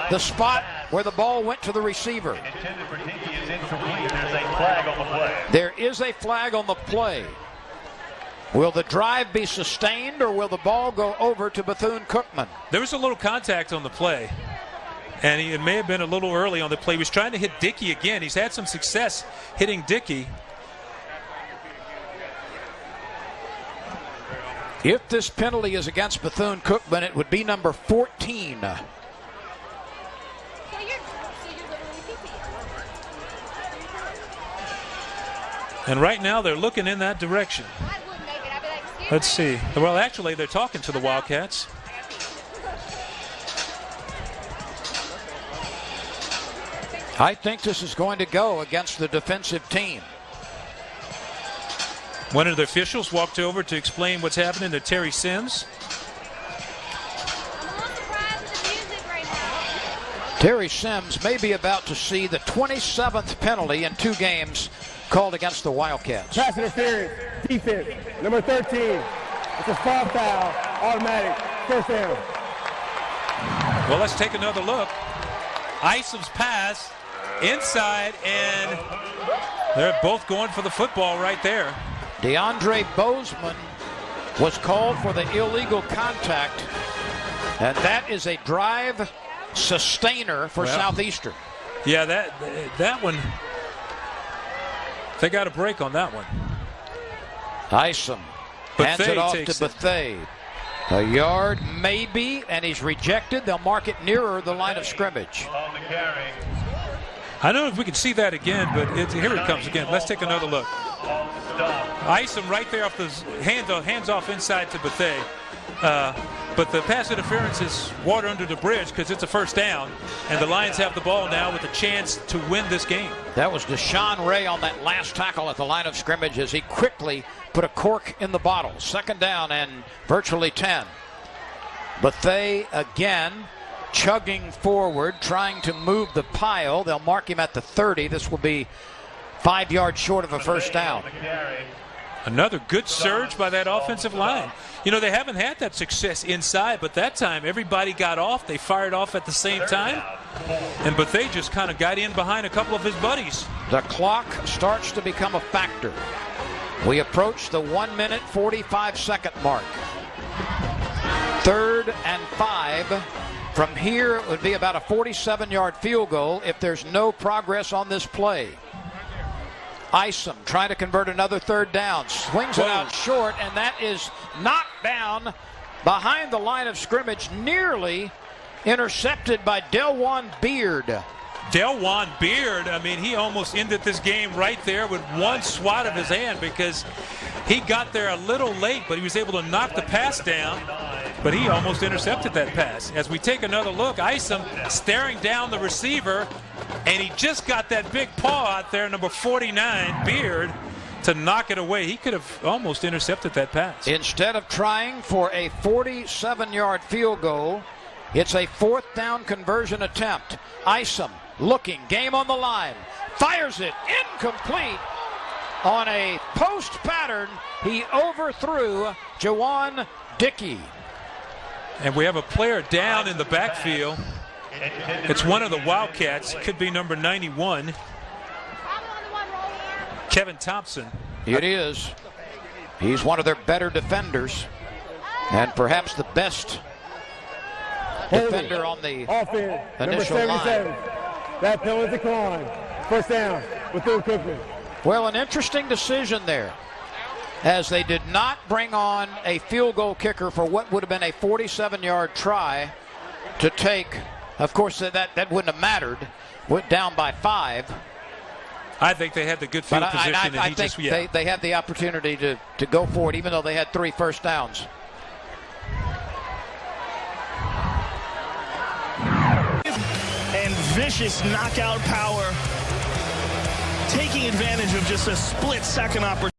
the spot where the ball went to the receiver. Intended for Dickey is incomplete. There's a flag on the play. There is a flag on the play. Will the drive be sustained, or will the ball go over to Bethune-Cookman? There was a little contact on the play, and it may have been a little early on the play. He was trying to hit Dickey again. He's had some success hitting Dickey. If this penalty is against Bethune-Cookman, it would be number 14. And right now they're looking in that direction. Let's see. Well, actually, they're talking to the Wildcats. I think this is going to go against the defensive team. One of the officials walked over to explain what's happening to Terry Sims. Terry Sims may be about to see the 27th penalty in 2 games called against the Wildcats. Pass interference, defense, number 13. It's a small foul, automatic, first down. Well, let's take another look. Isom's pass inside, and they're both going for the football right there. DeAndre Bozeman was called for the illegal contact, and that is a drive sustainer for Southeastern. Yeah, that one They got a break on that one. Isom hands it off to Bethune. A yard maybe, and he's rejected. They'll mark it nearer the line of scrimmage. I don't know if we can see that again, but here it comes again. Let's take another look. Isom right there off the hands off inside to Bethune. But the pass interference is water under the bridge because it's a first down, and the Lions have the ball now with a chance to win this game. That was Deshaun Ray on that last tackle at the line of scrimmage as he quickly put a cork in the bottle. Second down and virtually 10. Bethune again chugging forward, trying to move the pile. They'll mark him at the 30. This will be 5 yards short of a first down. Another good surge by that offensive line. You know, they haven't had that success inside, but that time everybody got off. They fired off at the same time. And Bethune just kind of got in behind a couple of his buddies. The clock starts to become a factor. We approach the 1 minute 45-second mark. 3rd and 5. From here, it would be about a 47-yard field goal if there's no progress on this play. Isom trying to convert another third down. Swings it out short, and that is knocked down behind the line of scrimmage, nearly intercepted by Delwan Beard. Delwan Beard, I mean, he almost ended this game right there with one swat of his hand because he got there a little late, but he was able to knock the pass down, but he almost intercepted that pass. As we take another look, Isom staring down the receiver, and he just got that big paw out there, number 49, Beard, to knock it away. He could have almost intercepted that pass. Instead of trying for a 47-yard field goal, it's a 4th down conversion attempt. Isom looking, game on the line, fires it, incomplete. On a post pattern, he overthrew Jawan Dickey. And we have a player down in the backfield. It's one of the Wildcats. Could be number 91. Kevin Thompson. It is. He's one of their better defenders. And perhaps the best defender on the initial line. That penalty decline. First down. Bethune-Cookman. Well, an interesting decision there, as they did not bring on a field goal kicker for what would have been a 47-yard try to take. Of course, that wouldn't have mattered. Went down by 5. I think they had the good field position. I think they had the opportunity to go for it, even though they had 3 first downs. And vicious knockout power, taking advantage of just a split-second opportunity.